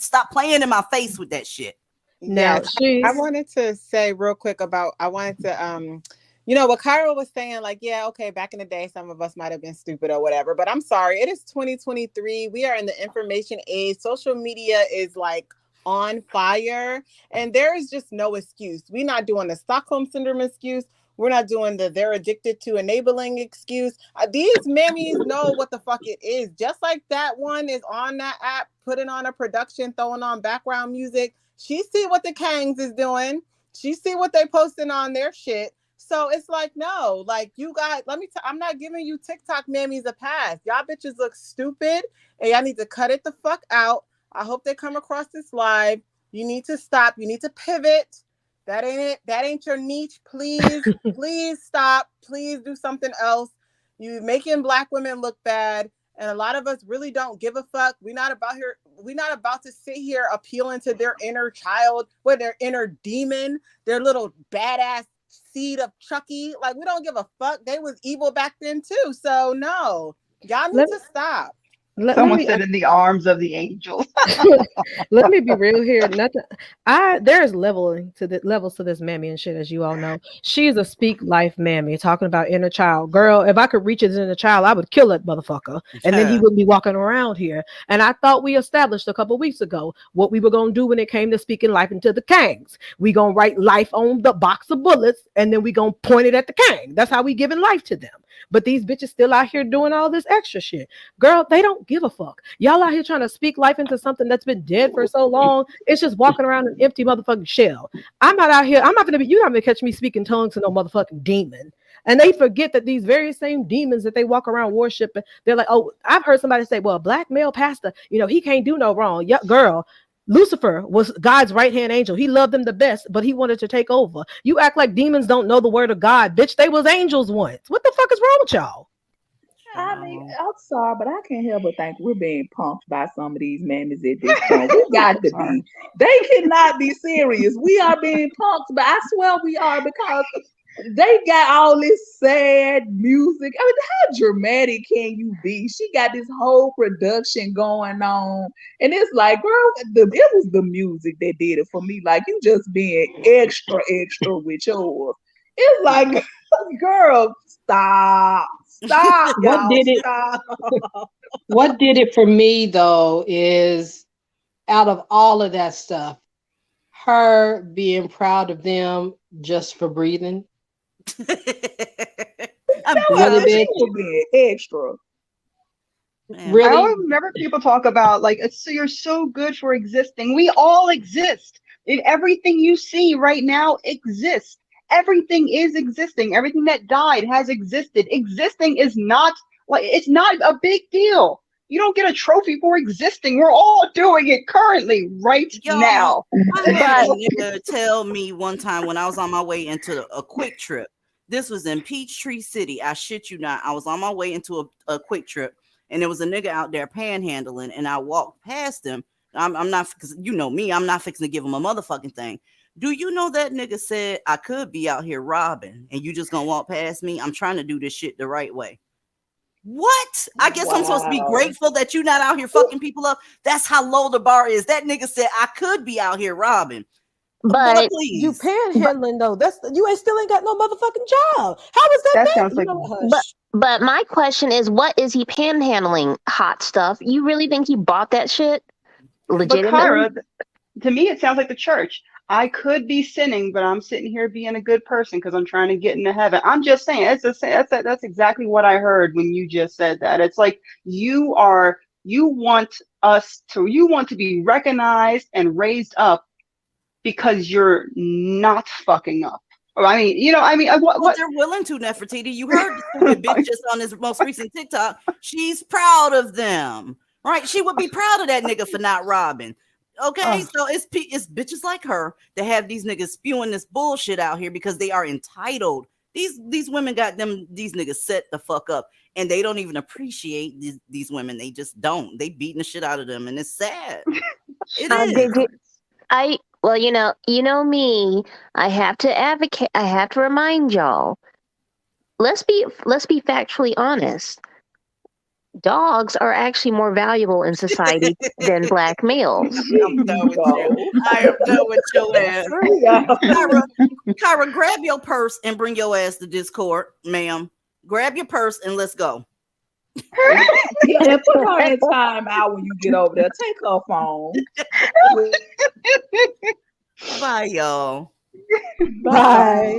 A: stop playing in my face with that shit.
C: Yeah, I wanted to say real quick about, what Kyra was saying, like, yeah, okay, back in the day, some of us might have been stupid or whatever, but I'm sorry, it is 2023. We are in the information age. Social media is like on fire, and there is just no excuse. We're not doing the Stockholm Syndrome excuse. We're not doing the they're addicted to enabling excuse. These mammies know what the fuck it is. Just like that one is on that app, putting on a production, throwing on background music. She see what the Kangs is doing. She see what they posting on their shit. So it's like, no, like you guys, I'm not giving you TikTok mammies a pass. Y'all bitches look stupid and y'all need to cut it the fuck out. I hope they come across this live. You need to stop. You need to pivot. That ain't it. That ain't your niche. Please, please stop. Please do something else. You making Black women look bad. And a lot of us really don't give a fuck. We're not about to sit here appealing to their inner child, or their inner demon, their little badass seed of Chucky. Like, we don't give a fuck. They was evil back then too. So no, y'all need to stop.
L: Someone said in the arms of the angels.
M: Let me be real here. There's levels to this mammy and shit, as you all know. She is a speak life mammy talking about inner child. Girl, if I could reach his inner child, I would kill that motherfucker. And then he wouldn't be walking around here. And I thought we established a couple weeks ago what we were going to do when it came to speaking life into the Kangs. We going to write life on the box of bullets, and then we going to point it at the Kang. That's how we giving life to them. But these bitches still out here doing all this extra shit. Girl, they don't give a fuck. Y'all out here trying to speak life into something that's been dead for so long. It's just walking around an empty motherfucking shell. I'm not out here. You're not gonna catch me speaking tongues to no motherfucking demon. And they forget that these very same demons that they walk around worshiping, they're like, oh, I've heard somebody say, well, a black male pastor, he can't do no wrong. Yeah, girl. Lucifer was God's right-hand angel. He loved them the best, but he wanted to take over. You act like demons don't know the word of God. Bitch, they was angels once. What the fuck is wrong with y'all?
U: I mean, I'm sorry, but I can't help but think we're being punked by some of these mammies at this point. We got to be. They cannot be serious. We are being punked, but I swear we are, because they got all this sad music. I mean, how dramatic can you be? She got this whole production going on. And it's like, girl, it was the music that did it for me. Like, you just being extra with yours. It's like, girl, stop. Stop,
G: What did it for me, though, is out of all of that stuff, her being proud of them just for breathing.
U: Really being extra.
L: Really? I always remember people talk about, like, so you're so good for existing. We all exist. Everything you see right now exists. Everything is existing. Everything that died has existed. Existing is not, like, it's not a big deal. You don't get a trophy for existing. We're all doing it currently right now.
A: I had a nigga tell me one time when I was on my way into a quick trip. This was in Peachtree City. I shit you not. I was on my way into a quick trip, and there was a nigga out there panhandling, and I walked past him. I'm not, because you know me, I'm not fixing to give him a motherfucking thing. Do you know that nigga said I could be out here robbing, and you just gonna walk past me? I'm trying to do this shit the right way. What? I guess I'm supposed to be grateful that you're not out here fucking people up. That's how low the bar is. That nigga said I could be out here robbing.
E: But
A: please.
M: You panhandling though. You still ain't got no motherfucking job. How is that?
L: Sounds like
E: but my question is, what is he panhandling? Hot stuff. You really think he bought that shit? Legitimately?
L: But Cara, to me, it sounds like the church. I could be sinning, but I'm sitting here being a good person because I'm trying to get into heaven. I'm just saying, that's exactly what I heard when you just said that. It's like you want to be recognized and raised up because you're not fucking up. I mean, what
A: they're willing to, Nefertiti. You heard the stupid bitch just on this most recent TikTok. She's proud of them, right? She would be proud of that nigga for not robbing. Okay, so it's bitches like her that have these niggas spewing this bullshit out here because they are entitled. These women got these niggas set the fuck up, and they don't even appreciate these women. They just don't. They beating the shit out of them, and it's sad. It is.
E: Well, you know me. I have to advocate. I have to remind y'all. Let's be factually honest. Dogs are actually more valuable in society than black males.
A: I'm done with you. I am done with your ass. Kyra, grab your purse and bring your ass to Discord, ma'am. Grab your purse and let's go.
U: Yeah, put her in time out when you get over there. Take her phone.
A: Bye, y'all.
U: Bye.